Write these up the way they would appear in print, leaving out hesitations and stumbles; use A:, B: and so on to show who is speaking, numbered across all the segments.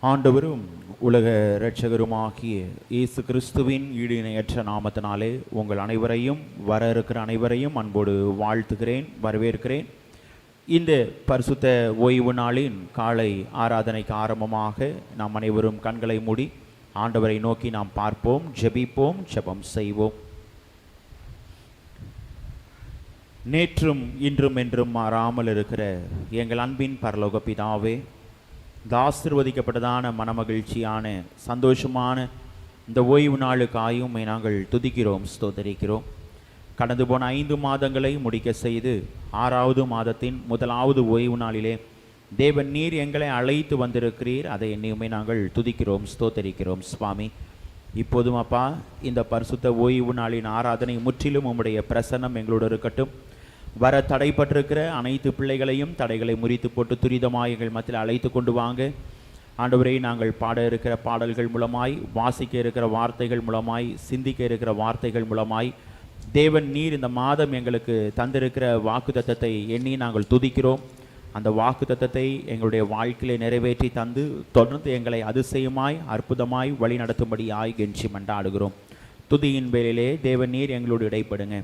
A: ஆண்டவரும் உலக இரட்சகருமாகிய இயேசு கிறிஸ்துவின் ஈடு இணையற்ற நாமத்தினாலே உங்கள் அனைவரையும் வர இருக்கிற அனைவரையும் அன்போடு வாழ்த்துகிறேன், வரவேற்கிறேன். இந்த பரிசுத்த ஓய்வு நாளின் காலை ஆராதனைக்கு ஆரம்பமாக நாம் அனைவரும் கண்களை மூடி ஆண்டவரை நோக்கி நாம் பார்ப்போம், ஜெபிப்போம், ஜெபம் செய்வோம். நேற்றும் இன்றும் என்றும் மாறாமல் இருக்கிற எங்கள் அன்பின் பரலோக பிதாவே, இந்த ஆசீர்வதிக்கப்பட்டதான மனமகிழ்ச்சியான சந்தோஷமான இந்த ஓய்வு நாளுக்காயும் நாங்கள் துதிக்கிறோம், ஸ்தோத்தரிக்கிறோம். கடந்து போன 5 மாதங்களை முடிக்க செய்து 6வது மாதத்தின் முதலாவது ஓய்வு நாளிலே தேவன் நீர் எங்களை அழைத்து வந்திருக்கிறீர். அதை என்னையுமே நாங்கள் துதிக்கிறோம், ஸ்தோத்தரிக்கிறோம். சுவாமி, இப்போதும் அப்பா, இந்த பரிசுத்த ஓய்வு நாளின் ஆராதனை முற்றிலும் உம்முடைய பிரசன்னம் எங்களோடு இருக்கட்டும். வர தடைப்பட்டிருக்கிற அனைத்து பிள்ளைகளையும் தடைகளை முறித்து போட்டு துரிதமாக எங்கள் மத்தியில் அழைத்து கொண்டு வாங்க. ஆண்டவரை, நாங்கள் பாட இருக்கிற பாடல்கள் மூலமாய், வாசிக்க இருக்கிற வார்த்தைகள் மூலமாய், சிந்திக்க இருக்கிற வார்த்தைகள் மூலமாய் தேவன் நீர் இந்த மாதம் எங்களுக்கு தந்திருக்கிற வாக்குத்தத்தத்தை எண்ணி நாங்கள் துதிக்கிறோம். அந்த வாக்குத்தத்தத்தை எங்களுடைய வாழ்க்கையிலே நிறைவேற்றி தந்து தொடர்ந்து எங்களை அதிசயமாய் அற்புதமாய் வழி நடத்தும்படியாய் கெஞ்சி மன்றாடுகிறோம். துதியின் வேளையிலே தேவன் நீர் எங்களோடு இடைப்படுங்க.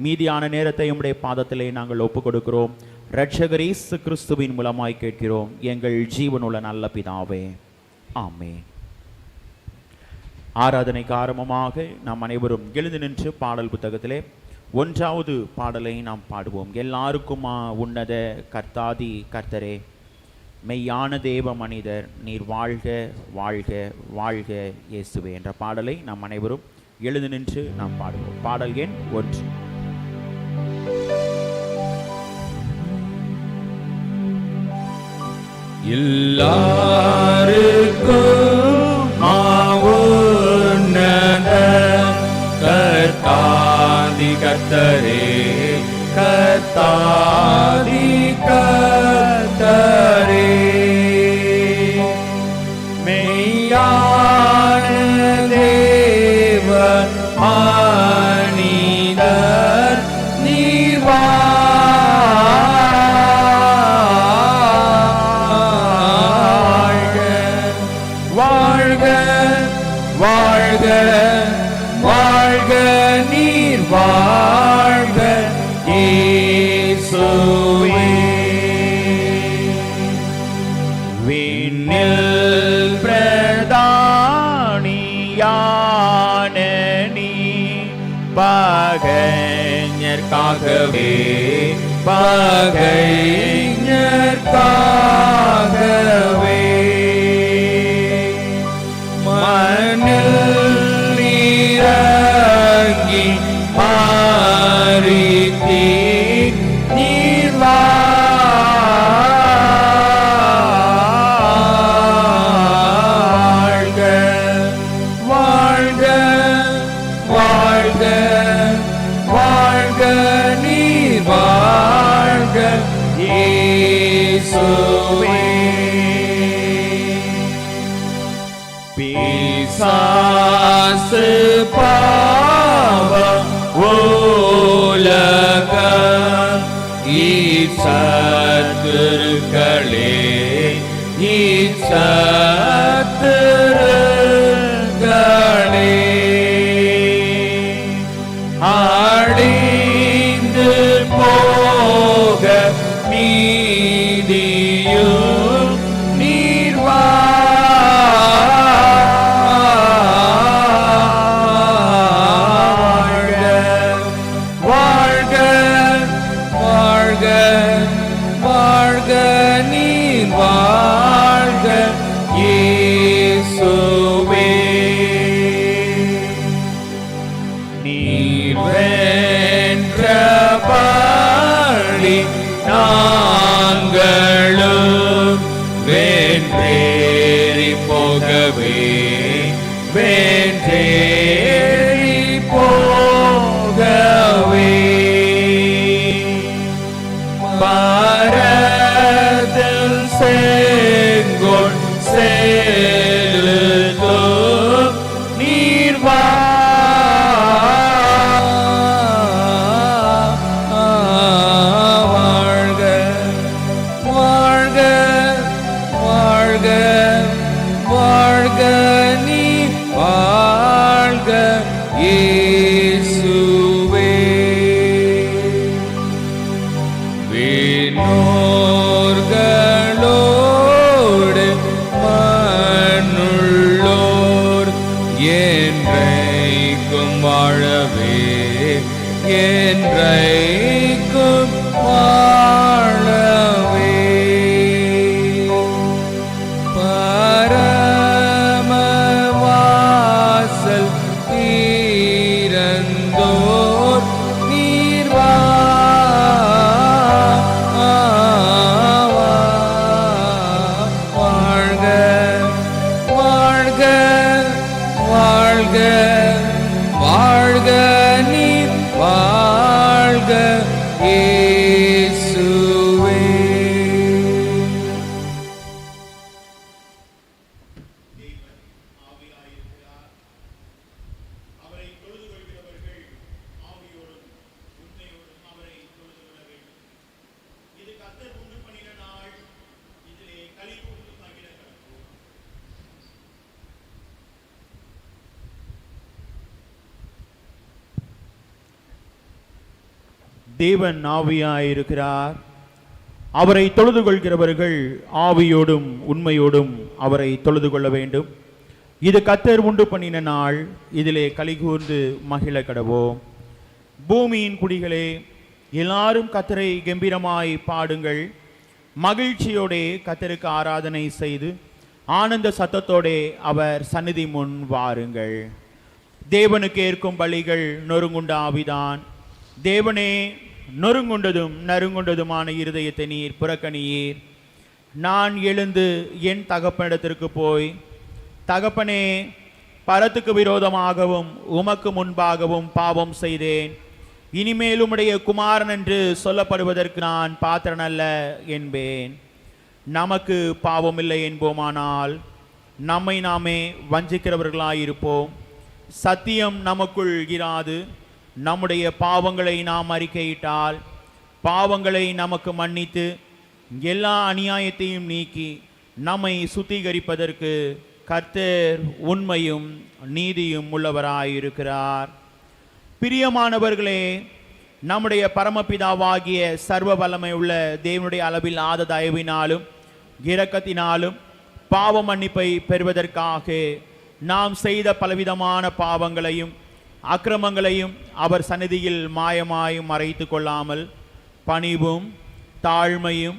A: மீதியான நேரத்தை உம்முடைய பாதத்திலே நாங்கள் ஒப்புக் கொடுக்கிறோம். இரட்சகர் இயேசு கிறிஸ்துவின் மூலமாய் கேட்கிறோம் எங்கள் ஜீவனுள்ள நல்ல பிதாவே, ஆமென். ஆராதனைக்கு ஆரம்பமாக நாம் அனைவரும் எழுந்து நின்று பாடல் புத்தகத்திலே 1வது பாடலை நாம் பாடுவோம். எல்லாருக்குமா உன்னத கர்த்தாதி கர்த்தரே, மெய்யான தேவ மனிதர் நீர் வாழ்க வாழ்க வாழ்க இயேசுவே என்ற பாடலை நாம் அனைவரும் எழுந்து நின்று நாம் பாடுவோம். பாடல் எண் 1.
B: எல்லாருக்கும் உன்னத கர்த்தாதி கர்த்தரே, கர்த்தாதி கர்த்தரே, மெய்யான தேவ மனிதர் நீர் வாழ்க வாழ்க நீர் வாழ்க இயேசுவே. விண்ணில் பிரதானியான நீ பகைஞர்க்காகவே பகைஞர்க்காகவே மண்ணில் இறங்கி மரித்தீர். நீர் வாழ்க வாழ்க வாழ்க வாழ்க நீர் வாழ்க இயேசுவே. பிசாசு பாவம் உலகம் ஈசத்துருக்களே ஈசத்துருக்களே அழிந்து போக நீதியும் நீர் நாங்களும் வென்றேறி போகவே வென்றேறி போகவே பாரதில் செங்கோல் செலுத்தும் நீர் வாழ்க வாழ்க வாழ்க நீ வாழ்க இயேசுவே. விண்ணோர்களோடு மண்ணுள்ளோர் என்றைக்கும் வாழவே என்றைக்கும் வாழவே. பரமவாசல் தீரந்தோர் நீர் வாழ்க வாழ்க வாழ்க வாழ்க நீர் வாழ்க இயேசுவே.
A: அவரை தொழுது கொள்கிறவர்கள் ஆவியோடும் உண்மையோடும் அவரை தொழுது கொள்ள வேண்டும். இது கர்த்தர் உண்டு பண்ணின நாள், இதிலே களி கூர்ந்து மகிழ கடவோம். தேவன் ஆவியாயிருக்கிறார். அவரை தொழுது கொள்கிறவர்கள் ஆவியோடும் உண்மையோடும் அவரை தொழுது கொள்ள வேண்டும். இது கர்த்தர் உண்டு பண்ணின நாள், இதிலே கலிகூர்ந்து மகிழ கடவோம். பூமியின் குடிகளே, எல்லாரும் கர்த்தரை கம்பீரமாய் பாடுங்கள். மகிழ்ச்சியோடே கர்த்தருக்கு ஆராதனை செய்து ஆனந்த சத்தத்தோடே அவர் சந்நிதி முன் வாருங்கள். தேவனுக்கு ஏற்கும் பலிகள் நொறுங்குண்ட ஆவிதான். தேவனே, நொறுங்குண்டதும் நறுங்குண்டதுமான இருதயத்தை நீர் புறக்கணியீர். நான் எழுந்து என் தகப்பனிடத்திற்கு போய், தகப்பனே, பரத்துக்கு விரோதமாகவும் உமக்கு முன்பாகவும் பாவம் செய்தேன். இனிமேல் உம்முடைய குமாரன் என்று சொல்லப்படுவதற்கு நான் பாத்திரன் அல்ல என்பேன். நமக்கு பாவம் இல்லை என்போமானால் நம்மை நாமே வஞ்சிக்கிறவர்களாயிருப்போம். சத்தியம் நமக்குள் இராது. நம்முடைய பாவங்களை நாம் அறிக்கையிட்டால் பாவங்களை நமக்கு மன்னித்து எல்லா அநியாயத்தையும் நீக்கி நம்மை சுத்திகரிப்பதற்கு கர்த்தர் உண்மையும் நீதியும் உள்ளவராயிருக்கிறார். பிரியமானவர்களே, நம்முடைய பரமபிதாவாகிய சர்வ வல்லமை உள்ள தேவனுடைய அளவில்லாத தயவினாலும் இரக்கத்தினாலும் பாவ மன்னிப்பை பெறுவதற்காக நாம் செய்த பலவிதமான பாவங்களையும் அக்கிரமங்களையும் அவர் சந்நிதியில் மாயமாய் மறைத்து கொள்ளாமல் பணிவும் தாழ்மையும்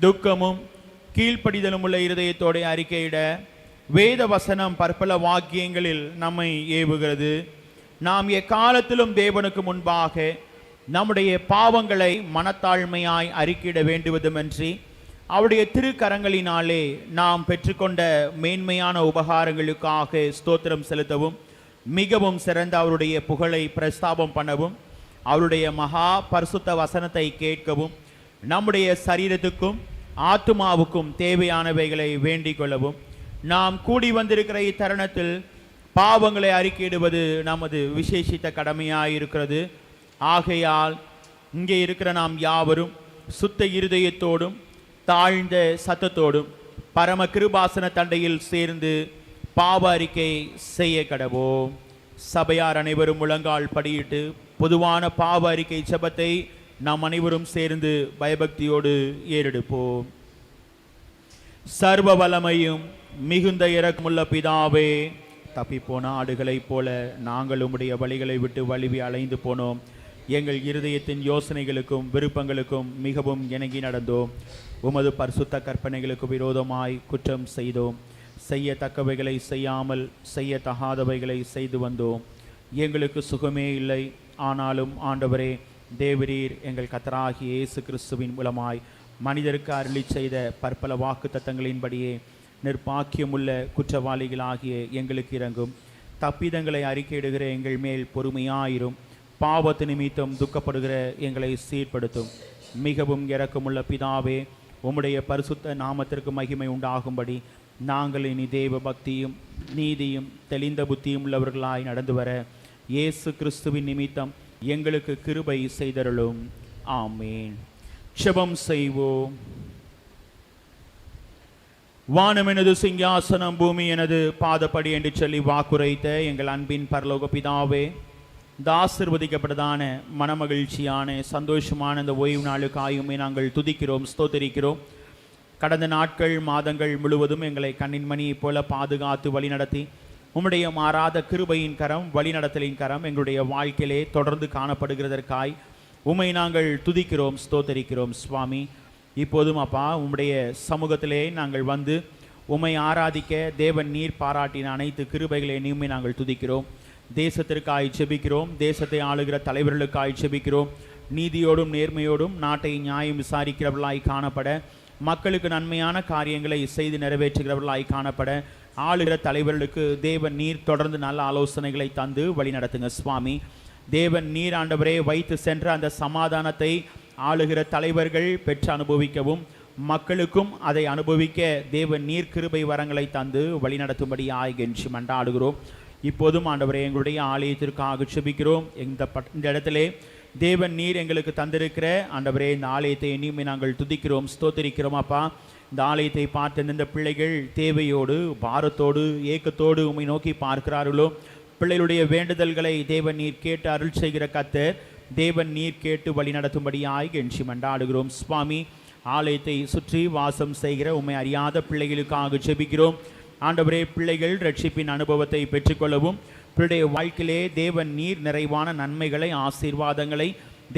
A: துக்கமும் கீழ்ப்படிதலும் உள்ள இருதயத்தோடு அறிக்கையிட வேத வசனம் பற்பல வாக்கியங்களில் நம்மை ஏவுகிறது. நாம் எக்காலத்திலும் தேவனுக்கு முன்பாக நம்முடைய பாவங்களை மனத்தாழ்மையாய் அறிக்கையிட வேண்டுவதுமின்றி அவருடைய திருக்கரங்களினாலே நாம் பெற்றுக்கொண்ட மேன்மையான உபகாரங்களுக்காக ஸ்தோத்திரம் செலுத்தவும் மிகவும் சிறந்த அவருடைய புகழை பிரஸ்தாபம் பண்ணவும் அவருடைய மகா பரிசுத்த வசனத்தை கேட்கவும் நம்முடைய சரீரத்துக்கும் ஆத்துமாவுக்கும் தேவையானவைகளை வேண்டிக் கொள்ளவும் நாம் கூடி வந்திருக்கிற இத்தருணத்தில் பாவங்களை அறிக்கையிடுவது நமது விசேஷித்த கடமையாயிருக்கிறது. ஆகையால் இங்கே இருக்கிற நாம் யாவரும் சுத்த இருதயத்தோடும் தாழ்ந்த சத்தத்தோடும் பரம கிருபாசன தண்டையில் சேர்ந்து பாவ அறிக்கை செய்ய கடவோம். சபையார் அனைவரும் முழங்கால் படியிட்டு பொதுவான பாவ அறிக்கை ஜெபத்தை நாம் அனைவரும் சேர்ந்து பயபக்தியோடு ஏறெடுப்போம். சர்வ வல்லமையும் மிகுந்த இரக்கமுள்ள பிதாவே, தப்பிப்போன ஆடுகளைப் போல நாங்கள் உம்முடைய வழிகளை விட்டு வழுவி அலைந்து போனோம். எங்கள் இருதயத்தின் யோசனைகளுக்கும் விருப்பங்களுக்கும் மிகவும் இணங்கி நடந்தோம். உமது பரிசுத்த கற்பனைகளுக்கு விரோதமாய் குற்றம் செய்தோம். செய்யத்தக்கவைகளை செய்யாமல் செய்யத்தகாதவைகளை செய்து வந்தோம். எங்களுக்கு சுகமே இல்லை. ஆனாலும் ஆண்டவரே, தேவரீர் எங்கள் கர்த்தராகிய இயேசு கிறிஸ்துவின் மூலமாய் மனிதருக்கு அருளி செய்த பற்பல வாக்கு தத்தங்களின்படியே நிர்பாக்கியமுள்ள குற்றவாளிகளாகிய எங்களுக்கு இறங்கும். தப்பிதங்களை அறிக்கையிடுகிற எங்கள் மேல் பொறுமையாயிரும். பாவத்து நிமித்தம் துக்கப்படுகிற எங்களை சீர்படுத்தும். மிகவும் இரக்கமுள்ள பிதாவே, உம்முடைய பரிசுத்த நாமத்திற்கு மகிமை உண்டாகும்படி நாங்கள் இனி தேவ பக்தியும் நீதியும் தெளிந்த புத்தியும் உள்ளவர்களாய் நடந்து வர இயேசு கிறிஸ்துவின் நிமித்தம் எங்களுக்கு கிருபை செய்தருளும். ஆமேன். ஜெபம் செய்வோம். வானம் எனது சிங்காசனம், பூமி எனது பாதப்படி என்று சொல்லி வாக்குரைத்த எங்கள் அன்பின் பரலோக பிதாவே, இந்த ஆசீர்வதிக்கப்பட்டதான மனமகிழ்ச்சியான சந்தோஷமான இந்த ஓய்வு நாளுக்காயுமே நாங்கள் துதிக்கிறோம், ஸ்தோத்திரிக்கிறோம். கடந்த நாட்கள் மாதங்கள் முழுவதும் எங்களை கண்ணின் மணியைப் போல பாதுகாத்து வழிநடத்தி உம்முடைய மாறாத கிருபையின் கரம், வழிநடத்தலின் கரம் எங்களுடைய வாழ்க்கையிலே தொடர்ந்து காணப்படுகிறதற்காய் உம்மை நாங்கள் துதிக்கிறோம், ஸ்தோத்தரிக்கிறோம் சுவாமி. இப்போதும் அப்பா, உம்முடைய சமூகத்திலே நாங்கள் வந்து உம்மை ஆராதிக்க தேவன் நீர் பாராட்டின அனைத்து கிருபைகளை உம்மை நாங்கள் துதிக்கிறோம். தேசத்திற்காய் செபிக்கிறோம், தேசத்தை ஆளுகிற தலைவர்களுக்காய் செபிக்கிறோம். நீதியோடும் நேர்மையோடும் நாட்டை நியாயம் விசாரிக்கிறவர்களாய் காணப்பட, மக்களுக்கு நன்மையான காரியங்களை செய்து நிறைவேற்றுகிறவர்களாய் காணப்பட, ஆளுகிற தலைவர்களுக்கு தேவன் நீர் தொடர்ந்து நல்ல ஆலோசனைகளை தந்து வழி நடத்துங்க சுவாமி. தேவன் நீர் ஆண்டவரே வைத்து சென்ற அந்த சமாதானத்தை ஆளுகிற தலைவர்கள் பெற்று அனுபவிக்கவும், மக்களுக்கும் அதை அனுபவிக்க தேவன் நீர் கிருபை வரங்களை தந்து வழி நடத்தும்படி ஆய்கென்று மன்றாடுகிறோம். இப்போதும் ஆண்டவரே எங்களுடைய ஆலயத்திற்காக செபிக்கிறோம். இந்த இடத்திலே தேவன் நீர் எங்களுக்கு தந்திருக்கிற ஆண்டவரே இந்த ஆலயத்தை இனிமே நாங்கள் துதிக்கிறோம், ஸ்தோத்திரிக்கிறோம். அப்பா, இந்த ஆலயத்தை பார்த்து இந்த பிள்ளைகள் தேவையோடு, பாரத்தோடு, ஏக்கத்தோடு உம்மை நோக்கி பார்க்கிறார்களோ, பிள்ளைகளுடைய வேண்டுதல்களை தேவன் நீர் கேட்டு அருள் செய்கிற கர்த்தர், தேவன் நீர் கேட்டு வழி நடத்தும்படியாய் கெஞ்சி மன்றாடுகிறோம் சுவாமி. ஆலயத்தை சுற்றி வாசம் செய்கிற உம்மை அறியாத பிள்ளைகளுக்காக ஜெபிக்கிறோம். ஆண்டவரே, பிள்ளைகள் ரட்சிப்பின் அனுபவத்தை பெற்றுக்கொள்ளவும், பிள்ளைய வாழ்க்கையிலே தேவன் நீர் நிறைவான நன்மைகளை, ஆசீர்வாதங்களை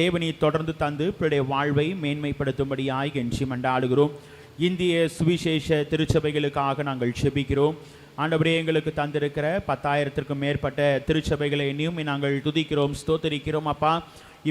A: தேவனீர் தொடர்ந்து தந்து பிள்ளைய வாழ்வை மேன்மைப்படுத்தும்படியாய் கெஞ்சி மன்றாடுகிறோம். இந்திய சுவிசேஷ திருச்சபைகளுக்காக நாங்கள் செபிக்கிறோம். ஆண்டவரே, எங்களுக்கு தந்திருக்கிற 10,000க்கும் மேற்பட்ட திருச்சபைகளை இனியும் நாங்கள் துதிக்கிறோம், ஸ்தோத்தரிக்கிறோம். அப்பா,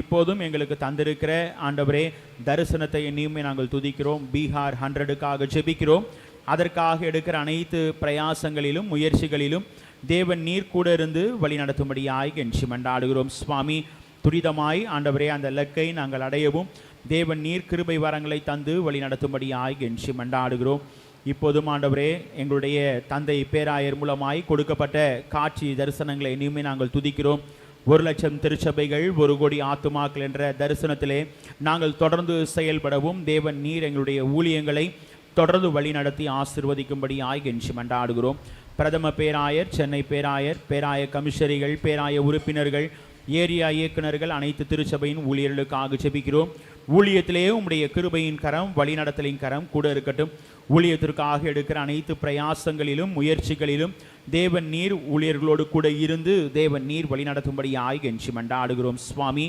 A: இப்போதும் எங்களுக்கு தந்திருக்கிற ஆண்டவரே தரிசனத்தை இனியுமே நாங்கள் துதிக்கிறோம். பீகார் 100க்காக ஜெபிக்கிறோம். அதற்காக எடுக்கிற அனைத்து பிரயாசங்களிலும் முயற்சிகளிலும் தேவன் நீர் கூட இருந்து வழி நடத்தும்படியாய் கெஞ்சி மன்றாடுகிறோம் சுவாமி. துரிதமாய் ஆண்டவரே அந்த இலக்கை நாங்கள் அடையவும் தேவன் நீர் கிருபை வரங்களை தந்து வழி நடத்தும்படியாய் கெஞ்சி மன்றாடுகிறோம். இப்போதும் ஆண்டவரே, எங்களுடைய தந்தை பேராயர் மூலமாய் கொடுக்கப்பட்ட காட்சி தரிசனங்களை இனியுமே நாங்கள் துதிக்கிறோம். 1,00,000 திருச்சபைகள், 1 கோடி ஆத்துமாக்கள் என்ற தரிசனத்திலே நாங்கள் தொடர்ந்து செயல்படவும் தேவன் நீர் எங்களுடைய ஊழியங்களை தொடர்ந்து வழி நடத்தி ஆசிர்வதிக்கும்படி ஆய்கெஞ்சி மன்றாடுகிறோம். பிரதம பேராயர், சென்னை பேராயர், பேராய கமிஷனரிகள், பேராய உறுப்பினர்கள், ஏரியா இயக்குநர்கள், அனைத்து திருச்சபையின் ஊழியர்களுக்காக ஜெபிக்கிறோம். ஊழியத்திலே உம்முடைய கிருபையின் கரம், வழிநடத்தலின் கரம் கூட இருக்கட்டும். ஊழியத்திற்காக எடுக்கிற அனைத்து பிரயாசங்களிலும் முயற்சிகளிலும் தேவன் நீர் ஊழியர்களோடு கூட இருந்து தேவன் நீர் வழிநடத்தும்படி ஆய்கெஞ்சி மன்றாடுகிறோம் சுவாமி.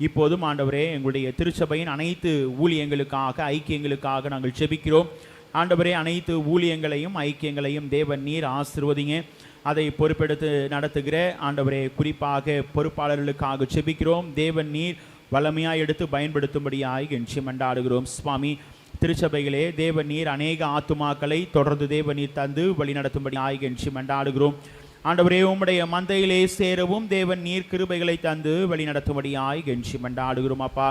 A: இப்போதும் ஆண்டவரே, எங்களுடைய திருச்சபையின் அனைத்து ஊழியங்களுக்காக, ஐக்கியங்களுக்காக நாங்கள் ஜெபிக்கிறோம். ஆண்டவரே, அனைத்து ஊழியங்களையும் ஐக்கியங்களையும் தேவன் நீர் ஆசீர்வதிங்க. அதை பொறுப்பெடுத்து நடத்துகிற ஆண்டவரே, குறிப்பாக பொறுப்பாளர்களுக்காக ஜெபிக்கிறோம். தேவன் நீர் வல்லமையாய் எடுத்து பயன்படுத்தும்படியாய் கெஞ்சி மன்றாடுகிறோம் சுவாமி. திருச்சபைகளே, தேவன் நீர் அநேக ஆத்துமாக்களை தொடர்ந்து தேவன் நீர் தந்து வழி நடத்தும்படியாய் கெஞ்சி மன்றாடுகிறோம். ஆண்டவரே, உம்முடைய மந்தையிலே சேரவும் தேவன் நீர் கிருபைகளை தந்து வழி நடத்தும்படியாய் கெஞ்சி மன்றாடுகிறோம். அப்பா,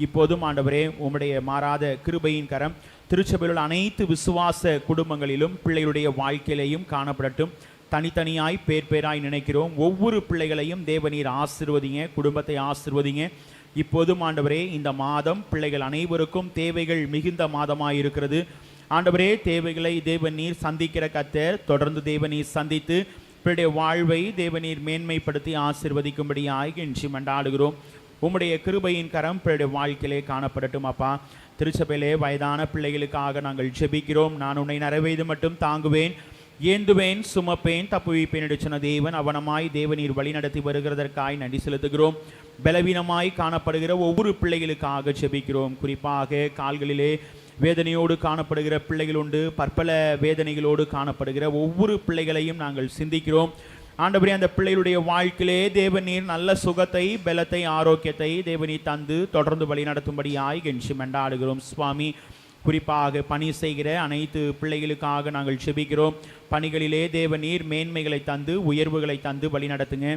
A: இப்போதும் ஆண்டவரே, உம்முடைய மாறாத கிருபையின் கரம் திருச்சபையில் உள்ள அனைத்து விசுவாச குடும்பங்களிலும் பிள்ளைகளுடைய வாழ்க்கையிலையும் காணப்படட்டும். தனித்தனியாய் பேராய் நினைக்கிறோம். ஒவ்வொரு பிள்ளைகளையும் தேவநீர் ஆசீர்வதிங்க, குடும்பத்தை ஆசீர்வதிங்க. இப்போதும் ஆண்டவரே, இந்த மாதம் பிள்ளைகள் அனைவருக்கும் தேவைகள் மிகுந்த மாதமாய் இருக்கிறது. ஆண்டவரே, தேவைகளை தேவநீர் சந்திக்கிற கர்த்தர், தொடர்ந்து தேவநீர் சந்தித்து பிள்ளைய வாழ்வை தேவநீர் மேன்மைப்படுத்தி ஆசீர்வதிக்கும்படியாய் கெஞ்சி மன்றாடுகிறோம். உம்முடைய கிருபையின் கரம் பிள்ளைய வாழ்க்கையிலே காணப்படட்டும். அப்பா, திருச்சபையிலே வயதான பிள்ளைகளுக்காக நாங்கள் ஜெபிக்கிறோம். நான் உன்னை நிறைவேது மட்டும் தாங்குவேன், ஏந்துவேன், சுமப்பேன், தப்புவிப்பேன் என்று சொன்ன தேவன் அவனமாய் தேவநீர் வழி நடத்தி வருகிறதற்காய் நன்றி செலுத்துகிறோம். பலவீனமாய் காணப்படுகிற ஒவ்வொரு பிள்ளைகளுக்காக ஜெபிக்கிறோம். குறிப்பாக கால்களிலே வேதனையோடு காணப்படுகிற பிள்ளைகள் உண்டு. பற்பல வேதனைகளோடு காணப்படுகிற ஒவ்வொரு பிள்ளைகளையும் நாங்கள் சிந்திக்கிறோம். ஆண்டவரே, அந்த பிள்ளைகளுடைய வாழ்க்கையிலே தேவநீர் நல்ல சுகத்தை, பலத்தை, ஆரோக்கியத்தை தேவநீர் தந்து தொடர்ந்து வழி நடத்தும்படியாய் கெஞ்சி மன்றாடுகிறோம் சுவாமி. குறிப்பாக பணி செய்கிற அனைத்து பிள்ளைகளுக்காக நாங்கள் செபிக்கிறோம். பணிகளிலே தேவநீர் மேன்மைகளை தந்து, உயர்வுகளை தந்து வழி நடத்துங்க.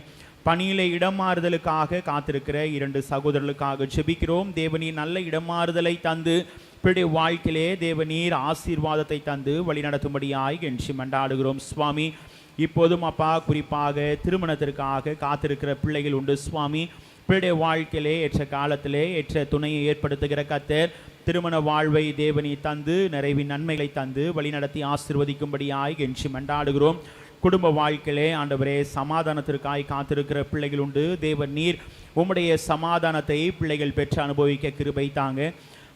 A: பணியிலே இடமாறுதலுக்காக காத்திருக்கிற 2 சகோதரர்களுக்காக செபிக்கிறோம். தேவநீர் நல்ல இடமாறுதலை தந்து பிள்ளைய வாழ்க்கையிலே தேவநீர் ஆசீர்வாதத்தை தந்து வழி நடத்தும்படியாய் கெஞ்சி மன்றாடுகிறோம் சுவாமி. இப்போதும் அப்பா, குறிப்பாக திருமணத்திற்காக காத்திருக்கிற பிள்ளைகள் உண்டு சுவாமி. பிள்ளைய வாழ்க்கையிலே ஏற்ற காலத்திலே ஏற்ற துணையை ஏற்படுத்துகிற கர்த்தர், திருமண வாழ்வை தேவனி தந்து நிறைவின் நன்மைகளை தந்து வழிநடத்தி ஆசீர்வதிக்கும்படியாய் கெஞ்சி மன்றாடுகிறோம். குடும்ப வாழ்க்கையிலே ஆண்டவரே சமாதானத்திற்காய் காத்திருக்கிற பிள்ளைகள் உண்டு. தேவன் நீர் உம்முடைய சமாதானத்தை பிள்ளைகள் பெற்று அனுபவிக்க கிருபை தாங்க.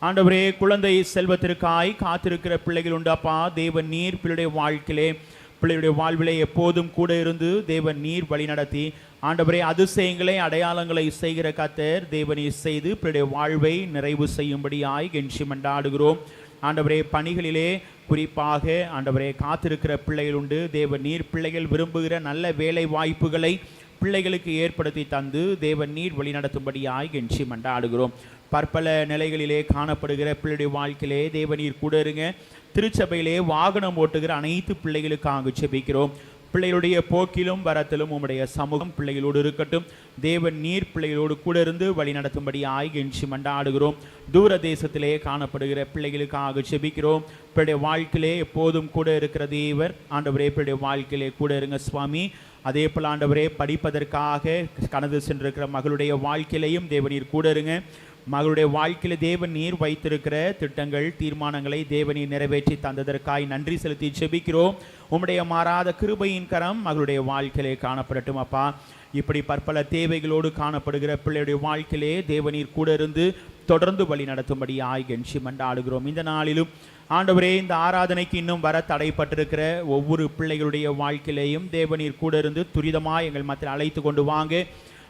A: ஆண்டவரே குழந்தை செல்வத்திற்காய் காத்திருக்கிற பிள்ளைகள் உண்டு. அப்பா தேவன் நீர் பிள்ளையுடைய வாழ்விலே எப்போதும் கூட இருந்து தேவன் நீர் வழி நடத்தி ஆண்டவரே அதிசயங்களை அடையாளங்களை செய்கிற கர்த்தர் தேவனே செய்து பிள்ளையுடைய வாழ்வை நிறைவு செய்யும்படியாய் கெஞ்சி மன்றாடுகிறோம். ஆண்டவரே பணிகளிலே குறிப்பாக ஆண்டவரே காத்திருக்கிற பிள்ளைகள் உண்டு. தேவன் நீர் பிள்ளைகள் விரும்புகிற நல்ல வேலை வாய்ப்புகளை பிள்ளைகளுக்கு ஏற்படுத்தி தந்து தேவன் நீர் வழி நடத்தும்படியாய் கெஞ்சி மன்றாடுகிறோம். பற்பல நிலைகளிலே காணப்படுகிற பிள்ளையுடைய வாழ்க்கையிலே தேவநீர் கூட இருங்க. திருச்சபையிலே வாகனம் ஓட்டுகிற அனைத்து பிள்ளைகளுக்காக ஜெபிக்கிறோம். பிள்ளைகளுடைய போக்கிலும் வரத்திலும் உம்முடைய சமூகம் பிள்ளைகளோடு இருக்கட்டும். தேவன் நீர் பிள்ளைகளோடு கூட இருந்து வழி நடத்தும்படியாய் கெஞ்சி மன்றாடுகிறோம். தூர தேசத்திலே காணப்படுகிற பிள்ளைகளுக்காக ஜெபிக்கிறோம். பிள்ளைய வாழ்க்கையிலே எப்போதும் கூட இருக்கிற தேவர் ஆண்டவரே பிள்ளைய வாழ்க்கையிலே கூட இருங்க சுவாமி. அதே போல் ஆண்டவரே படிப்பதற்காக கடந்து சென்றிருக்கிற மகளுடைய வாழ்க்கையிலையும் தேவநீர் கூட இருங்க. மகளுடைய வாழ்க்கையில் தேவன் நீர் வைத்திருக்கிற திட்டங்கள் தீர்மானங்களை தேவனீர் நிறைவேற்றி தந்ததற்காய் நன்றி செலுத்தி ஜெபிக்கிறோம். உம்முடைய மாறாத கிருபையின் கரம் மகளுடைய வாழ்க்கையிலே காணப்படட்டும் அப்பா. இப்படி பற்பல தேவைகளோடு காணப்படுகிற பிள்ளையுடைய வாழ்க்கையிலே தேவனீர் கூட இருந்து தொடர்ந்து வழி நடத்தும்படியாய் கெஞ்சி மன்றாடுகிறோம். இந்த நாளிலும் ஆண்டவரே இந்த ஆராதனைக்கு இன்னும் வர தடைப்பட்டிருக்கிற ஒவ்வொரு பிள்ளைகளுடைய வாழ்க்கையிலேயும் தேவனீர் கூட இருந்து துரிதமாய் எங்கள் மத்தியில் அழைத்து கொண்டு வாங்க.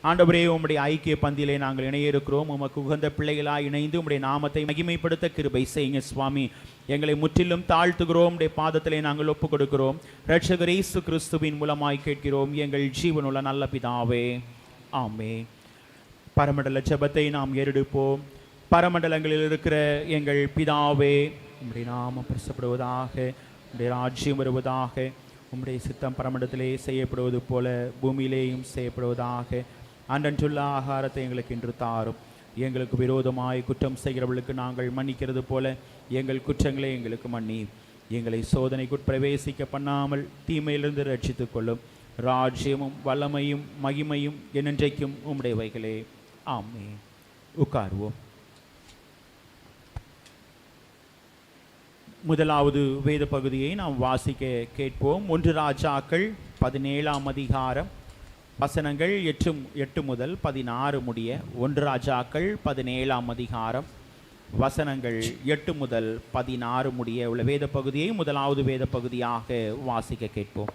A: ஆண்டவரே உம்முடைய ஐக்கிய பந்தியிலே நாங்கள் இணைய இருக்கிறோம். உமக்கு உகந்த பிள்ளைகளாய் இணைந்து உம்முடைய நாமத்தை மகிமைப்படுத்த கிருபை செய்யுங்க சுவாமி. எங்களை முற்றிலும் தாழ்த்துகிறோம். உம்முடைய பாதத்திலே நாங்கள் ஒப்புக் கொடுக்கிறோம். இரட்சகர் இயேசு கிறிஸ்துவின் மூலமாய் கேட்கிறோம் எங்கள் ஜீவனுள்ள நல்ல பிதாவே, ஆமென். பரமண்டல ஜெபத்தை நாம் ஏறெடுப்போம். பரமண்டலங்களில் இருக்கிற எங்கள் பிதாவே, உம்முடைய நாமம் பரிசுத்தப்படுவதாக, உம்முடைய ராஜ்யம் வருவதாக, உம்முடைய சித்தம் பரமண்டலத்திலே செய்யப்படுவது போல பூமியிலேயும் செய்யப்படுவதாக. அன்றன்றுள்ள ஆகாரத்தை எங்களுக்கு இன்று தாரும். எங்களுக்கு விரோதமாய் குற்றம் செய்கிறவர்களுக்கு நாங்கள் மன்னிக்கிறது போல எங்கள் குற்றங்களை எங்களுக்கு மன்னி. எங்களை சோதனைக்குட் பிரவேசிக்க பண்ணாமல் தீமையிலிருந்து ரட்சித்துக் கொள்ளும். ராஜ்யமும் வல்லமையும் மகிமையும் என்றென்றைக்கும் உம்முடையவைகளே, ஆமென். உட்காருவோம். முதலாவது வேத பகுதியை நாம் வாசிக்க கேட்போம். 1 ராஜாக்கள் 17ஆம் அதிகாரம் வசனங்கள் 8 முதல் 16 முடிய. 1 ராஜாக்கள் 17ஆம் அதிகாரம் வசனங்கள் 8 முதல் 16 முடிய உள்ள வேத பகுதியை முதலாவது வேத பகுதியாக வாசிக்க கேட்போம்.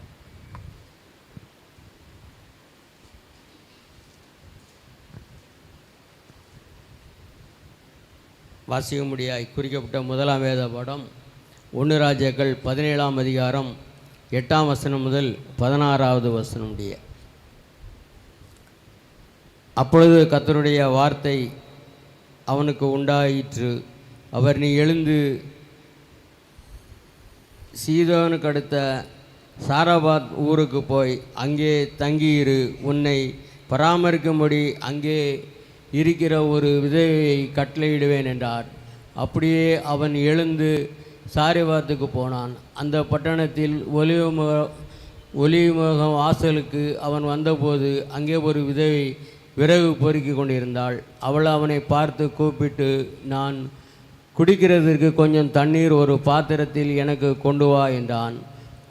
C: வாசிக்கும்படியாய் குறிக்கப்பட்ட முதலாம் வேத பாடம் 1 ராஜாக்கள் 17ஆம் அதிகாரம் 8ஆம் வசனம் முதல் 16வது வசனம் முடிய. அப்பொழுது கர்த்தருடைய வார்த்தை அவனுக்கு உண்டாயிற்று. அவர், நீ எழுந்து சீதோனுக்கு அடுத்த சாரபாத் ஊருக்கு போய் அங்கே தங்கியிரு. உன்னை பராமரிக்கும்படி அங்கே இருக்கிற ஒரு விதவையை கட்டளையிடுவேன் என்றார். அப்படியே அவன் எழுந்து சாரிபாத்துக்கு போனான். அந்த பட்டணத்தில் ஒலிமுகம் வாசலுக்கு அவன் வந்தபோது அங்கே ஒரு விதவை விறகு பொறுக்கி கொண்டிருந்தாள். அவள் அவனை பார்த்து கூப்பிட்டு, நான் குடிக்கிறதற்கு கொஞ்சம் தண்ணீர் ஒரு பாத்திரத்தில் எனக்கு கொண்டு வா என்றான்.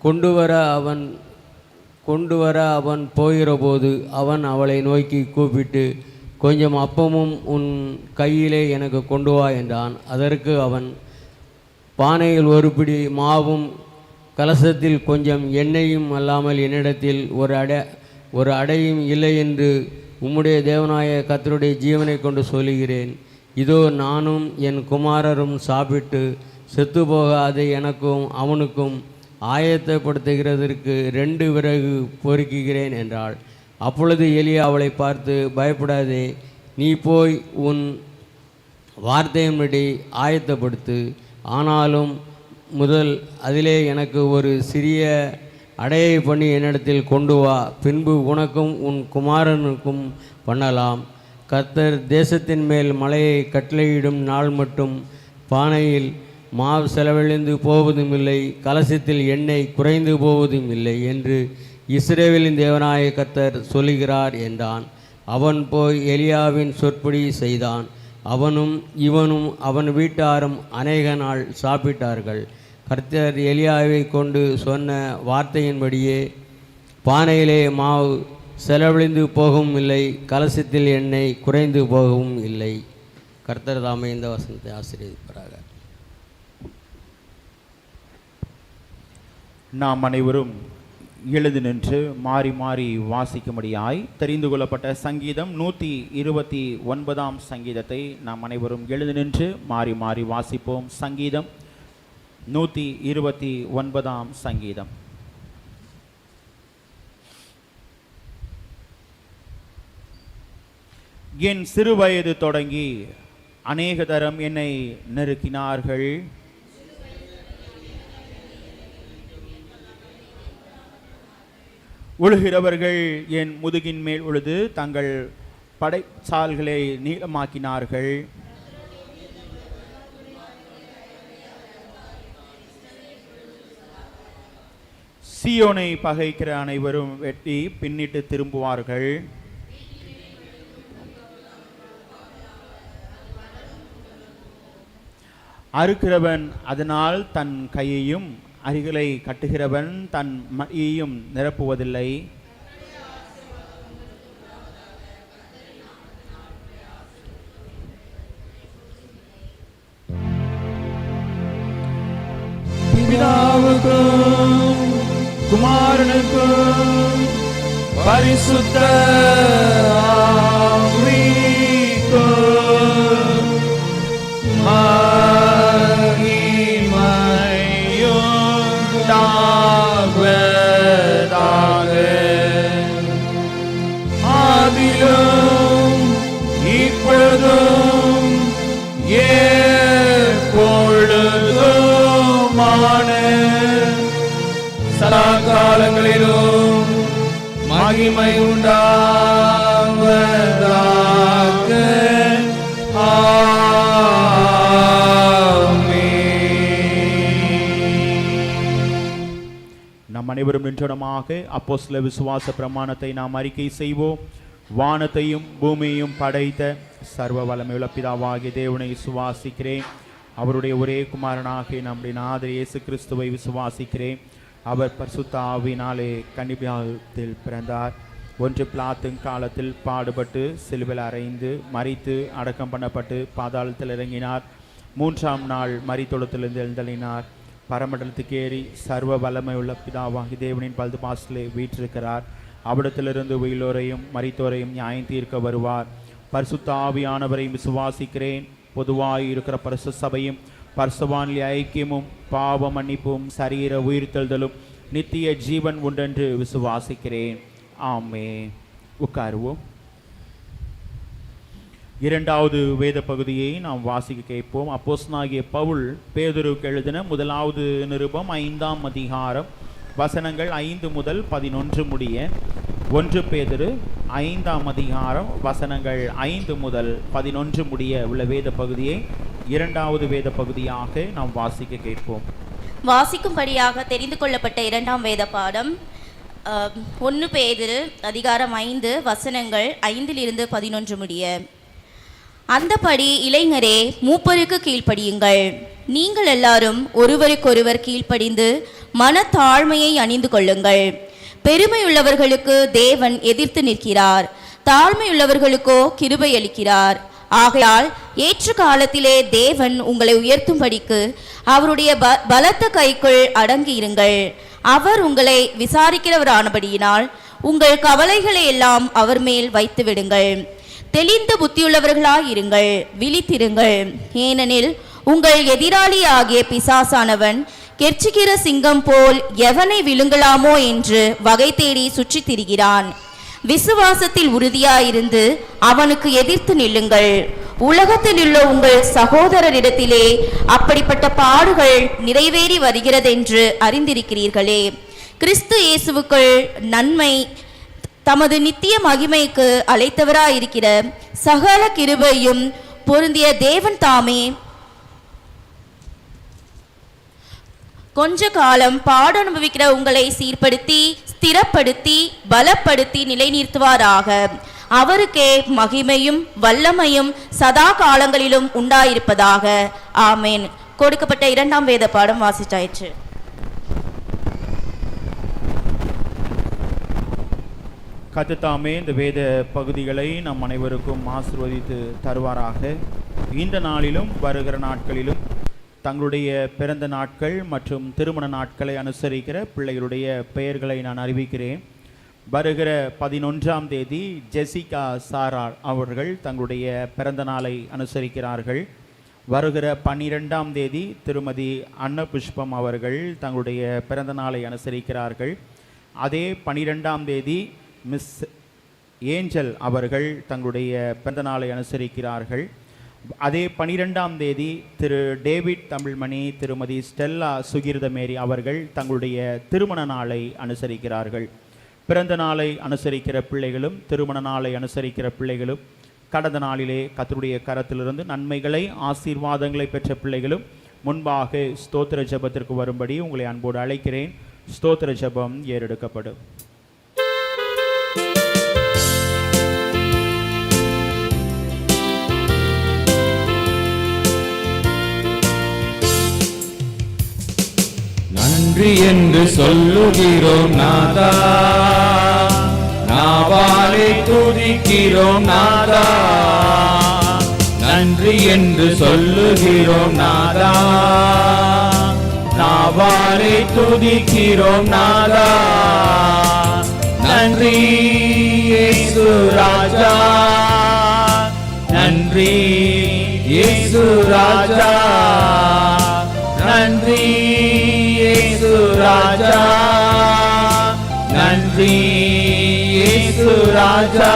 C: கொண்டு வர அவன் போகிறபோது அவன் அவளை நோக்கி கூப்பிட்டு, கொஞ்சம் அப்பமும் உன் கையிலே எனக்கு கொண்டு வா என்றான். அதற்கு அவன், பானையில் ஒரு பிடி மாவும் கலசத்தில் கொஞ்சம் எண்ணெயும் அல்லாமல் என்னிடத்தில் ஒரு அடையும் இல்லை என்று உம்முடைய தேவனாய கர்த்தருடைய ஜீவனை கொண்டு சொல்லுகிறேன். இதோ நானும் என் குமாரரும் சாப்பிட்டு செத்துப்போக அதை எனக்கும் அவனுக்கும் ஆயத்தப்படுத்துகிறதற்கு 2 விறகு பொறுக்குகிறேன் என்றாள். அப்பொழுது எலியா அவளை பார்த்து, பயப்படாதே, நீ போய் உன் வார்த்தையின்படி ஆயத்தப்படுத்து. ஆனாலும் முதல் அதிலே எனக்கு ஒரு சிறிய அடையை பண்ணி என்னிடத்தில் கொண்டு வா. பின்பு உனக்கும் உன் குமாரனுக்கும் பண்ணலாம். கர்த்தர் தேசத்தின் மேல் மழையை கட்டளையிடும் நாள் மட்டும் பானையில் மாவு செலவழிந்து போவதும் இல்லை, கலசத்தில் எண்ணெய் குறைந்து போவதும் இல்லை என்று இஸ்ரவேலின் தேவனாய கர்த்தர் சொல்லுகிறார் என்றான். அவன் போய் எலியாவின் சொற்படி செய்தான். அவனும் இவனும் அவன் வீட்டாரும் அநேக நாள் சாப்பிட்டார்கள். கர்த்தர் எலியாவை கொண்டு சொன்ன வார்த்தையின்படியே பானையிலே மாவு செலவழிந்து போகவும் இல்லை, கலசத்தில் எண்ணெய் குறைந்து போகவும் இல்லை. கர்த்தர் தாமே இந்த வசனத்தை ஆசீர்வதிப்பாராக.
A: நாம் அனைவரும் எழுந்து நின்று மாறி மாறி வாசிக்கும்படியாய் தெரிந்து கொள்ளப்பட்ட சங்கீதம் 129 சங்கீதத்தை நாம் அனைவரும் எழுந்து நின்று மாறி மாறி வாசிப்போம். சங்கீதம் 129 சங்கீதம். என் சிறுவயது தொடங்கி அநேக தரம் என்னை நெருக்கினார்கள். உழுகிறவர்கள் என் முதுகின் மேல் உழுது தங்கள் படைச்சால்களை நீளமாக்கினார்கள். சீயோனை பகைக்கிற அனைவரும் வெட்டி பின்னிட்டு திரும்புவார்கள். அறுக்கிறவன் அதனால் தன் கையையும் அரிகளை கட்டுகிறவன் தன் மடியையும் நிரப்புவதில்லை.
B: பிதாவுக்கும் குமாரனுக்கும் பரிசுத்த ஆவிக்கும் ஆதிலும் இப்பொழுதும் எப்பொழுதுமான சதா காலங்களிலும் மகிமை உண்டாவதாக.
A: நம் அனைவரும் நின்றனமாக அப்போஸ்தல விசுவாச பிரமாணத்தை நாம் அறிக்கை செய்வோம். வானத்தையும் பூமியையும் படைத்த சர்வ வல்லமையுள்ள பிதாவாகிய தேவனை விசுவாசிக்கிறேன். அவருடைய ஒரே குமாரனாகிய நம்முடைய நாதர் இயேசு கிறிஸ்துவை விசுவாசிக்கிறேன். அவர் பரிசுத்த ஆவியினாலே கன்னியாத்தில் பிறந்தார். ஒன்று பிலாத்தின் காலத்தில் பாடுபட்டு சிலுவையில் அறைந்து மரித்து அடக்கம் பண்ணப்பட்டு பாதாளத்தில் இறங்கினார். 3ஆம் நாள் மரித்தொழுத்திலிருந்து எழுந்தளினார். பரமண்டலத்துக்கு ஏறி சர்வ வல்லமை உள்ள பிதாவாகி தேவனின் பல்து பாசிலே வீற்றிருக்கிறார். அவிடத்திலிருந்து உயிலோரையும் மரித்தோரையும் நியாயம் தீர்க்க வருவார். பரிசுத்த ஆவியானவரையும் விசுவாசிக்கிறேன். பொதுவாய் இருக்கிற பரிசுத்த சபையும் பரிசுத்தவான்கள் ஐக்கியமும் பாவ மன்னிப்பும் சரீர உயிர்த்தெழுதலும் நித்திய ஜீவன் உண்டென்று விசுவாசிக்கிறேன். ஆமே. உட்காருவோம். இரண்டாவது வேத பகுதியை நாம் வாசிக்க கேட்போம். அப்போஸ்தலனாகிய பவுல் பேதுருவுக்கு எழுதின முதலாவது நிருபம் 5ஆம் அதிகாரம் வசனங்கள் 5 முதல் 11 முடிய. 1 பேதுரு 5ஆம் அதிகாரம் வசனங்கள் 5 முதல் 11 முடிய உள்ள வேத பகுதியை இரண்டாவது வேத பகுதியாக நாம் வாசிக்க கேட்போம்.
D: வாசிக்கும்படியாக தெரிந்து கொள்ளப்பட்ட இரண்டாம் வேத பாடம் 1 பேதுரு அதிகாரம் 5 வசனங்கள் 5 11 முடிய. அந்தபடி இளைஞரே, மூப்பருக்கு கீழ்ப்படியுங்கள். நீங்கள் எல்லாரும் ஒருவருக்கொருவர் கீழ்ப்படிந்து மனத்தாழ்மையை அணிந்து கொள்ளுங்கள். பெருமையுள்ளவர்களுக்கு தேவன் எதிர்த்து நிற்கிறார், தாழ்மையுள்ளவர்களுக்கோ கிருபை அளிக்கிறார். ஆகையால் ஏற்ற காலத்திலே தேவன் உங்களை உயர்த்தும்படிக்கு அவருடைய பலத்த கைக்குள் அடங்கியிருங்கள். அவர் உங்களை விசாரிக்கிறவரானபடியினால் உங்கள் கவலைகளை எல்லாம் அவர் மேல் வைத்து விடுங்கள். தெளிந்த புத்தியுள்ளவர்களாயிருங்கள், விழித்திருங்கள். ஏனெனில் உங்கள் எதிராளியாகிய பிசாசானவன் கெர்ச்சிக்கிற சிங்கம் போல் எவனை விழுங்கலாமோ என்று வகை தேடி சுற்றி திரிகிறான். விசுவாசத்தில் உறுதியாயிருந்து அவனுக்கு எதிர்த்து நில்லுங்கள். உலகத்தில் உள்ள உங்கள் சகோதரரிடத்திலே அப்படிப்பட்ட பாடுகள் நிறைவேறி வருகிறதென்று அறிந்திருக்கிறீர்களே. கிறிஸ்து இயேசுவுக்குள் நன்மை தமது நித்திய மகிமைக்கு அழைத்தவராயிருக்கிற சகல கிருபையும் பொருந்திய தேவன் தாமே கொஞ்ச காலம் பாடு அனுபவிக்கிற உங்களை சீர்படுத்தி ஸ்திரப்படுத்தி பலப்படுத்தி நிலைநிறுத்துவாராக. அவருக்கே மகிமையும் வல்லமையும் சதா காலங்களிலும் உண்டாயிருப்பதாக. ஆமேன். கொடுக்கப்பட்ட இரண்டாம் வேத பாடம் வாசிச்சாயிற்று.
A: கர்த்தர் இந்த வேத பகுதிகளை நம் அனைவருக்கும் ஆசீர்வதித்து தருவாராக. இந்த நாளிலும் வருகிற நாட்களிலும் தங்களுடைய பிறந்த நாட்கள் மற்றும் திருமண நாட்களை அனுசரிக்கிற பிள்ளைகளுடைய பெயர்களை நான் அறிவிக்கிறேன். வருகிற 11ஆம் தேதி ஜெசிகா சாரா அவர்கள் தங்களுடைய பிறந்த நாளை அனுசரிக்கிறார்கள். வருகிற 12ஆம் தேதி திருமதி அன்னபுஷ்பம் அவர்கள் தங்களுடைய பிறந்த நாளை அனுசரிக்கிறார்கள். அதே 12ஆம் தேதி மிஸ் ஏஞ்சல் அவர்கள் தங்களுடைய பிறந்த நாளை அனுசரிக்கிறார்கள். அதே 12ஆம் தேதி திரு டேவிட் தமிழ்மணி, திருமதி ஸ்டெல்லா சுகிர்தமேரி அவர்கள் தங்களுடைய திருமண நாளை அனுசரிக்கிறார்கள். பிறந்த நாளை அனுசரிக்கிற பிள்ளைகளும் திருமண நாளை அனுசரிக்கிற பிள்ளைகளும் கடந்த நாளிலே கர்த்தருடைய கரத்திலிருந்து நன்மைகளை ஆசீர்வாதங்களை பெற்ற பிள்ளைகளும் முன்பாக ஸ்தோத்திர ஜெபத்திற்கு வரும்படி உங்களை அன்போடு அழைக்கிறேன். ஸ்தோத்திர ஜெபம் ஏறெடுக்கப்படும்.
B: நன்றி என்று சொல்லுகிறோம் நாதா, நாவாலே துதிக்கிறோம் நாதா. நன்றி என்று சொல்லுகிறோம் நாதா, நாவாலே துதிக்கிறோம் நாதா. நன்றி இயேசு ராஜா, நன்றி இயேசு ராஜா, நன்றி இயேசு ராஜா, நன்றி இயேசு ராஜா.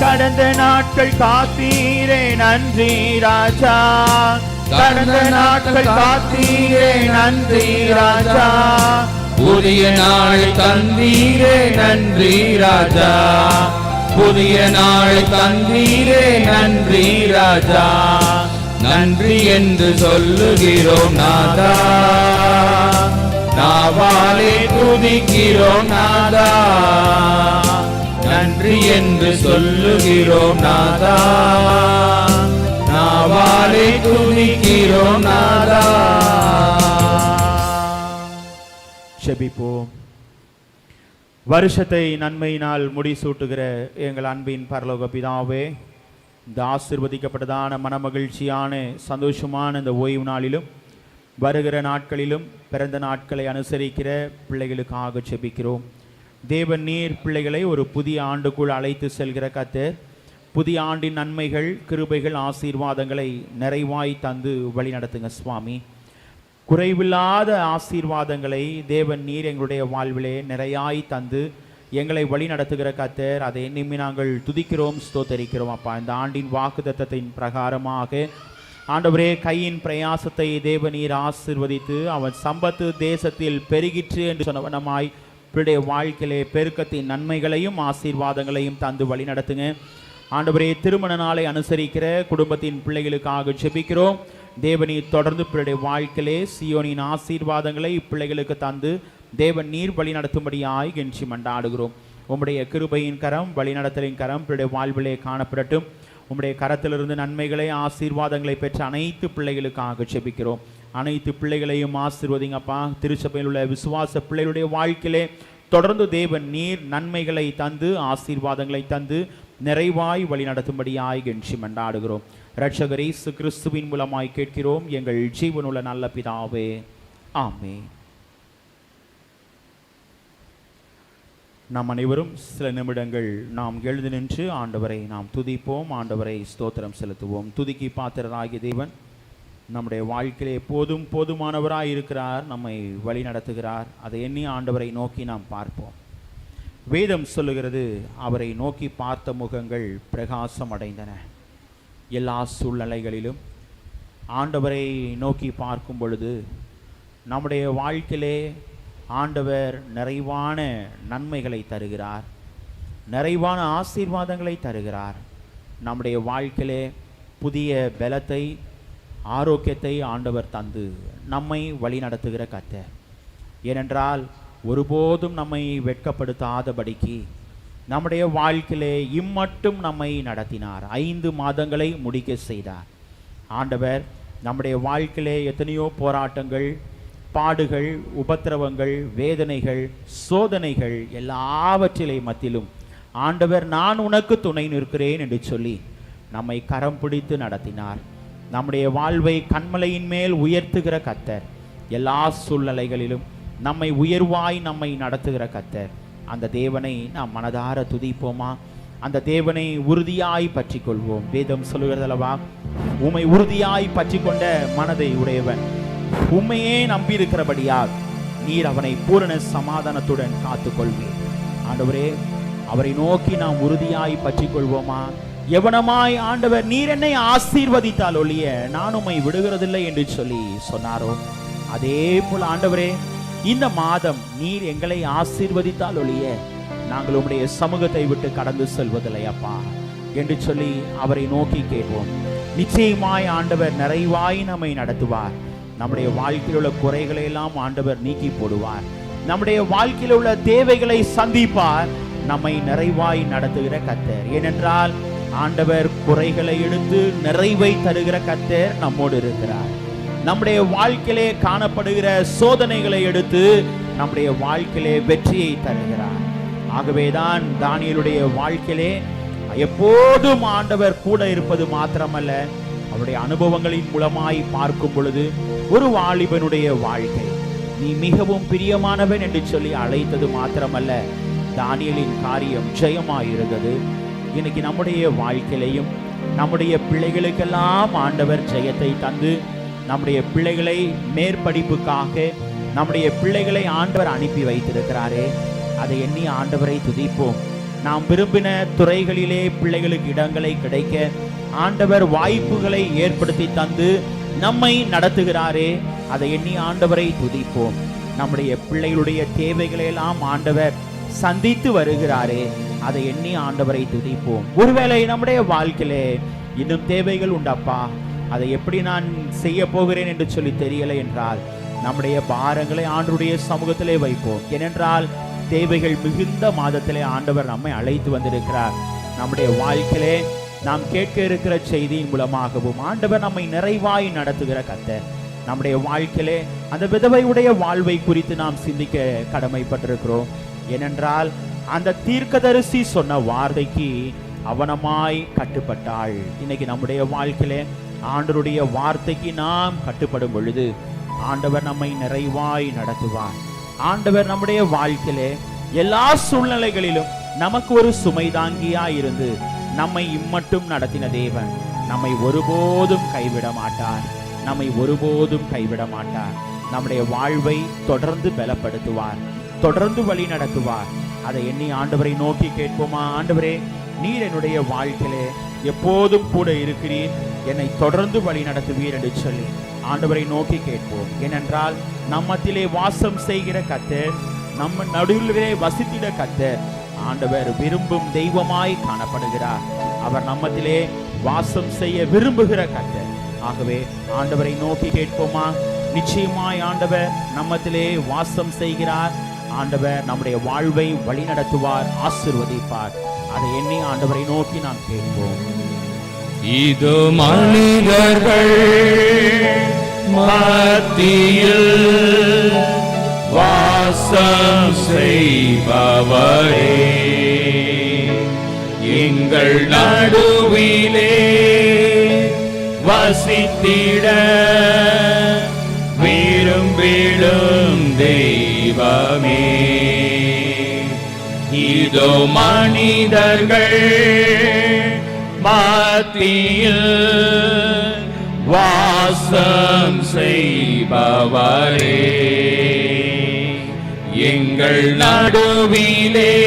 A: கடந்த நாட்கள் காத்தீரே நன்றி ராஜா, கடந்த நாட்கள் காத்தீரே நன்றி ராஜா.
B: புதிய நாள் தந்தீரே நன்றி ராஜா, புதிய நாள் தந்தீரே நன்றி ராஜா. நன்றி என்று சொல்லுகிறோம் நாதா, நாவாலே துதிக்கிறோம் நாதா. நன்றி என்று சொல்லுகிறோம் நாதா, நாவாலே துதிக்கிறோம் நாதா.
A: ஜெபிப்போம். வருஷத்தை நன்மையினால் முடிசூட்டுகிற எங்கள் அன்பின் பரலோக பிதாவே, இந்த ஆசீர்வதிக்கப்பட்டதான மனமகிழ்ச்சியான சந்தோஷமான இந்த ஓய்வு நாளிலும் வருகிற நாட்களிலும் பிறந்த நாட்களை அனுசரிக்கிற பிள்ளைகளுக்காக ஜெபிக்கிறோம். தேவன் நீர் பிள்ளைகளை ஒரு புதிய ஆண்டுக்குள் அழைத்து செல்கிற கர்த்தர், புதிய ஆண்டின் நன்மைகள் கிருபைகள் ஆசீர்வாதங்களை நிறைவாய் தந்து வழி நடத்துங்க சுவாமி. குறைவில்லாத ஆசீர்வாதங்களை தேவன் நீர் எங்களுடைய வாழ்விலே நிறையாய் தந்து எங்களை வழி நடத்துகிற கர்த்தர், அதை எண்ணி நாங்கள் துதிக்கிறோம், ஸ்தோத்தரிக்கிறோம். அப்பா, இந்த ஆண்டின் வாக்குத்தத்தத்தின் பிரகாரமாக ஆண்டவரே, கையின் பிரயாசத்தை தேவநீர் ஆசீர்வதித்து அவன் சம்பத்து தேசத்தில் பெருகிற்று என்று சொன்னவனமாய் பிள்ளைய வாழ்க்கையிலே பெருக்கத்தின் நன்மைகளையும் ஆசீர்வாதங்களையும் தந்து வழி நடத்துங்க. ஆண்டவரே, திருமண நாளை அனுசரிக்கிற குடும்பத்தின் பிள்ளைகளுக்காக ஜெபிக்கிறோம். தேவநீர் தொடர்ந்து பிள்ளைய வாழ்க்கையிலே சியோனின் ஆசீர்வாதங்களை இப்பிள்ளைகளுக்கு தந்து தேவன் நீர் வழி நடத்தும்படியாய் கெஞ்சி மண்டாடுகிறோம். உம்முடைய கிருபையின் கரம், வழிநடத்தலின் கரம் பிள்ளைய வாழ்விலே காணப்படட்டும். உம்முடைய கரத்திலிருந்து நன்மைகளை ஆசீர்வாதங்களை பெற்ற அனைத்து பிள்ளைகளுக்காக ஜெபிக்கிறோம். அனைத்து பிள்ளைகளையும் ஆசீர்வதிங்கப்பா. திருச்சபையில் உள்ள விசுவாச பிள்ளைகளுடைய வாழ்க்கையிலே தொடர்ந்து தேவன் நீர் நன்மைகளை தந்து ஆசீர்வாதங்களை தந்து நிறைவாய் வழி நடத்தும்படியாய் கெஞ்சி மண்டாடுகிறோம். இரட்சகர் இயேசு கிறிஸ்துவின் மூலமாய் கேட்கிறோம் எங்கள் ஜீவனுள்ள நல்ல பிதாவே, ஆமென். நாம் அனைவரும் சில நிமிடங்கள் நாம் எழுந்து நின்று ஆண்டவரை நாம் துதிப்போம், ஆண்டவரை ஸ்தோத்திரம் செலுத்துவோம். துதிக்கு பாத்திரராகிய தேவன் நம்முடைய வாழ்க்கையிலே எப்போதும் போதுமானவராய் இருக்கிறார், நம்மை வழி நடத்துகிறார். அதை எண்ணி ஆண்டவரை நோக்கி நாம் பார்ப்போம். வேதம் சொல்லுகிறது, அவரை நோக்கி பார்த்த முகங்கள் பிரகாசம் அடைந்தன. எல்லா சூழ்நிலைகளிலும் ஆண்டவரை நோக்கி பார்க்கும் பொழுது நம்முடைய வாழ்க்கையிலே ஆண்டவர் நிறைவான நன்மைகளை தருகிறார், நிறைவான ஆசீர்வாதங்களை தருகிறார். நம்முடைய வாழ்க்கையிலே புதிய பலத்தை ஆரோக்கியத்தை ஆண்டவர் தந்து நம்மை வழி நடத்துகிற கர்த்தர். ஏனென்றால் ஒருபோதும் நம்மை வெட்கப்படுத்தாதபடிக்கு நம்முடைய வாழ்க்கையிலே இம்மட்டும் நம்மை நடத்தினார். 5 மாதங்களை முடிக்க செய்தார். ஆண்டவர் நம்முடைய வாழ்க்கையிலே எத்தனையோ போராட்டங்கள், பாடுகள், உபத்திரவங்கள், வேதனைகள், சோதனைகள் எல்லாவற்றிலே மத்தியிலும் ஆண்டவர் நான் உனக்கு துணை நிற்கிறேன் என்று சொல்லி நம்மை கரம் பிடித்து நடத்தினார். நம்முடைய வாழ்வை கண்மலையின் மேல் உயர்த்துகிற கர்த்தர், எல்லா சூழ்நிலைகளிலும் நம்மை உயர்வாய் நம்மை நடத்துகிற கர்த்தர். அந்த தேவனை நாம் மனதார துதிப்போமா? அந்த தேவனை உறுதியாய் பற்றி கொள்வோம். வேதம் சொல்லுகிறதல்லவா, உம்மை உறுதியாய் பற்றி கொண்ட மனதை உடையவன் உம்மையே நம்பியிருக்கிறபடியால் நீர் அவனை பூரண சமாதானத்துடன் காத்துக்கொள்வீர். ஆண்டவரே, அவரை நோக்கி நாம் உறுதியாய் பற்றி கொள்வோமா? எவனமாய் ஆண்டவர் நீர் என்னை ஆசீர்வதித்தால் ஒழிய நான் உம்மை விடுகிறதில்லை என்று சொல்லி சொன்னாரோ, அதே போல ஆண்டவரே, இந்த மாதம் நீர் எங்களை ஆசீர்வதித்தால் ஒழிய நாங்கள் உம்முடைய சமூகத்தை விட்டு கடந்து செல்வதில்லை அப்பா என்று சொல்லி அவரை நோக்கி கேட்போம். நிச்சயமாய் ஆண்டவர் நிறைவாய் நம்மை நடத்துவார். நம்முடைய வாழ்க்கையில் உள்ள குறைகளை எல்லாம் ஆண்டவர் நீக்கி போடுவார். நம்முடைய வாழ்க்கையில் உள்ள தேவைகளை சந்திப்பார். நம்மை நிறைவாய் நடத்துகிற கர்த்தர். ஏனென்றால் ஆண்டவர் குறைகளை எடுத்து நிறைவை தருகிற கர்த்தர் நம்மோடு இருக்கிறார். நம்முடைய வாழ்க்கையிலே காணப்படுகிற சோதனைகளை எடுத்து நம்முடைய வாழ்க்கையிலே வெற்றியை தருகிறார். ஆகவேதான் தானியேலுடைய வாழ்க்கையிலே எப்போதும் ஆண்டவர் கூட இருப்பது மாத்திரமல்ல, அவருடைய அனுபவங்களின் மூலமாய் பார்க்கும் பொழுது ஒரு வாலிபனுடைய வாழ்க்கை நீ மிகவும் பிரியமானவன் என்று சொல்லி அழைத்தது மாத்திரமல்ல, தானியேலின் காரியம் ஜெயமாயிருந்தது. இன்னைக்கு நம்முடைய வாழ்க்கையிலையும் நம்முடைய பிள்ளைகளுக்கெல்லாம் ஆண்டவர் ஜெயத்தை தந்து நம்முடைய பிள்ளைகளை மேற்படிப்புக்காக நம்முடைய பிள்ளைகளை ஆண்டவர் அனுப்பி வைத்திருக்கிறாரே, அதை எண்ணி ஆண்டவரை துதிப்போம். நாம் விரும்பின துறைகளிலே பிள்ளைகளுக்கு இடங்களை கிடைக்க ஆண்டவர் வாய்ப்புகளை ஏற்படுத்தி தந்து நம்மை நடத்துகிறாரே, அதை எண்ணி ஆண்டவரை துதிப்போம். நம்முடைய பிள்ளைகளுடைய தேவைகளை எல்லாம் ஆண்டவர் சந்தித்து வருகிறாரே, அதை எண்ணி ஆண்டவரை துதிப்போம். ஒருவேளை நம்முடைய வாழ்க்கையிலே இன்னும் தேவைகள் உண்டப்பா, அதை எப்படி நான் செய்ய போகிறேன் என்று சொல்லி தெரியலை என்றால் நம்முடைய பாரங்களை ஆண்டவருடைய சமூகத்திலே வைப்போம். ஏனென்றால் தேவைகள் மிகுந்த மாதத்திலே ஆண்டவர் நம்மை அழைத்து வந்திருக்கிறார். நம்முடைய வாழ்க்கையிலே நாம் கேட்க இருக்கிற செய்தியின் மூலமாகவும் ஆண்டவர் நம்மை நிறைவாய் நடத்துகிற கர்த்தர். நம்முடைய வாழ்க்கையிலே அந்த விதவையுடைய வாழ்வை குறித்து நாம் சிந்திக்க கடமைப்பட்டிருக்கிறோம். ஏனென்றால் அந்த தீர்க்கதரிசி சொன்ன வார்த்தைக்கு அவனமாய் கட்டுப்பட்டாள். இன்னைக்கு நம்முடைய வாழ்க்கையிலே ஆண்டவருடைய வார்த்தைக்கு நாம் கட்டுப்படும் பொழுது ஆண்டவர் நம்மை நிறைவாய் நடத்துவார். ஆண்டவர் நம்முடைய வாழ்க்கையிலே எல்லா சூழ்நிலைகளிலும் நமக்கு ஒரு சுமை தாங்கியாய் இருந்து நம்மை இம்மட்டும் நடத்தின தேவன் நம்மை ஒருபோதும் கைவிட மாட்டார். நம்மை ஒருபோதும் கைவிட மாட்டார். நம்முடைய வாழ்வை தொடர்ந்து பலப்படுத்துவார், தொடர்ந்து வழி நடத்துவார். அதை எண்ணி ஆண்டவரை நோக்கி கேட்போமா? ஆண்டவரே, நீர் என்னுடைய வாழ்க்கையிலே எப்போதும் கூட இருக்கிறீர், என்னை தொடர்ந்து வழி நடத்துவீர் என்று சொல்லி ஆண்டவரை நோக்கி கேட்போம். ஏனென்றால் நம்மத்திலே வாசம் செய்கிற கர்த்தர், நம்ம நடுவிலே வசித்திட கர்த்தர் ஆண்டவர் விரும்பும் தெய்வமாய் காணப்படுகிறார். அவர் நம்மத்திலே வாசம் செய்ய விரும்புகிற கர்த்தர். ஆகவே ஆண்டவரை நோக்கி கேட்போமா? நிச்சயமாய் ஆண்டவர் நம்மத்திலே வாசம் செய்கிறார். ஆண்டவர் நம்முடைய வாழ்வை வழி நடத்துவார், ஆசீர்வதிப்பார். அதை எண்ணி ஆண்டவரை நோக்கி நாம் கேட்போம்.
B: இது மனிதர்கள் மத்தியில் வாசம் செய்பவரே, எங்கள் நடுவிலே வசித்திட விரும்பிடும் தெய்வமே. இதோ மனிதர்கள் மத்தியில் வாசம் செய்பவரே, எங்கள் நடுவிலே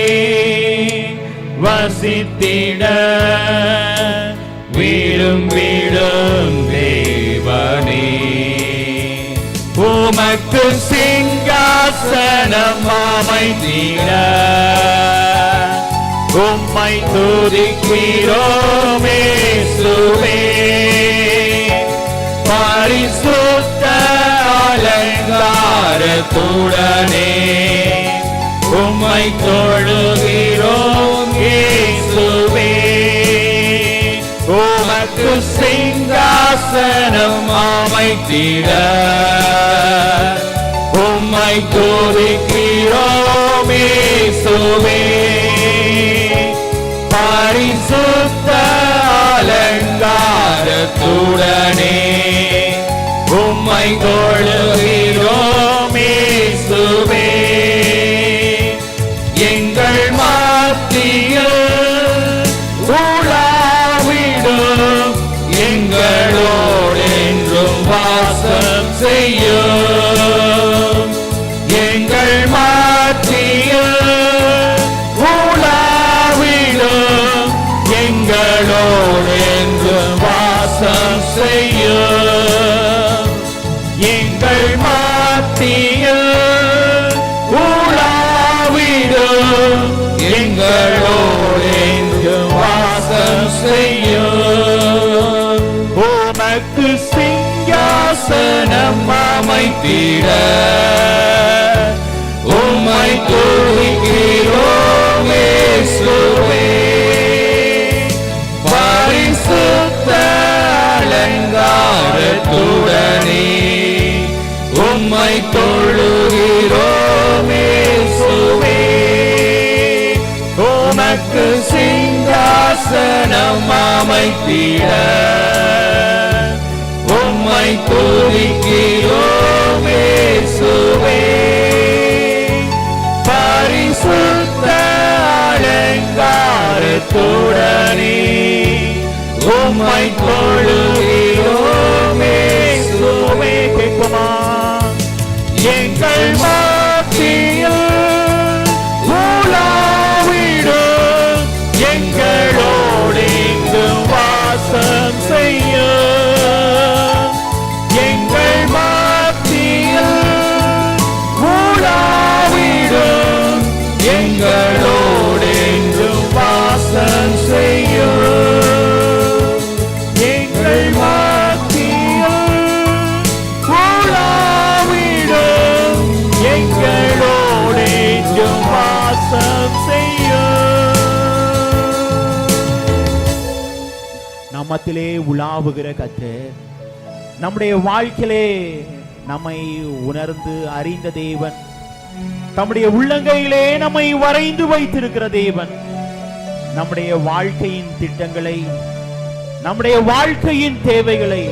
B: வசித்திட விரும்பிடும் தேவனே. உமக்கு சிங்காசனம் அமைத்திட உம்மை துதிக்கிறோம் இயேசுவே. பரிசுத்த அலங்காரத்துடனே உம்மை தொழுகிறோம் இயேசுவே உமக்கு சிங்காசனம் அமைத்திட உம்மை துதிக்கிறோம் இயேசுவே பரிசுத்த அலங்காரத்துடனே உம்மை தொழுகிறோம் இயேசுவே எங்கள் மத்தியில் உலாவிடும் எங்களோடு என்றும் வாசம் செய்யும் எங்கள் மத்தியில் உலாவிடும் எங்களோடு என்றும் வாசம் செய்யும் எங்கள் மத்தியில் உலாவிடும் எங்களோடு என்றும் வாசம் செய்யும் உமக்கு சிங்காசனம் அமைத்திட உம்மை துதிக்கிறோம் இயேசுவே பரிசுத்த அலங்காரத்துடனே உம்மை தொழுகிறோம் இயேசுவே உமக்கு சிங்காசனம் அமைத்திட உம்மை துதிக்கிறோம் இயேசுவே பரிசுத்த அலங்காரத்துடனே உம்மை தொழுகிறோம் இயேசுவே கேட்போமா எங்கள் மத்தியில் உலாவிடும் எங்களோடு எங்கும் வாசம் செய்யும் எங்கள் மத்தியில் உலாவிடும் எங்களோடு எங்கும் வாசம் செய்யும் எங்கள் மத்தியில் உலாவிடும் எங்களோடு எங்கும் வாசம் செய்யும்
A: நம்மத்திலே உலாவுகிற கர்த்தர் நம்முடைய வாழ்க்கையிலே நம்மை உணர்ந்து அறிந்த தேவன் நம்முடைய உள்ளங்கையிலே நம்மை வரைந்து வைத்திருக்கிற தேவன் நம்முடைய வாழ்க்கையின் திட்டங்களை நம்முடைய வாழ்க்கையின் தேவைகளை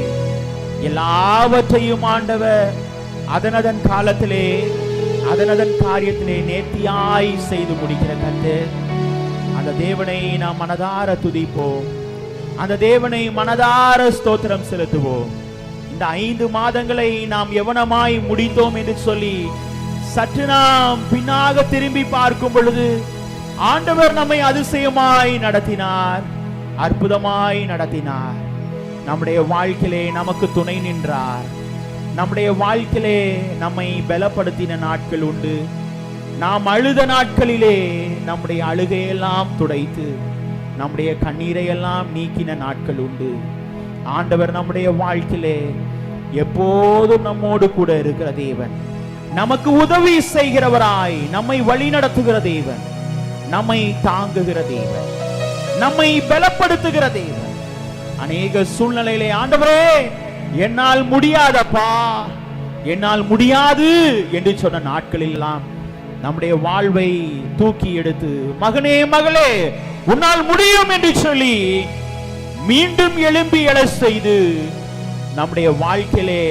A: எல்லாவற்றையும் ஆண்டவர் அதனதன் காலத்திலே அதனதன் காரியத்திலே நேர்த்தியாய் செய்து முடிக்கிற கர்த்தர் அந்த தேவனை நாம் மனதார துதிப்போம் அந்த தேவனை மனதார ஸ்தோத்திரம் செலுத்துவோம் இந்த 5 மாதங்களை நாம் எவனமாய் முடித்தோம் என்று சொல்லி சற்று நாம் பின்னாக திரும்பி பார்க்கும் பொழுது ஆண்டவர் நம்மை அதிசயமாய் நடத்தினார் அற்புதமாய் நடத்தினார் நம்முடைய வாழ்க்கையிலே நமக்கு துணை நின்றார் நம்முடைய வாழ்க்கையிலே நம்மை பலப்படுத்தின நாட்கள் உண்டு நாம் அழுத நாட்களிலே நம்முடைய அழுகையெல்லாம் துடைத்து நம்முடைய கண்ணீரை எல்லாம் நீக்கின நாட்கள் உண்டு ஆண்டவர் நம்முடைய வாழ்க்கையிலே எப்போதும் நம்மோடு கூட இருக்கிற தேவன் நமக்கு உதவி செய்கிறவராய் நம்மை வழி நடத்துகிற தேவன் நம்மை தாங்குகிற தேவன் நம்மை பலப்படுத்துகிற தேவன் அநேக சூழ்நிலையிலே ஆண்டவரே என்னால் முடியாதப்பா என்னால் முடியாது என்று சொன்ன நாட்களில் எல்லாம் நம்முடைய வாழ்வை தூக்கி எடுத்து மகனே மகளே உன்னால் முடியும் என்று சொல்லி மீண்டும் எழும்பி எழச் செய்து நம்முடைய வாழ்க்கையிலே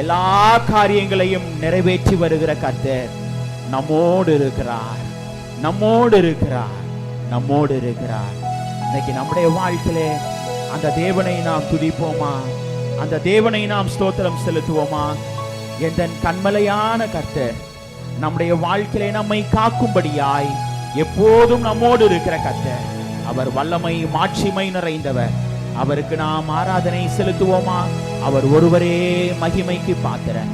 A: எல்லா காரியங்களையும் நிறைவேற்றி வருகிற கர்த்தர் நம்மோடு இருக்கிறார் நம்மோடு இருக்கிறார் நம்மோடு இருக்கிறார் இன்னைக்கு நம்முடைய வாழ்க்கையிலே அந்த தேவனை நாம் துதிப்போமா அந்த தேவனை நாம் ஸ்தோத்திரம் செலுத்துவோமா எந்த கண்மலையான கர்த்தர் நம்முடைய வாழ்க்கையிலே நம்மை காக்கும்படியாய் எப்போதும் நம்மோடு இருக்கிற கர்த்தர் அவர் வல்லமை மாட்சிமை நிறைந்தவர் அவருக்கு நாம் ஆராதனை செலுத்துவோமா அவர் ஒருவரே மகிமைக்கு பாத்திரர்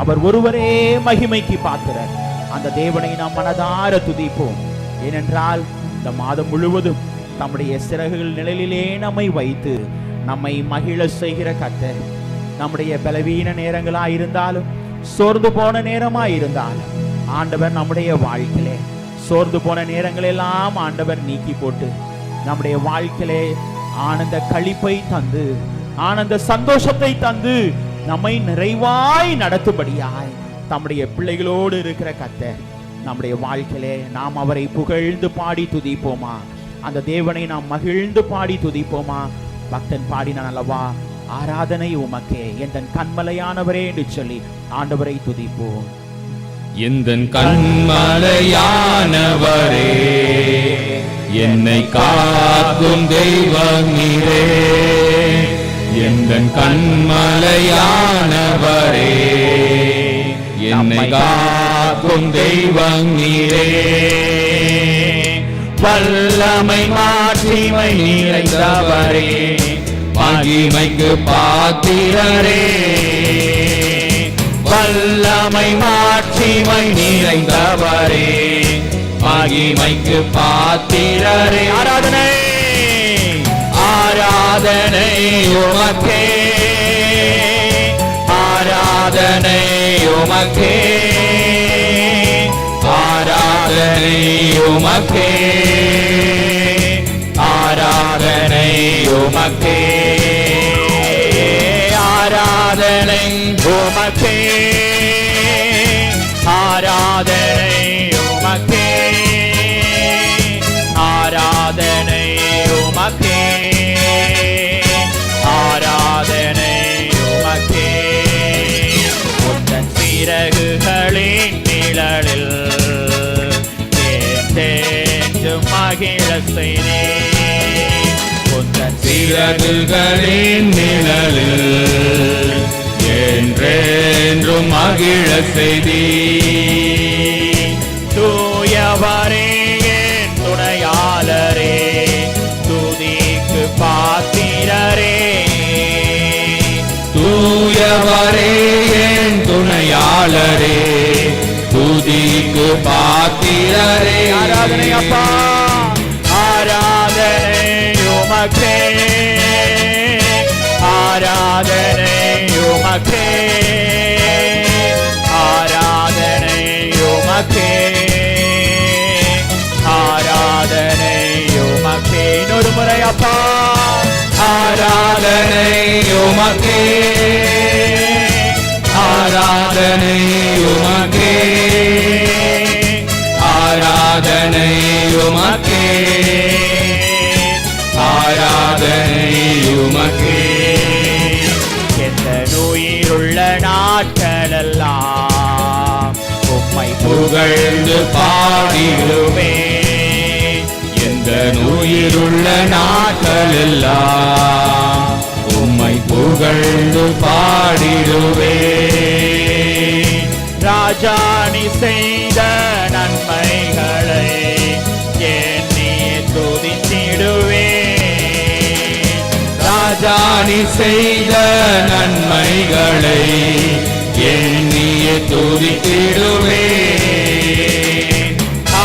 A: அவர் ஒருவரே மகிமைக்கு பாத்திரர் அந்த தேவனை நாம் மனதார துதிப்போம் ஏனென்றால் இந்த மாதம் முழுவதும் நம்முடைய சிறகுகள் நிழலிலே நம்மை வைத்து நம்மை மகிழ செய்கிற கர்த்தர் நம்முடைய பலவீன நேரங்களாயிருந்தாலும் சோர்ந்து போன நேரமாயிருந்தாலும் ஆண்டவர் நம்முடைய வாழ்க்கையிலே சோர்ந்து போன நேரங்கள் எல்லாம் ஆண்டவர் நீக்கி போட்டு நம்முடைய வாழ்க்கையிலே ஆனந்த களிப்பை தந்து ஆனந்த சந்தோஷத்தை தந்து நம்மை நிறைவாய் நடத்தும்படியாய் நம்முடைய பிள்ளைகளோடு இருக்கிற கர்த்தர் நம்முடைய வாழ்க்கையிலே நாம் அவரை புகழ்ந்து பாடி துதிப்போமா? அந்த தேவனை நாம் மகிழ்ந்து பாடி துதிப்போமா? பக்தன் பாடினான் அல்லவா, ஆராதனை உமக்கே எந்தன் கண்மலையானவரே என்று சொல்லி ஆண்டவரை துதிப்போம்.
B: எந்தன் கண்மலையானவரே, என்னை காக்கும் தெய்வம் நீரே. எந்தன் கண்மலையானவரே, என்னை காக்கும் தெய்வம் நீரே. வல்லமை மாட்சிமை நிறைந்தவரே, மகிமைக்கு பாத்திரரே. வல்லமை மாட்சிமை நிறைந்தவரே, மகிமைக்கு பாத்திரரே. ஆராதனை ஆராதனை உமக்கே, ஆராதனை உமக்கே, ஆராதனை உமக்கே, ஆராதனை உமக்கே, ஆராதனை உமக்கே, ஆராதனை உமக்கே, ஆராதனை உமக்கே, ஆராதனை உமக்கே. உந்தன் சிறகுகளின் நிழலில் என்றென்றும் மகிழ செய்தே. உந்தன் சிறகுகளின் நிழலில் என்றென்றும் மகிழ செய்தீ. தூயவரே என் துணையாளரே, துதிக்கு பாத்திரரே. தூயவரே என் துணையாளரே, துதிக்கு பாத்திரரே. ஆராதனை அப்பா, ஆராதனை உமக்கே, ஆராதனை உமக்கே, ஆராதனை உமக்கே, ஆராதனை உமக்கே. இன்னொரு முறை அப்பா, ஆராதனை உமக்கே, ஆராதனை உமக்கே, ஆராதனை உமக்கே, ஆராதனை உமக்கே. எந்த நோயிருள்ள நாட்களெல்லாம் உம்மை புகழ்ந்து பாடிடுவே. எந்த நோயிருள்ள நாட்களெல்லாம் உம்மை புகழ்ந்து பாடிடுவே. ராஜாணி செய்த நன்மைகளை எண்ணியே துதித்திடுவே. ராஜாணி செய்த நன்மைகளை எண்ணியே துதித்திடுவே.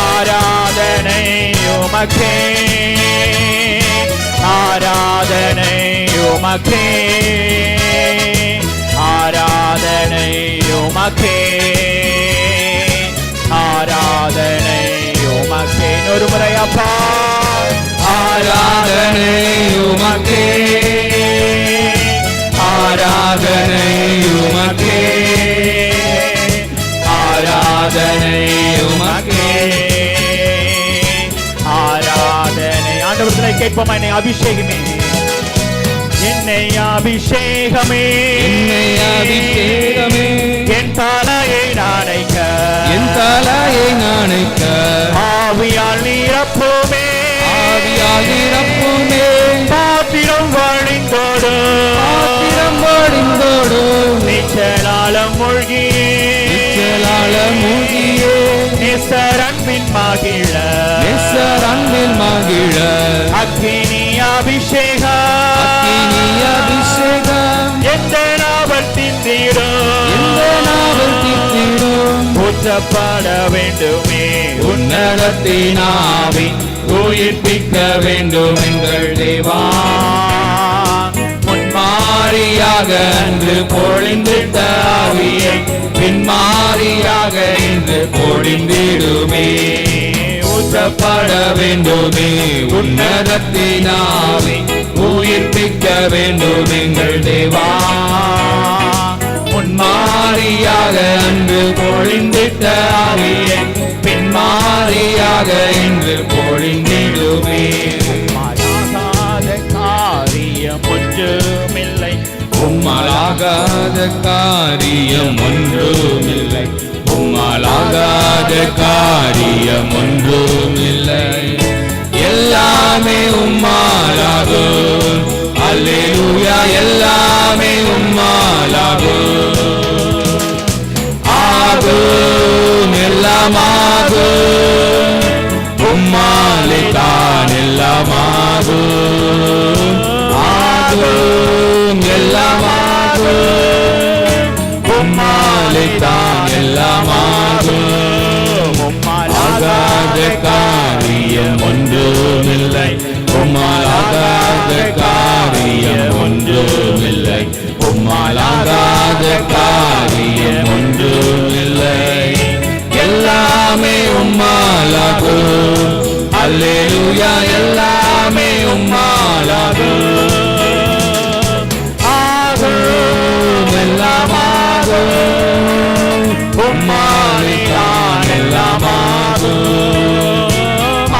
B: ஆராதனை உமக்கே, ஆராதனை உமக்கே, ஆராதனை உமக்கே, ஆராதனை உமக்கே. ஒரு முறை அப்பா, ஆராதனை உமக்கே, ஆராதனை உமக்கே, ஆராதனை உமக்கே, ஆராதனை. ஆண்டவரை கேட்போமா? என்னை அபிஷேகமே, என்னை அபிஷேகமே,
E: என்னை அபிஷேகமே,
B: என் தலையை நாணைக்க,
E: என் தலையை நாணைக்க,
B: ஆவியால் நிரப்புமே,
E: ஆவியால் நிரப்புமே.
B: பாத்திரம் வழிந்தோடு,
E: பாத்திரம் வழிந்தோடு,
B: நிச்சலாலம் மூழ்கியே,
E: நிச்சலால மூழ்கியே,
B: நிசரன்பின் மகிழ,
E: நிசரன்பின் மகிழ.
B: அக்கினி அபிஷேகம்,
E: அக்கினி அபிஷேகம்,
B: எந்த நாவல் திந்திடும்,
E: எந்த நாவல் தித்திடும்.
B: ஊற்றப்பட வேண்டுமே
E: உன்னதத்தின் ஆவி உயிர்ப்பிக்க வேண்டும் எங்கள் தேவா. முன்மாரியாக அன்று பொழிந்திட்ட ஆவியை பின்மாரியாக இன்று பொழிந்திடுமே. ஊற்றப்பட வேண்டுமே உன்னதத்தினாவே உயிர்ப்பிக்க வேண்டும் எங்கள் தேவா முன்மாரியாக அன்று பொழிந்திட்ட ஆவியை பின்மாரியாக இன்று பொழிந்திடுமே
B: மாறாத காரியம் ஒன்றுமில்லை
E: உம்மாலாகாத காரியம் ஒன்றுமில்லை உம்மாலாகாத காரியம் ஒன்றுமில்லை எல்லாமே உம்மாலாகும் அல்லேலூயா எல்லாமே உம்மாலாகும் ஆகும் எல்லாமாகும் உம்மாலே தான் எல்லாமாகும் ஆகும் எல்லாமாகும் உம்மாலே தான் எல்லாமாகும் உம்மாலாகாத காரியம் ஒன்றுமில்லை உம்மாலாகாத காரியம் ஒன்றுமில்லை உம்மாலாகாத காரியம் ஒன்றுமில்லை எல்லாமே உம்மாலாகும் அல்லேலூயா எல்லாமே உம்மாலாகும் ஆகும் எல்லாமாகும் உம்மாலே தான் எல்லாமாகும்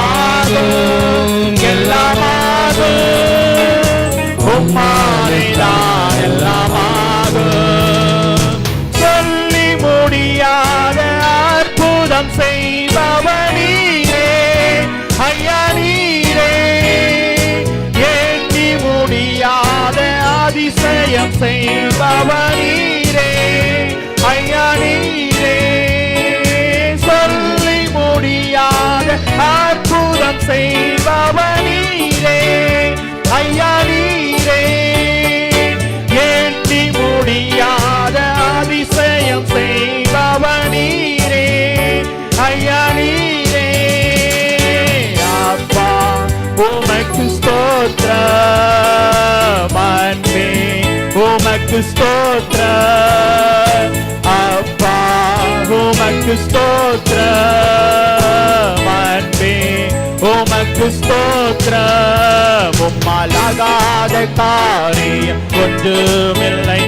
E: ஆகும் எல்லாமாகும் உம்மாலே தான் எல்லாமாகும்
B: சொல்லி முடியாத அற்புதம் செய்பவனீரே ஐயா நீரே எண்ணி முடியாத அதிசயம் செய்பவனீரே ஐயா நீரே சொல்லி முடியாத அற்புதம் செய்பவனீரே ஐயா நீரே எண்ணி முடியாத அதிசயம் செய்பவனீரே ஐயா நீரே அப்பா உமக்கு ஸ்தோத்திரம் அன்பே உமக்கு ஸ்தோத்திரம் அப்பா உமக்கு ஸ்தோத்திரம் அன்பே உமக்கு ஸ்தோத்திரம் உம்மாலாகாத காரியம் ஒன்றுமில்லை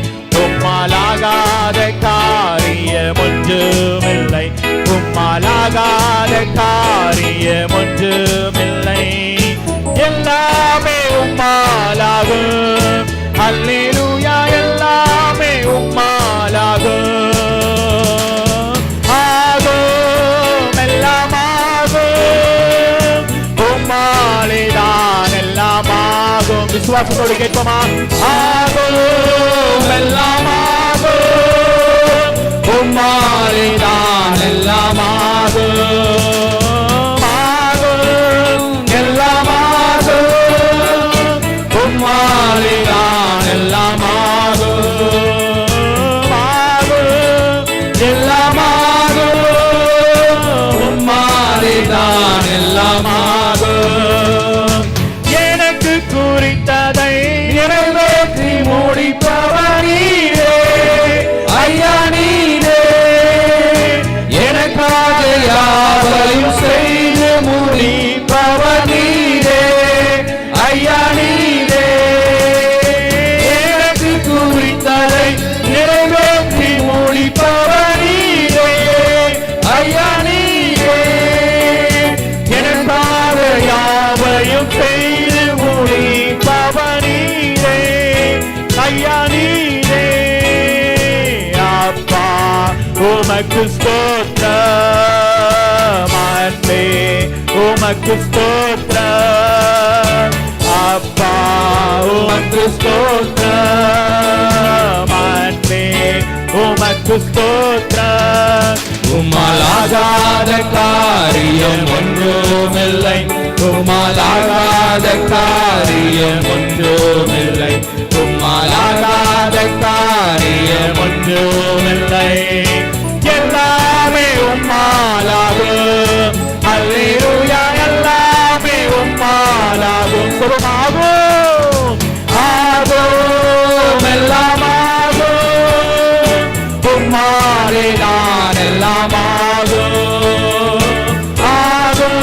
B: உம்மாலாகாத காரியம் ஒன்றுமில்லை உம்மாலாகாத காரியம் ஒன்றுமில்லை எல்லாமே உம்மாலாகும் அல்லேலூயா எல்லாமே உம்மாலாகும் ஆகும் எல்லாமாகும் உம்மாலேதான் எல்லாமாகும் விசுவாசத்தோடு கேட்போமா ஆகும் எல்லாமாகும்
E: உம்மாலேதான் எல்லாமாகும் ஆகும் எல்லாமாகும் உம்மாலேதான் எல்லாமாகும் ஆகும் எல்லாமாகும் உம்மாலேதான் எல்லாமாகும்
B: எனக்கு குறித்ததை நிறைவேற்றி முடிப்பவரீரே
E: ஐயா நீரே எனக்காக யாவையும் செய்து முடிப்பவர் நீரே ஐயா நீரே எனக்கு குறித்ததை நிறைவேற்றி முடிப்பவர் நீரே ஐயா நீரே
B: எனக்காக யாவையும் செய்து முடிப்பவனீரே ஐயா நீரே அப்பா உமக்கு ஸ்தோத்திரம் அன்பே உமக்கு ஸ்தோத்திரம் அப்பா உமக்கு ஸ்தோத்திரம் அன்பே உமக்கு ஸ்தோத்திரம்
E: உம்மாலாகாத காரியம் ஒன்றுமில்லை உம்மாலாகாத காரியம் ஒன்றுமில்லை உம்மாலாகாத காரியம் ஒன்றுமில்லை
B: எல்லாமே உம்மாலாகும் அல்லேலூயா எல்லாமே உம்மாலாகும் சுபமாகும் ஆகும் எல்லாமாகும் உம்மாலே நான் எல்லாமாகும் ஆகும்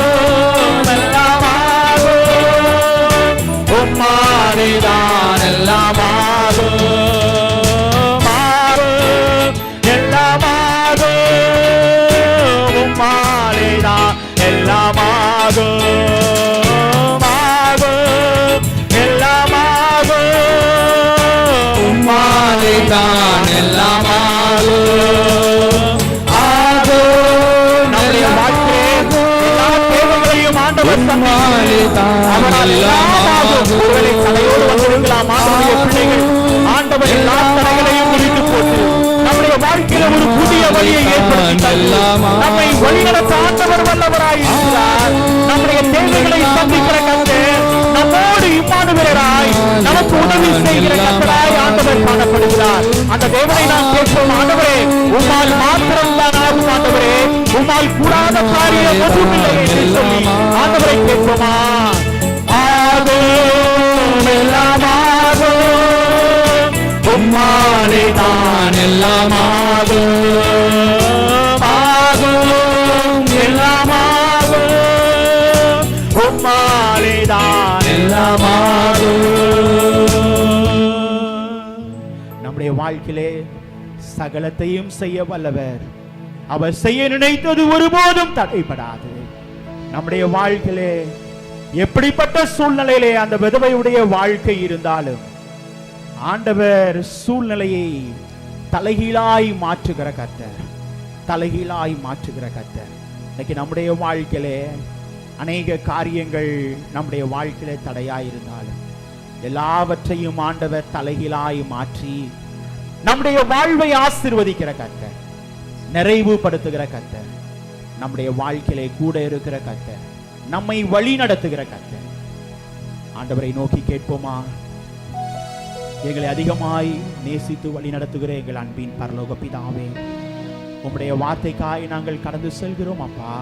B: ஆகும் எல்லாம் ஆகும்
E: உம்மாலே தான் எல்லாம் ஆகும்
B: நம்முடைய வாழ்க்கையிலே எல்லா தேவைகளையும் ஆண்டவர் சந்திக்கிறார். அவரால் எல்லாம் ஆகும். ஒருவேளை தடையோடு வந்திருக்கலாம் ஆண்டவருடைய பிள்ளைகள். ஆண்டவர் எல்லா தடைகளையும் முடித்து போட்டு நம்முடைய வாழ்க்கையில ஒரு புதிய வழியை ஏற்படுத்தி நம்மை வழிநடத்த ஆண்டவர் வல்லவராயிருக்கிறார். நம்முடைய தேவைகளை சந்திக்கிற கர்த்தர் நம்மோடு இம்மானுவேலராய் நமக்கு உதவி செய்கிற கர்த்தராய் ஆண்டவர் காணப்படுகிறார். அந்த தேவனை நாம் கேட்போம். ஆண்டவரே, உம்மால் மாத்திரம் தான் ஆகும். ஆண்டவரே, உம்மால் கூடாத காரியம் ஒன்றுமில்லை என்று சொல்லி ஆண்டவரை கேட்போமா? ஆகும் எல்லாம் ஆகும் உம்மாலே தான் எல்லாம் ஆகும் எல்லாம் ஆகும் உம்மாலே தான் எல்லாம் நம்முடைய வாழ்க்கையிலே சகலத்தையும் செய்ய வல்லவர். அவர் செய்ய நினைத்தது ஒருபோதும் தடைபடாது. நம்முடைய வாழ்க்கையிலே எப்படிப்பட்ட சூழ்நிலையிலே அந்த விதவையுடைய வாழ்க்கை இருந்தாலும் ஆண்டவர் சூழ்நிலையை தலைகீழாய் மாற்றுகிற கர்த்தர், தலைகீழாய் மாற்றுகிற கர்த்தர். இன்னைக்கு நம்முடைய வாழ்க்கையிலே அநேக காரியங்கள் நம்முடைய வாழ்க்கையிலே தடையாய் இருந்தாலும் எல்லாவற்றையும் ஆண்டவர் தலைகீழாய் மாற்றி நம்முடைய வாழ்வை ஆசீர்வதிக்கிற கர்த்தர், நிறைவுபடுத்துகிற கர்த்தர், நம்முடைய வாழ்க்கையிலே கூட இருக்கிற கர்த்தர், நம்மை வழி நடத்துகிற கர்த்தர். ஆண்டவரை நோக்கி கேட்போமா? எங்களை அதிகமாய் நேசித்து வழி நடத்துகிற எங்கள் அன்பின் பரலோக பிதாவே, உம்முடைய வார்த்தைக்காய் நாங்கள் கடந்து செல்கிறோம் அப்பா.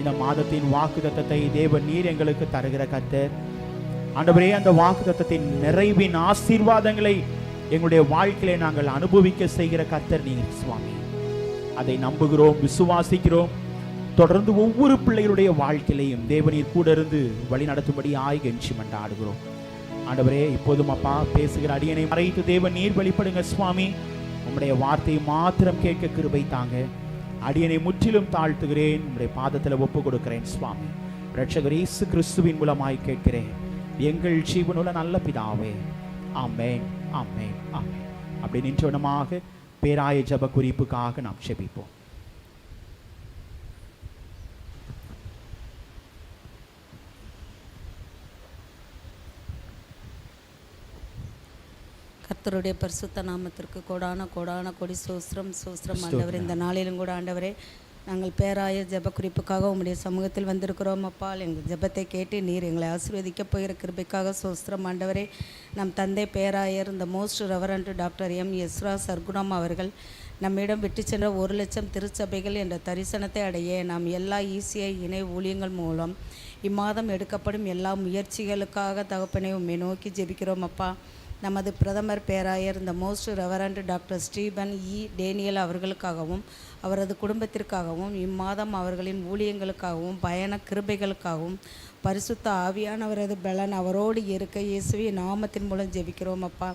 B: இந்த மாதத்தின் வாக்குத்தத்தத்தை தேவன் நீர் எங்களுக்கு தருகிற கர்த்தர். ஆண்டவரே, அந்த வாக்குத்தத்தத்தின் நிறைவின் ஆசீர்வாதங்களை எங்களுடைய வாழ்க்கையிலே நாங்கள் அனுபவிக்க செய்கிற கர்த்தர் நீர் சுவாமி. அதை நம்புகிறோம், விசுவாசிக்கிறோம். தொடர்ந்து ஒவ்வொரு பிள்ளைகளுடைய வாழ்க்கையிலையும் தேவனீர் கூட இருந்து வழி நடத்தும்படி கெஞ்சி மன்றாடுகிறோம். ஆண்டவரே, இப்போதும் அப்பா பேசுகிற அடியனை மறைத்து தேவன் நீர் வெளிப்படுங்க சுவாமி. உம்முடைய வார்த்தையை மாத்திரம் கேட்க கிருபை தாங்க. அடியனை முற்றிலும் தாழ்த்துகிறேன், உம்முடைய பாதத்தில் ஒப்பு கொடுக்கிறேன் சுவாமி. இரட்சகர் இயேசு கிறிஸ்துவின் மூலமாய் கேட்கிறேன் எங்கள் ஜீவனுள்ள நல்ல பிதாவே. ஆமென், ஆமென், ஆமென். அப்படி நின்றவனமாக பேராய ஜப குறிப்புக்காக நாம் செபிப்போம்.
F: கர்த்தருடைய பரிசுத்த நாமத்திற்கு கோடான கொடி சோஸ்திரம் ஆண்டவர். இந்த நாளிலும் கூட ஆண்டவரே, நாங்கள் பேராய ஜெப குறிப்புக்காக உம்முடைய சமூகத்தில் வந்திருக்கிறோம் அப்பா. எங்கள் ஜெபத்தை கேட்டு நீர் எங்களை ஆசீர்வதிக்க போகிற கிருபைக்காக சோஸ்திரம் ஆண்டவரே. நம் தந்தை பேராயர் இந்த most reverend doctor M Ezra Sargunam அவர்கள் நம்மிடம் விட்டு சென்ற 1,00,000 திருச்சபைகள் என்ற தரிசனத்தை அடைய நாம் எல்லா ECI இணை ஊழியங்கள் மூலம் இம்மாதம் எடுக்கப்படும் எல்லா முயற்சிகளுக்காக தகப்பனை உம்மை நோக்கி ஜெபிக்கிறோம் அப்பா. நமது பிரதமர் பேராயர் இந்த most reverend doctor Stephen Daniel அவர்களுக்காகவும் அவரது குடும்பத்திற்காகவும் இம்மாதம் அவர்களின் ஊழியங்களுக்காகவும் பயண கிருபைகளுக்காகவும் பரிசுத்த ஆவியானவரது பலன் அவரோடு இருக்க இயேசுவின் நாமத்தின் மூலம் ஜெபிக்கிறோம் அப்பா.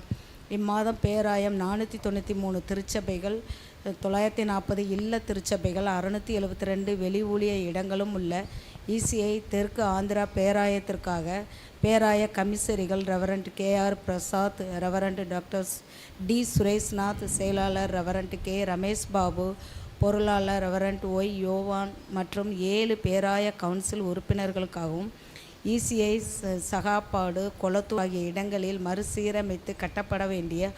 F: இம்மாதம் பேராயம் 493 திருச்சபைகள், 940 இல்ல திருச்சபைகள், 672 வெளி ஊழிய இடங்களும் உள்ள ECI தெற்கு ஆந்திரா பேராயத்திற்காக பேராய கமிசரிகள் reverend KR Prasad, reverend doctor D Sureshnath, செயலாளர் ரெவரண்ட் K ரமேஷ் பாபு, பொருளாளர் ரெவரண்ட் Y யோவான் மற்றும் 7 பேராய கவுன்சில் உறுப்பினர்களுக்காகவும் ECI சகாப்பாடு, கொளத்தூர் ஆகிய இடங்களில் மறுசீரமைத்து கட்டப்பட வேண்டிய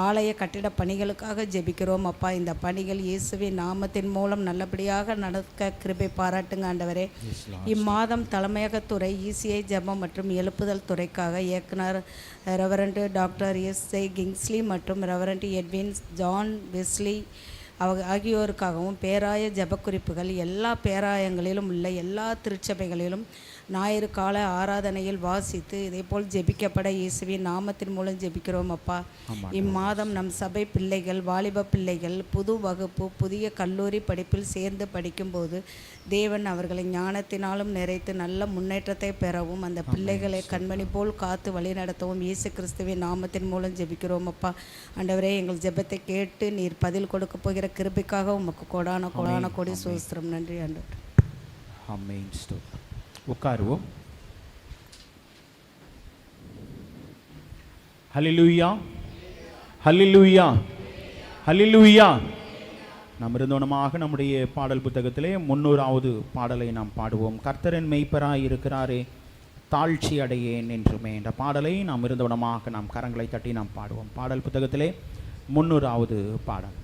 F: ஆலய கட்டிட பணிகளுக்காக ஜெபிக்கிறோம் அப்பா. இந்த பணிகள் இயேசுவின் நாமத்தின் மூலம் நல்லபடியாக நடக்க கிருபை பாராட்டுங்க ஆண்டவரே. இம்மாதம் தலைமையகத்துறை ECI ஜெபம் மற்றும் எழுப்புதல் துறைக்காக இயக்குனர் ரெவரண்ட் டாக்டர் S.A. கிங்ஸ்லி மற்றும் ரெவரண்ட் எட்வின் ஜான் வெஸ்லி ஆகியோருக்காகவும் பேராய ஜெபக்குறிப்புகள் எல்லா பேராயங்களிலும் உள்ள எல்லா திருச்சபைகளிலும் ஞாயிறு கால ஆராதனையில் வாசித்து இதேபோல் ஜெபிக்கப்பட இயேசுவின் நாமத்தின் மூலம் ஜெபிக்கிறோம் அப்பா. இம்மாதம் நம் சபை பிள்ளைகள், வாலிப பிள்ளைகள் புது வகுப்பு, புதிய கல்லூரி படிப்பில் சேர்ந்து படிக்கும்போது தேவன் அவர்களை ஞானத்தினாலும் நிறைத்து நல்ல முன்னேற்றத்தை பெறவும் அந்த பிள்ளைகளை கண்மணி போல் காத்து வழி நடத்தவும் இயேசு கிறிஸ்துவின் நாமத்தின் மூலம் ஜெபிக்கிறோம் அப்பா. ஆண்டவரே, எங்கள் ஜெபத்தை கேட்டு நீர் பதில் கொடுக்க போகிற கிருபைக்காக உமக்கு கோடான கொடி சோஸ்திரம். நன்றி ஆண்டவர்.
A: ஆமென்.
B: உட்காருவோம். ஹல்லேலூயா, ஹல்லேலூயா, ஹல்லேலூயா. நாம் இருந்தோனமாக நம்முடைய பாடல் புத்தகத்திலே 300வது பாடலை நாம் பாடுவோம். கர்த்தரின் மெய்ப்பராய் இருக்கிறாரே, தாழ்ச்சி அடையேன் என்றுமே என்ற பாடலை நாம் இருந்தவனமாக நாம் கரங்களை தட்டி நாம் பாடுவோம். பாடல் புத்தகத்திலே 300வது பாடல்.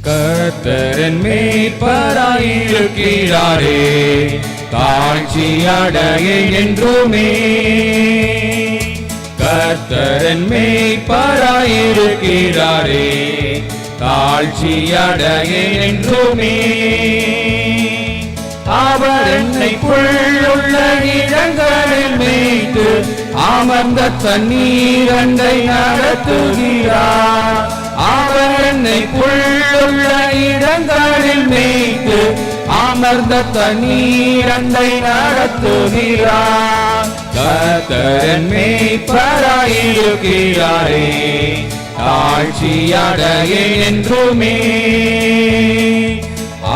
E: கர்த்தரின் மேய்ப்பராயிருக்கிறாரே, தாழ்ச்சி அடையேன் என்றுமே. கர்த்தரின் மேய்ப்பராயிருக்கிறாரே, தாழ்ச்சி அடையேன் என்றுமே. அவர் என்னை புல்லுள்ள இடங்களில் மேய்த்து அமர்ந்த தண்ணீரண்டை நடத்துகிறார். அவர் என்னை புல்லுள்ள இடங்களில் மேய்த்து அமர்ந்த தண்ணீரண்டை நடத்துகிறார். கர்த்தரின் மேய்ப்பராயிருக்கிறாரே, தாழ்ச்சி அடையேன் என்றுமே.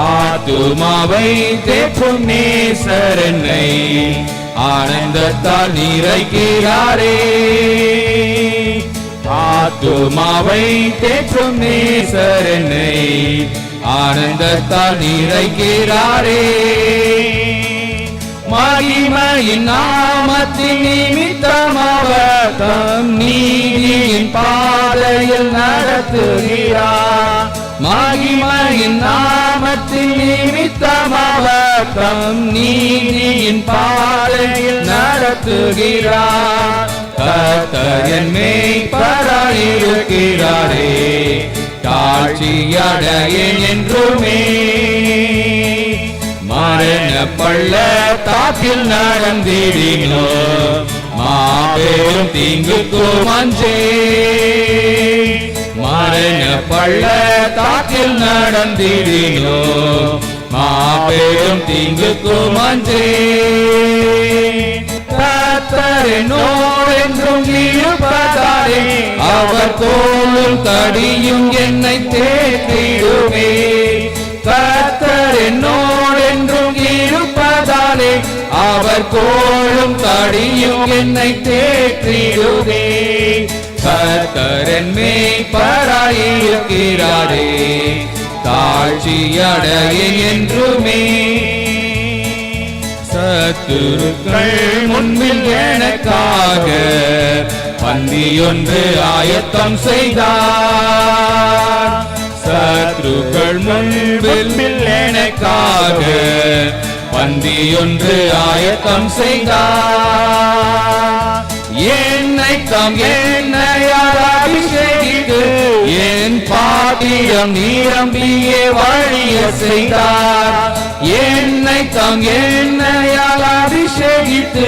E: ஆத்துமாவை தேற்றும் நேசர் என்னை ஆனந்தத்தால் நிறைக்கிறாரே. ஆத்துமாவை தேற்றும் நேசர் என்னை ஆனந்தத்தால் நிறைக்கிறாரே. மகிமையின் நாமத்தின் நிமித்தம் அவர் தம் நீதியின் பாதையில் நடத்துகிறார். மகிமையின் நாமத்தின் நிமித்தம் அவர் தம் நீதியின் பாதையில் நடத்துகிறார். கர்த்தர் என் மேய்ப்பராயிருக்கிறாரே, தாழ்ச்சி அடையேன் என்றுமே. மரண பள்ளத்தாக்கில் நடந்திடினோ, மாபெரும் தீங்குக்கும் அஞ்சேன். மரண பள்ளத்தாக்கில் நடந்திடினோ, மாபெரும் தீங்குக்கும் அஞ்சேன். கர்த்தர் என்னோடு என்றும் இருப்பதாலே, அவர் கோலும் தடியும் என்னை தேற்றிடுமே. கர்த்தர் என்னோடு என்றும் இருப்பதாலே, அவர் கோலும் தடியும் என்னை தேற்றிடுமே. கர்த்தர் என் மேய்ப்பராயிருக்கிறாரே, தாழ்ச்சி அடையேன் என்றுமே. சத்துருக்கள் முன்பில் எனக்காக பந்தியொன்று ஆயத்தம் செய்தார். சத்துருக்கள் முன்பில் எனக்காக பந்தியொன்று ஆயத்தம் செய்தார். என்னை தாம் என்னையால் அபிஷேகித்து என் பாத்திரம் நிரம்பியே வழிய செய்தார். என்னை தாம் என்னையால் அபிஷேகித்து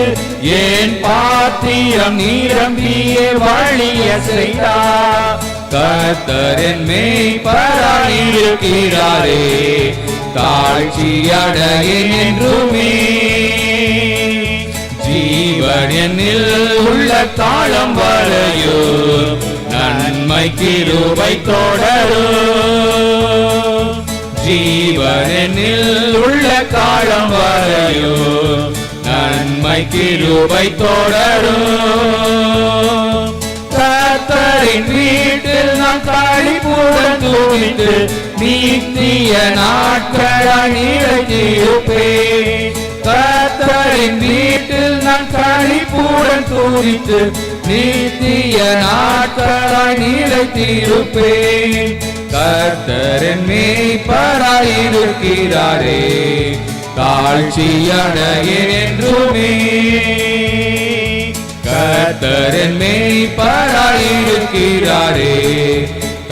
E: என் பாத்திரம் நிரம்பியே வழிய செய்தார். கர்த்தர் என் மேய்ப்பராயிருக்கிறாரே, தாழ்ச்சி அடையேன் என்றுமே. ஜீவன் என்னில் உள்ள காலம் வரையோ, நன்மை கிருபை தொடரும். ஜீவன் என்னில் உள்ள காலம் வரையோ, நன்மை கிருபை தொடரும். கர்த்தரின் வீட்டில் நாம் களிப்புடன் துதித்து நித்திய நாட்களாய் நிலைத்திருப்பேன். கர்த்தரின் வீட்டில் நான் களிப்புடன் துதித்து நித்திய நாட்களாய் நிலைத்திருப்பேன். கர்த்தரின் மேய்ப்பராயிருக்கிறாரே, தாழ்ச்சி அடையேன் என்றுமே. கர்த்தரின் மேய்ப்பராயிருக்கிறாரே,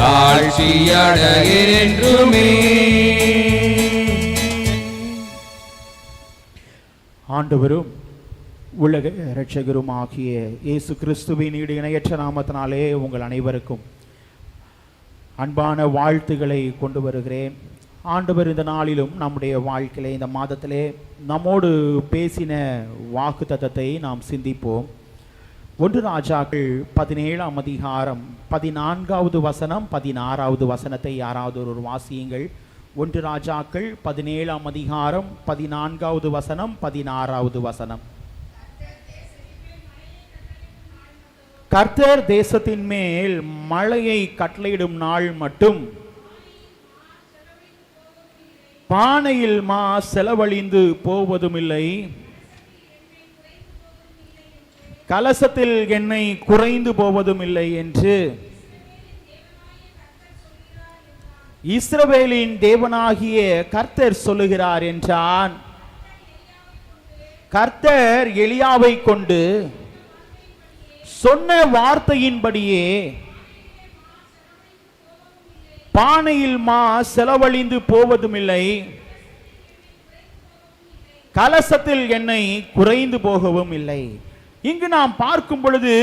E: தாழ்ச்சி அடையேன் என்றுமே.
B: ஆண்டவரும் உலக இரட்சகரும் ஆகிய இயேசு கிறிஸ்துவின் ஈடு இணையற்ற நாமத்தினாலே உங்கள் அனைவருக்கும் அன்பான வாழ்த்துக்களை கொண்டு வருகிறேன். ஆண்டவர் இந்த நாளிலும் நம்முடைய வாழ்க்கையிலே இந்த மாதத்திலே நம்மோடு பேசின வாக்குத்தத்தத்தை நாம் சிந்திப்போம். 1 ராஜாக்கள் 17ஆம் அதிகாரம் 14வது வசனம் 16வது வசனத்தை யாராவது ஒரு வாசியுங்கள். 1 ராஜாக்கள் 17ஆம் அதிகாரம் 14வது வசனம் 16வது வசனம். கர்த்தர் தேசத்தின் மேல் மழையை கட்டளையிடும் நாள் மட்டும் பானையில் மா செலவழிந்து போவதுமில்லை, கலசத்தில் எண்ணெய் குறைந்து போவதுமில்லை என்று இஸ்ரவேலின் தேவனாகிய கர்த்தர் சொல்லுகிறார் என்றான். கர்த்தர் எலியாவை கொண்டு சொன்ன வார்த்தையின்படியே பானையில் மா செலவழிந்து போவதுமில்லை, கலசத்தில் எண்ணெய் குறைந்து போகவும் இல்லை. இங்கு நாம் பார்க்கும் பொழுது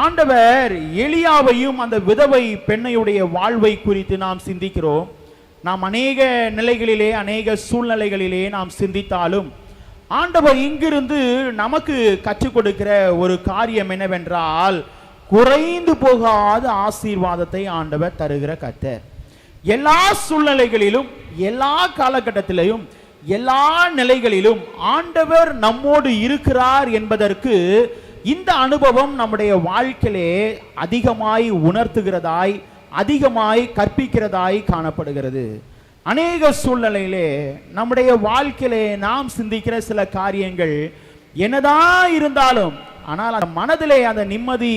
B: ஆண்டவர் எலியாவையும் அந்த விதவை பெண்ணையுடைய வாழ்வை குறித்து நாம் சிந்திக்கிறோம். நாம் அநேக நிலைகளிலே அநேக சூழ்நிலைகளிலே நாம் சிந்தித்தாலும் ஆண்டவர் இங்கிருந்து நமக்கு கற்றுக் கொடுக்கிற ஒரு காரியம் என்னவென்றால், குறைந்து போகாத ஆசீர்வாதத்தை ஆண்டவர் தருகிற கர்த்தர். எல்லா சூழ்நிலைகளிலும் எல்லா காலகட்டத்திலும் எல்லா நிலைகளிலும் ஆண்டவர் நம்மோடு இருக்கிறார் என்பதற்கு இந்த அனுபவம் நம்முடைய வாழ்க்கையிலே அதிகமாய் உணர்த்துகிறதாய் அதிகமாய் கற்பிக்கிறதாய் காணப்படுகிறது. அநேக சூழ்நிலையிலே நம்முடைய வாழ்க்கையிலே நாம் சிந்திக்கிற சில காரியங்கள் என்னதான் இருந்தாலும் ஆனால் அந்த மனதிலே அந்த நிம்மதி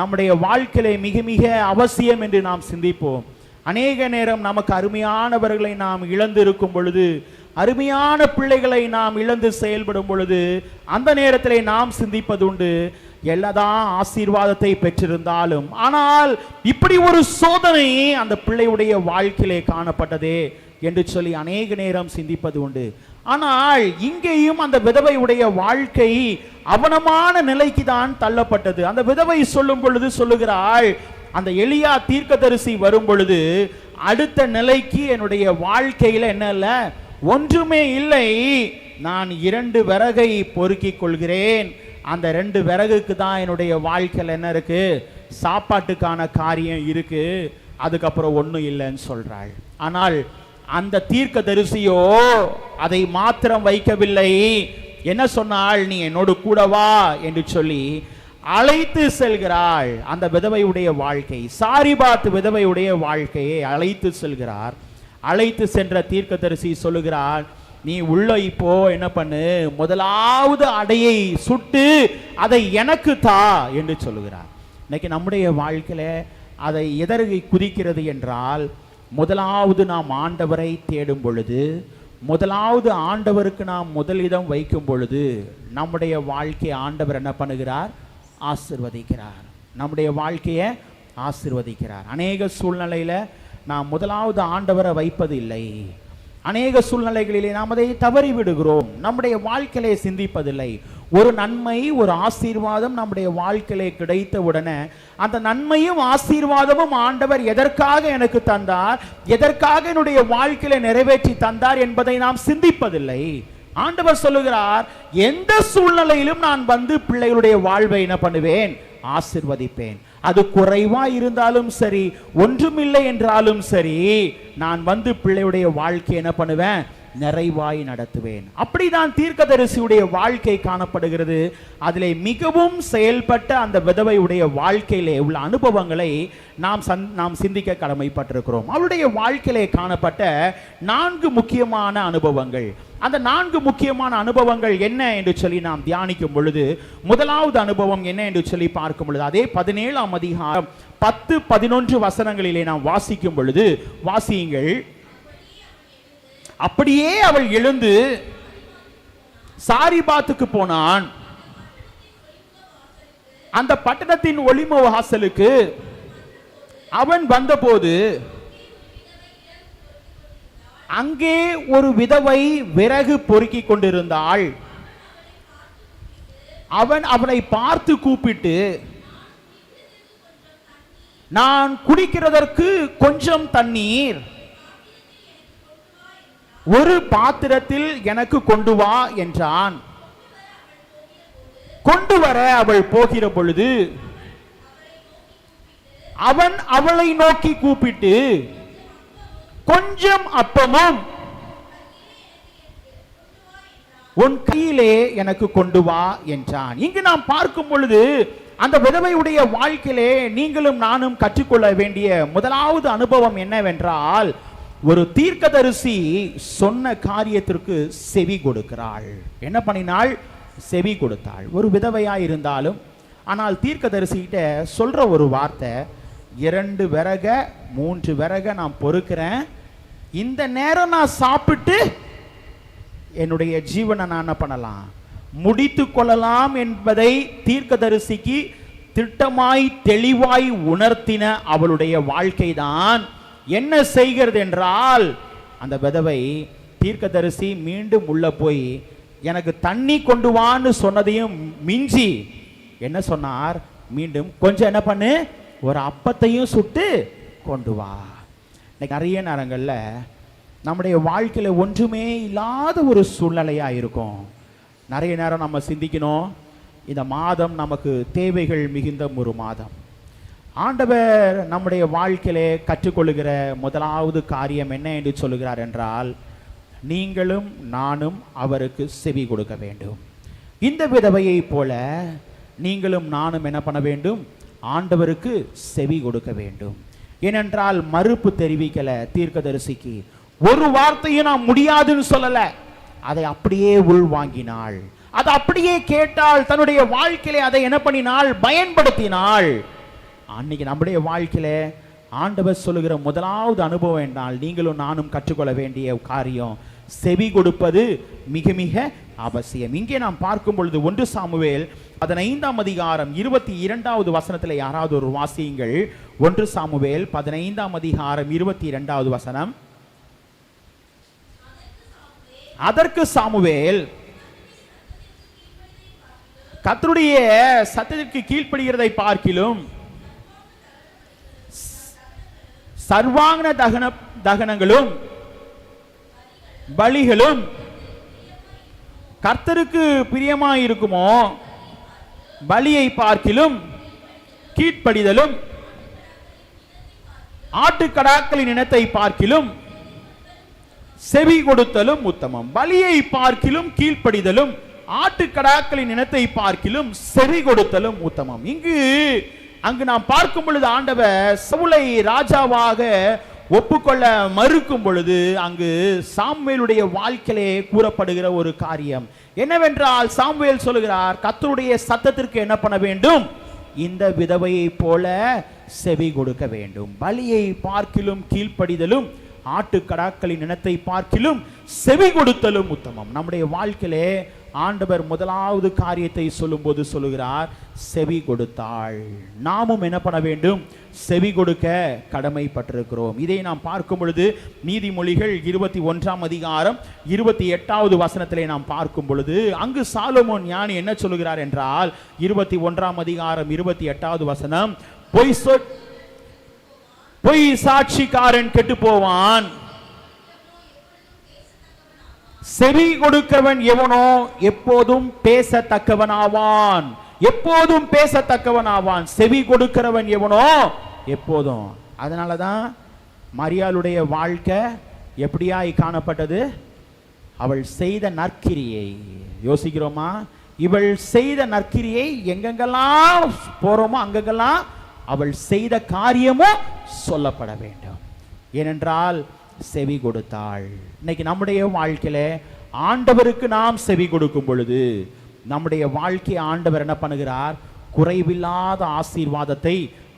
B: நம்முடைய வாழ்க்கையிலே மிக மிக அவசியம் என்று நாம் சிந்திப்போம். அநேக நேரம் நமக்கு அருமையானவர்களை நாம் இழந்து இருக்கும் பொழுது, அருமையான பிள்ளைகளை நாம் இழந்து செயல்படும் பொழுது அந்த நேரத்திலே நாம் சிந்திப்பது உண்டு, எல்லாதான் ஆசீர்வாதத்தை பெற்றிருந்தாலும் ஆனால் இப்படி ஒரு சோதனை அந்த பிள்ளையுடைய வாழ்க்கையிலே காணப்பட்டதே என்று சொல்லி அநேக நேரம் சிந்திப்பது உண்டு. ஆனால் இங்கேயும் அந்த விதவையுடைய வாழ்க்கை அவனமான நிலைக்கு தான் தள்ளப்பட்டது. அந்த விதவை சொல்லும் பொழுது சொல்லுகிறாள், அந்த எலியா தீர்க்கதரிசி வரும் பொழுது அடுத்த நிலைக்கு என்னுடைய வாழ்க்கையில என்ன இல்லை, ஒன்றுமே இல்லை, நான் 2 விறகை பொறுக்கிக் கொள்கிறேன், அந்த 2 விறகுக்கு தான் என்னுடைய வாழ்க்கையில் என்ன இருக்கு, சாப்பாட்டுக்கான காரியம் இருக்கு, அதுக்கப்புறம் ஒன்றும் இல்லைன்னு சொல்றாள். ஆனால் அந்த தீர்க்கதரிசியோ அதை மாத்திரம் வைக்கவில்லை, என்ன சொன்னாள், நீ என்னோடு கூட வா என்று சொல்லி அழைத்து செல்கிறாள். அந்த விதவையுடைய வாழ்க்கை, சாரிபாத் விதவையுடைய வாழ்க்கையை அழைத்து செல்கிறார். அழைத்து சென்ற தீர்க்கதரிசி சொல்லுகிறார், நீ உள்ள இப்போ என்ன பண்ணு, முதலாவது அடையை சுட்டு அதை எனக்கு தா என்று சொல்லுகிறார். இன்னைக்கு நம்முடைய வாழ்க்கையில அதை எதற்கு குறிக்கிறது என்றால், முதலாவது நாம் ஆண்டவரை தேடும் பொழுது, முதலாவது ஆண்டவருக்கு நாம் முதலிடம் வைக்கும் பொழுது நம்முடைய வாழ்க்கையை ஆண்டவர் என்ன பண்ணுகிறார், ஆசீர்வதிக்கிறார். நம்முடைய வாழ்க்கையை ஆசீர்வதிக்கிறார். அநேக சூழ்நிலையில நாம் முதலாவது ஆண்டவரை வைப்பது இல்லை. அநேக சூழ்நிலைகளிலே நாம் அதை தவறி விடுகிறோம், நம்முடைய வாழ்க்கையிலே சிந்திப்பதில்லை. ஒரு நன்மை ஒரு ஆசீர்வாதம் நம்முடைய வாழ்க்கையிலே கிடைத்த உடனே அந்த நன்மையும் ஆசீர்வாதமும் ஆண்டவர் எதற்காக எனக்கு தந்தார், எதற்காக என்னுடைய வாழ்க்கையில நிறைவேற்றி தந்தார் என்பதை நாம் சிந்திப்பதில்லை. ஆண்டவர் சொல்லுகிறார், எந்த சூழ்நிலையிலும் நான் வந்து பிள்ளைகளுடைய வாழ்வை என்ன பண்ணுவேன், ஆசீர்வதிப்பேன். அது குறைவா இருந்தாலும் சரி, ஒன்றுமில்லை என்றாலும் சரி, நான் வந்து பிள்ளையுடைய வாழ்க்கை என்ன பண்ணுவேன், நிறைவாய் நடத்துவேன். அப்படிதான் தீர்க்கதரிசியுடைய வாழ்க்கை காணப்படுகிறது. அதிலே மிகவும் செயல்பட்ட அந்த விதவையுடைய வாழ்க்கையிலே உள்ள அனுபவங்களை நாம் சிந்திக்க கடமைப்பட்டிருக்கிறோம். அவருடைய வாழ்க்கையிலே காணப்பட்ட 4 முக்கியமான அனுபவங்கள். அந்த 4 முக்கியமான அனுபவங்கள் என்ன என்று சொல்லி நாம் தியானிக்கும் பொழுது, முதலாவது அனுபவம் என்ன என்று சொல்லி பார்க்கும் பொழுது, அதே 17ஆம் அதிகாரம் 10-11 வசனங்களிலே நாம் வாசிக்கும் பொழுது, வாசியுங்கள். அப்படியே அவள் எழுந்து சாரிபாத்துக்கு போனான். அந்த பட்டணத்தின் ஒலிம வாசலுக்கு அவன் வந்தபோது அங்கே ஒரு விதவை விறகு பொறுக்கிக் கொண்டிருந்தாள். அவன் அவனை பார்த்து கூப்பிட்டு, நான் குடிக்கிறதற்கு கொஞ்சம் தண்ணீர் ஒரு பாத்திரத்தில் எனக்கு கொண்டு வா என்றான். கொண்டு வர அவள் போகிற பொழுது அவன் அவளை நோக்கி கூப்பிட்டு, கொஞ்சம் அப்பமும் உன் கையிலே எனக்கு கொண்டு வா என்றான். இங்கு நாம் பார்க்கும் பொழுது அந்த விதவையுடைய வாழ்க்கையிலே நீங்களும் நானும் கற்றுக்கொள்ள வேண்டிய முதலாவது அனுபவம் என்னவென்றால், ஒரு தீர்க்கதரிசி சொன்ன காரியத்திற்கு செவி கொடுக்கிறாள். என்ன பண்ணினாள்? செவி கொடுத்தாள். ஒரு விதவையாய் இருந்தாலும், ஆனால் தீர்க்கதரிசிகிட்ட சொல்ற ஒரு வார்த்தை, 2 விறக 3 விறக நான் பொறுக்கிறேன், இந்த நேரம் நான் சாப்பிட்டு என்னுடைய ஜீவனை நான் என்ன பண்ணலாம், முடித்து கொள்ளலாம் என்பதை தீர்க்கதரிசிக்கு திட்டமாய் தெளிவாய் உணர்த்தின அவளுடைய வாழ்க்கை தான் என்ன செய்கிறது என்றால், அந்த விதவை தீர்க்கதரிசி மீண்டும் உள்ள போய் எனக்கு தண்ணி கொண்டு வான்னு சொன்னதையும் மிஞ்சி என்ன சொன்னார், மீண்டும் கொஞ்சம் என்ன பண்ணு, ஒரு அப்பத்தையும் சுட்டு கொண்டு வா. நிறைய நேரங்கள்ல நம்முடைய வாழ்க்கையில ஒன்றுமே இல்லாத ஒரு சூழ்நிலையா இருக்கும். நிறைய நேரம் நம்ம சிந்திக்கணும், இந்த மாதம் நமக்கு தேவைகள் மிகுந்த ஒரு மாதம். ஆண்டவர் நம்முடைய வாழ்க்கையிலே கற்றுக்கொள்ளுகிற முதலாவது காரியம் என்ன என்று சொல்லுகிறார் என்றால், நீங்களும் நானும் அவருக்கு செவி கொடுக்க வேண்டும். இந்த விதவையை போல நீங்களும் நானும் என்ன பண்ண வேண்டும், ஆண்டவருக்கு செவி கொடுக்க வேண்டும். ஏனென்றால் மறுப்பு தெரிவிக்கல தீர்க்கதரிசிக்கு, ஒரு வார்த்தையும் நான் முடியாதுன்னு சொல்லல, அதை அப்படியே உள்வாங்கினாள், அதை அப்படியே கேட்டால், தன்னுடைய வாழ்க்கையிலே அதை என்ன பண்ணினாள், பயன்படுத்தினாள். அன்னைக்கு நம்முடைய வாழ்க்கையில ஆண்டவர் சொல்லுகிற முதலாவது அனுபவம் என்றால், நீங்களும் நானும் கற்றுக்கொள்ள வேண்டிய காரியம் செவி கொடுப்பது மிக மிக அவசியம். இங்கே நாம் பார்க்கும் பொழுது 1 சாமுவேல் 15ஆம் அதிகாரம் 22வது வசனத்தில் யாராவது ஒரு வாசியுங்கள். 1 சாமுவேல் 15ஆம் அதிகாரம் 22வது வசனம். அதற்கு சாமுவேல் கர்த்தருடைய சத்தத்திற்கு கீழ்ப்படுகிறதை பார்க்கிலும் சர்வாங்க தகனங்களும் பலிகளும் கர்த்தருக்கு பிரியமாயிருக்குமோ, பலியை பார்க்கிலும் கீழ்ப்படிதலும் ஆட்டுக்கடாக்களின் இனத்தை பார்க்கிலும் செவி கொடுத்தலும் உத்தமம். பலியை பார்க்கிலும் கீழ்ப்படிதலும் ஆட்டுக்கடாக்களின் இனத்தை பார்க்கிலும் செவி கொடுத்தலும் உத்தமம். அங்கு நாம் பார்க்கும் பொழுது ஆண்டவர் சவுலை ராஜாவாக ஒப்புக்கொள்ள மறுக்கும் பொழுது அங்கு சாமுவேலுடைய வாழ்க்கையிலே கூறப்படுகிற ஒரு காரியம் என்னவென்றால், சாமுவேல் சொல்லுகிறார், கர்த்தருடைய சத்தத்திற்கு என்ன பண்ண வேண்டும், இந்த விதவையை போல செவி கொடுக்க வேண்டும். பலியை பார்க்கிலும் கீழ்ப்படிதலும் ஆட்டுக்கடாக்களின் இனத்தை பார்க்கிலும் செவி கொடுத்தலும் உத்தமம். நம்முடைய வாழ்க்கையிலே ஆண்டவர் முதலாவது காரியத்தை சொல்லும்போது சொல்லுகிறார், செவி கொடுத்தாள். நாமும் என்ன பண்ண வேண்டும், செவி கொடுக்க கடமைப்பட்டிருக்கிறோம். இதை நாம் பார்க்கும் பொழுது நீதிமொழிகள் 21ஆம் அதிகாரம் 28வது வசனத்திலே நாம் பார்க்கும் பொழுது அங்கு சாலமோன் ஞானி என்ன சொல்லுகிறார் என்றால், 21ஆம் அதிகாரம் 28வது வசனம், பொய் சாட்சிக்காரன் கெட்டு போவான், செவி கொடுக்கிறவன் எவனோ எப்போதும் பேசத்தக்கவனாவான். எப்போதும் பேசத்தக்கவனாவான். செவி கொடுக்கிறவன் எவனோ எப்போதும். அதனாலதான் மரியாளுடைய வாழ்க்கை எப்படியாய் காணப்பட்டது, அவள் செய்த நற்கிரியை யோசிக்கிறோமா? இவள் செய்த நற்கிரியை எங்கெங்கெல்லாம் போறோமோ அங்கெங்கெல்லாம் அவள் செய்த காரியமும் சொல்லப்பட வேண்டும். ஏனென்றால் செவி கொடுத்தாள். இன்னைக்கு நம்முடைய வாழ்க்கையில ஆண்டவருக்கு நாம் செவி கொடுக்கும் பொழுது நம்முடைய வாழ்க்கையை ஆண்டவர் என்ன பண்ணுகிறார், குறைவில்லாத ஆசீர்வாதத்தை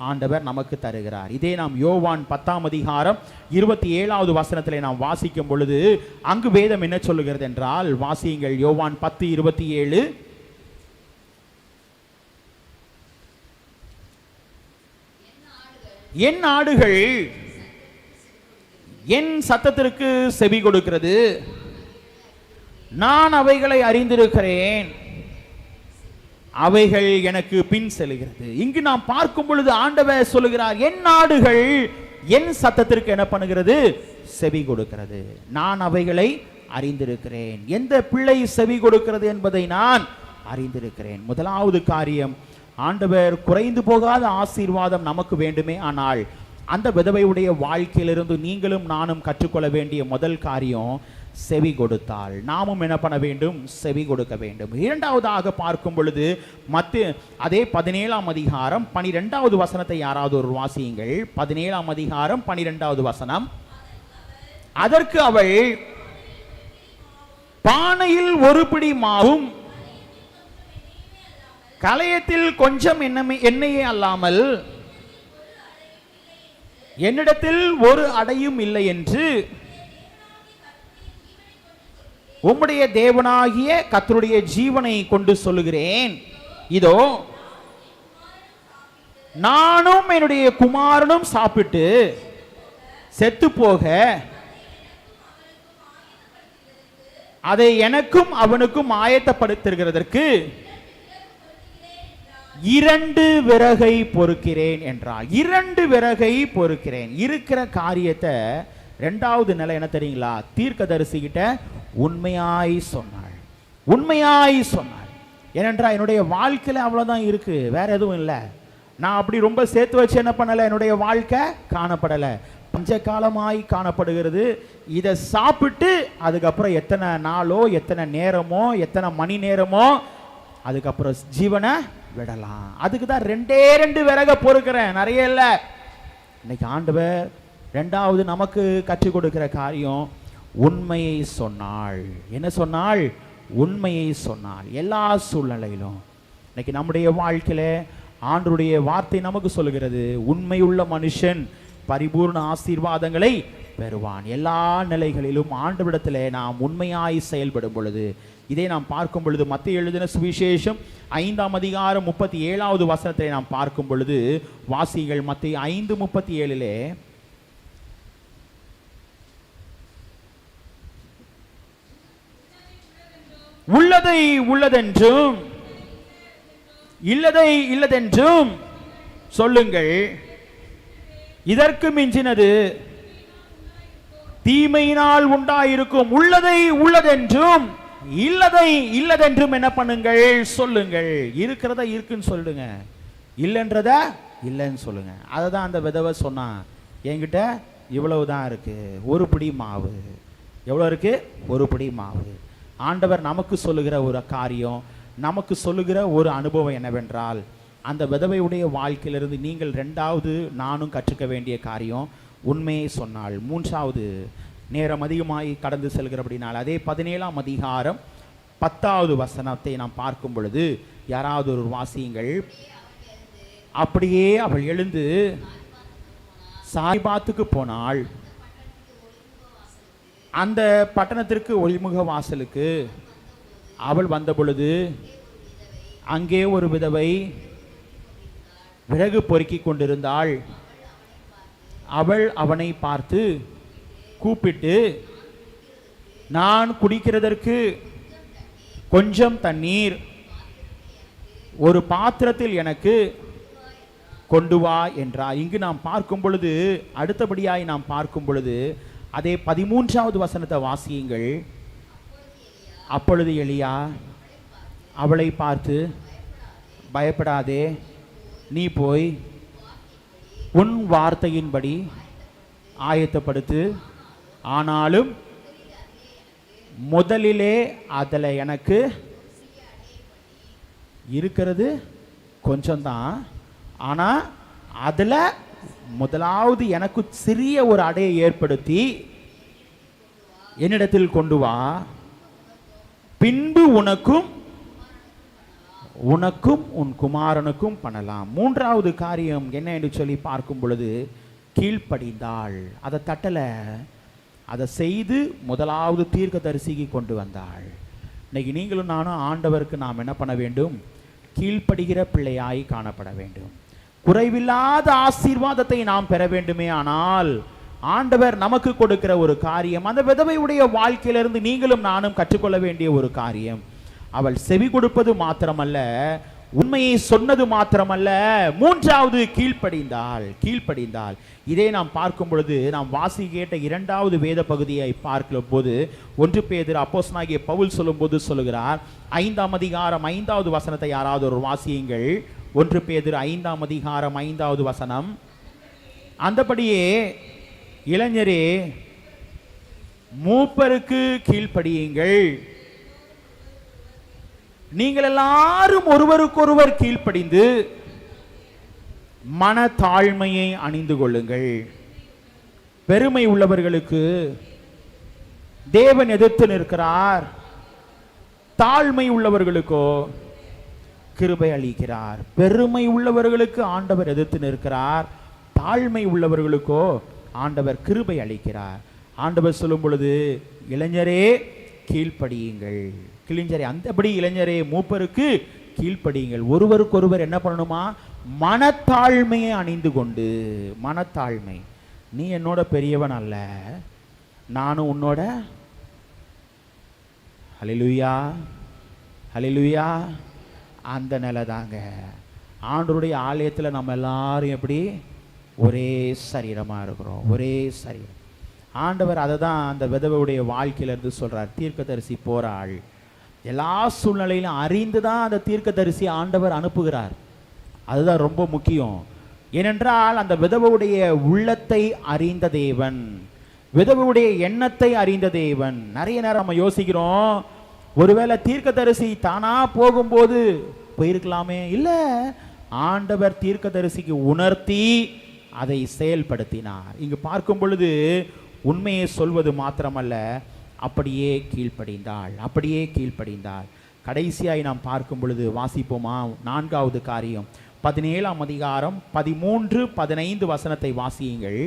B: ஆண்டவர் நமக்கு தருகிறார். இதே நாம் யோவான் 10ஆம் அதிகாரம் 27வது வசனத்திலே நாம் வாசிக்கும் பொழுது அங்கு வேதம் என்ன சொல்லுகிறது என்றால், வாசியுங்கள். யோவான் 10:27. என் ஆடுகள் என் சத்தத்திற்கு செவி கொடுக்கிறது, நான் அவைகளை அறிந்திருக்கிறேன், அவைகள் எனக்கு பின் செல்கிறது. இங்கு நாம் பார்க்கும் பொழுது ஆண்டவர் சொல்லுகிறார், என் ஆடுகள் என் சத்தத்திற்கு என்ன பண்ணுகிறது, செவி கொடுக்கிறது. நான் அவைகளை அறிந்திருக்கிறேன். எந்த பிள்ளை செவி கொடுக்கிறது என்பதை நான் அறிந்திருக்கிறேன். முதலாவது காரியம், ஆண்டவர் குறைந்து போகாத ஆசீர்வாதம் நமக்கு வேண்டுமே ஆனால் அந்த விதவையுடைய வாழ்க்கையிலிருந்து நீங்களும் நானும் கற்றுக்கொள்ள வேண்டிய முதல் காரியம், செவி கொடுத்தால் நாமும் என்ன பண்ண வேண்டும்? செவி கொடுக்க வேண்டும். இரண்டாவதாக பார்க்கும் பொழுது அதே 17ஆம் அதிகாரம் 12வது வசனத்தை யாராவது ஒரு வாசியுங்கள். 17ஆம் அதிகாரம் 12வது வசனம். அதற்கு அவள், பானையில் ஒரு பிடி மாவும் கலயத்தில் கொஞ்சம் எண்ணெயே அல்லாமல் என்னிடத்தில் ஒரு அடையும் இல்லை என்று உம்முடைய தேவனாகிய கர்த்தருடைய ஜீவனை கொண்டு சொல்லுகிறேன். இதோ நானும் என்னுடைய குமாரனும் சாப்பிட்டு செத்து போக அதை எனக்கும் அவனுக்கும் ஆயத்தப்படுத்துகிறதற்கு 2 விறகை பொறுக்கிறேன் என்றார். 2 விறகை பொறுக்கிறேன். இருக்கிற காரியத்தை இரண்டாவது நிலை என்ன தெரியுங்களா? தீர்க்கதரிசிகிட்ட உண்மையாய் சொன்னாள். உண்மையாய் சொன்னாள். ஏனென்றால் என்னுடைய வாழ்க்கையில் அவ்வளோதான் இருக்கு, வேற எதுவும் இல்லை. நான் அப்படி ரொம்ப சேர்த்து வச்சு என்ன பண்ணலை, என்னுடைய வாழ்க்கை காணப்படலை, பஞ்ச காலமாய் காணப்படுகிறது. இதை சாப்பிட்டு அதுக்கப்புறம் எத்தனை நாளோ எத்தனை நேரமோ எத்தனை மணி நேரமோ அதுக்கப்புறம் ஜீவனை விடலாம். அதுக்கு தான் 2 விறக பொறுக்கிறேன், நிறைய இல்லை. இன்னைக்கு ஆண்டவர் ரெண்டாவது நமக்கு கற்றுக் கொடுக்கிற காரியம், உண்மையை சொன்னாள். என்ன சொன்னாள்? உண்மையை சொன்னாள். எல்லா சூழ்நிலையிலும் இன்னைக்கு நம்முடைய வாழ்க்கையில ஆண்டவருடைய வார்த்தை நமக்கு சொல்கிறது, உண்மையுள்ள மனுஷன் பரிபூர்ண ஆசீர்வாதங்களை பெறுவான். எல்லா நிலைகளிலும் ஆண்டவரிடத்திலே நாம் உண்மையாய் செயல்படும் பொழுது, இதை நாம் பார்க்கும் பொழுது மத்தேயு எழுதின சுவிசேஷம் 5ஆம் அதிகாரம் 37வது வசனத்தை நாம் பார்க்கும் பொழுது, வாசிகள் மத்தேயு 5:37 உள்ளதை உள்ளதென்றும் இல்லதை இல்லதென்றும் சொல்லுங்கள், இதற்கு மிஞ்சினது தீமையினால் உண்டாயிருக்கும். உள்ளதை உள்ளதென்றும் இல்லதை இல்லதென்றும் என்ன பண்ணுங்கள்? சொல்லுங்கள். இருக்கிறத இருக்குன்னு சொல்லுங்க, இல்லைன்றத இல்லைன்னு சொல்லுங்க. அதை தான் அந்த விதவை சொன்னா, என்கிட்ட இவ்வளவுதான் இருக்கு, ஒரு பிடி மாவு. எவ்வளோ இருக்கு? ஒரு பிடி மாவு. ஆண்டவர் நமக்கு சொல்லுகிற ஒரு காரியம், நமக்கு சொல்லுகிற ஒரு அனுபவம் என்னவென்றால், அந்த விதவையுடைய வாழ்க்கையிலிருந்து நீங்கள் ரெண்டாவது நானும் கற்றுக்க வேண்டிய காரியம், உண்மையை சொன்னால். மூன்றாவது, நேரம் அதிகமாய் கடந்து செல்கிறபடினால் அதே 17ஆம் அதிகாரம் 10வது வசனத்தை நாம் பார்க்கும் பொழுது, யாராவது ஒரு வாசியுங்கள். அப்படியே அவள் எழுந்து சாய்பாத்துக்கு போனாள். அந்த பட்டணத்திற்கு ஒளிமுக வாசலுக்கு அவள் வந்த பொழுது, அங்கே ஒரு விதவை விறகு பொறுக்கி கொண்டிருந்தாள். அவள் அவனை பார்த்து கூப்பிட்டு, நான் குடிக்கிறதற்கு கொஞ்சம் தண்ணீர் ஒரு பாத்திரத்தில் எனக்கு கொண்டு வா என்றார். இங்கு நாம் பார்க்கும் பொழுது, அடுத்தபடியாய் நாம் பார்க்கும் பொழுது அதே 13வது வசனத்தை வாசியுங்கள். அப்பொழுது எலியா அவளை பார்த்து, பயப்படாதே, நீ போய் உன் வார்த்தையின்படி ஆயத்தப்படுத்து, ஆனாலும் முதலிலே அதில் எனக்கு இருக்கிறது கொஞ்சம்தான், ஆனால் அதில் முதலாவது எனக்கு சிறிய ஒரு அடையை ஏற்படுத்தி என்னிடத்தில் கொண்டு வா, பின்பு உனக்கும் உன் குமாரனுக்கும் பண்ணலாம். மூன்றாவது காரியம் என்ன என்று சொல்லி பார்க்கும் பொழுது, கீழ்ப்படிந்தாள். அதை தட்டலை, அதை செய்து முதலாவது தீர்க்கதரிசிக்கு கொண்டு வந்தாள். இன்னைக்கு நீங்களும் நானும் ஆண்டவருக்கு நாம் என்ன பண்ண வேண்டும்? கீழ்ப்படுகிற பிள்ளையாய் காணப்பட வேண்டும். குறைவில்லாத ஆசீர்வாதத்தை நாம் பெற வேண்டுமே ஆனால் ஆண்டவர் நமக்கு கொடுக்கிற ஒரு காரியம், அந்த விதவையுடைய வாழ்க்கையிலிருந்து நீங்களும் நானும் கற்றுக்கொள்ள வேண்டிய ஒரு காரியம், அவள் செவி கொடுப்பது மாத்திரமல்ல, உண்மையை சொன்னது மாத்திரமல்ல, மூன்றாவது கீழ்ப்படிந்தாள். இதை நாம் பார்க்கும் பொழுது நாம் வாசி கேட்ட இரண்டாவது வேத பகுதியை பார்க்கிற போது 1 பேதுரு அப்போஸ்தலனாகிய பவுல் சொல்லும்போது சொல்லுகிறார், 5ஆம் அதிகாரம் 5வது வசனத்தை யாராவது ஒரு வாசியுங்கள். 1 பேதுரு 5ஆம் அதிகாரம் 5வது வசனம். அந்தபடியே இளைஞரே மூப்பருக்கு கீழ்ப்படியுங்கள். நீங்கள் எல்லாரும் ஒருவருக்கொருவர் கீழ்ப்படிந்து மன தாழ்மையை அணிந்து கொள்ளுங்கள். பெருமை உள்ளவர்களுக்கு தேவன் எதிர்த்து நிற்கிறார், தாழ்மை உள்ளவர்களுக்கோ கிருபை அளிக்கிறார். பெருமை உள்ளவர்களுக்கு ஆண்டவர் எதிர்த்து நிற்கிறார், தாழ்மை உள்ளவர்களுக்கோ ஆண்டவர் கிருபை அளிக்கிறார். ஆண்டவர் சொல்லும் பொழுது, இளைஞரே கீழ்ப்படியுங்கள். அந்தபடி இளைஞரே மூப்பருக்கு கீழ்ப்படியுங்கள். ஒருவருக்கொருவர் என்ன பண்ணணுமா? மனத்தாழ்மையை அணிந்து கொண்டு. மனத்தாழ்மை. நீ என்னோட பெரியவன் அல்ல, நானும் உன்னோட. ஹல்லேலூயா, ஹல்லேலூயா. அந்த நிலை தாங்க. ஆண்டவருடைய ஆலயத்தில் நம்ம எல்லாரும் எப்படி ஒரே சரீரமாக இருக்கிறோம், ஒரே சரீரம். ஆண்டவர் அதை தான் அந்த விதவையுடைய வாழ்க்கையிலிருந்து சொல்கிறார். தீர்க்கதரிசி போறாள், எல்லா சூழ்நிலையிலும் அறிந்து தான் அந்த தீர்க்கதரிசி ஆண்டவர் அனுப்புகிறார். அதுதான் ரொம்ப முக்கியம். ஏனென்றால் அந்த விதவையுடைய உள்ளத்தை அறிந்த தேவன், விதவையுடைய எண்ணத்தை அறிந்த தேவன். நிறைய நேரம் நம்ம யோசிக்கிறோம், ஒருவேளை தீர்க்கதரிசி தானா போகும்போது போயிருக்கலாமே. இல்லை, ஆண்டவர் தீர்க்கதரிசிக்கு உணர்த்தி அதை செயல்படுத்தினார். இங்கு பார்க்கும் பொழுது உண்மையை சொல்வது மாத்திரமல்ல, அப்படியே கீழ்ப்படிந்தாள். கடைசியாய் நாம் பார்க்கும் பொழுது வாசிப்போமா? 4வது காரியம் 17ஆம் அதிகாரம் 13, 15 வசனத்தை வாசியுங்கள்.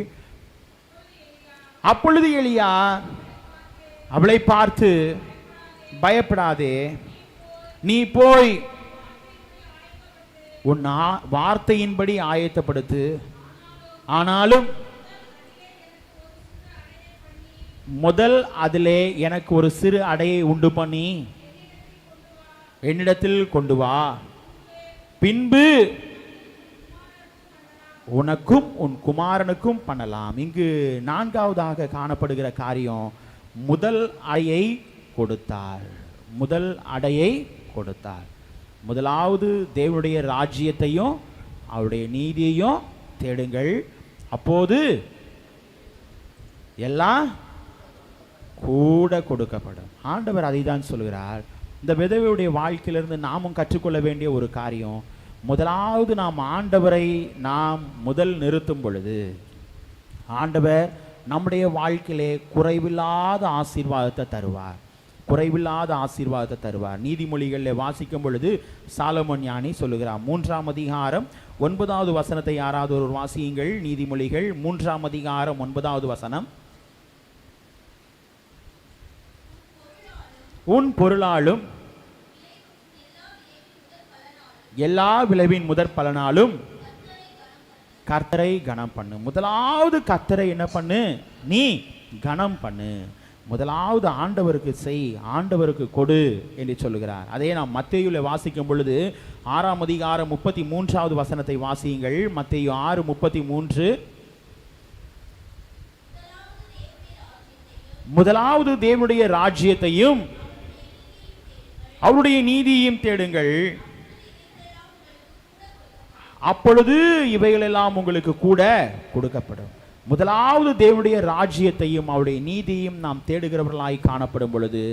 B: அப்பொழுது எலியா அவளை பார்த்து, பயப்படாதே, நீ போய் உன் வார்த்தையின்படி ஆயத்தப்படுத்து. ஆனாலும் முதல் அதிலே எனக்கு ஒரு சிறு அடையை உண்டு பண்ணி என்னிடத்தில் கொண்டு வா, பின்பு உனக்கும் உன் குமாரனுக்கும் பண்ணலாம். இங்கு 4வதாக காணப்படுகிற காரியம், முதல் அடையை கொடுத்தார். முதலாவது தேவனுடைய ராஜ்யத்தையும் அவருடைய நீதியையும் தேடுங்கள், அப்போது எல்லாம் கூட கொடுக்கப்படும். ஆண்டவர் அதை தான் சொல்கிறார். இந்த விதவையுடைய வாழ்க்கையிலிருந்து நாமும் கற்றுக்கொள்ள வேண்டிய ஒரு காரியம், முதலாவது நாம் ஆண்டவரை முதல் நிறுத்தும் பொழுது ஆண்டவர் நம்முடைய வாழ்க்கையிலே குறைவில்லாத ஆசீர்வாதத்தை தருவார். நீதிமொழிகளில் வாசிக்கும் பொழுது சாலமோன் ஞானி சொல்லுகிறார். 3ஆம் அதிகாரம் 9வது வசனத்தை யாராவது ஒரு வாசியுங்கள். நீதிமொழிகள் 3ஆம் அதிகாரம் 9வது வசனம். உன் பொருளாலும் எல்லா விளைவின் முதற் பலனாலும் கர்த்தரை கனம் பண்ணு. முதலாவது கர்த்தரை என்ன பண்ணு? நீ கனம் பண்ணு. முதலாவது ஆண்டவருக்கு செய், ஆண்டவருக்கு கொடு என்று சொல்லுகிறார். அதே நாம் மத்தேயுல வாசிக்கும் பொழுது 6ஆம் அதிகாரம் 33வது வசனத்தை வாசியுங்கள். மத்தேயு 6:33. முதலாவது தேவனுடைய ராஜ்யத்தையும் அவருடைய நீதியையும் தேடுங்கள், அப்பொழுது இவைகளெல்லாம் உங்களுக்கு கூட கொடுக்கப்படும். முதலாவது தேவனுடைய ராஜ்யத்தையும் அவருடைய நீதியையும் நாம் தேடுகிறவர்களாய் காணப்படும் பொழுது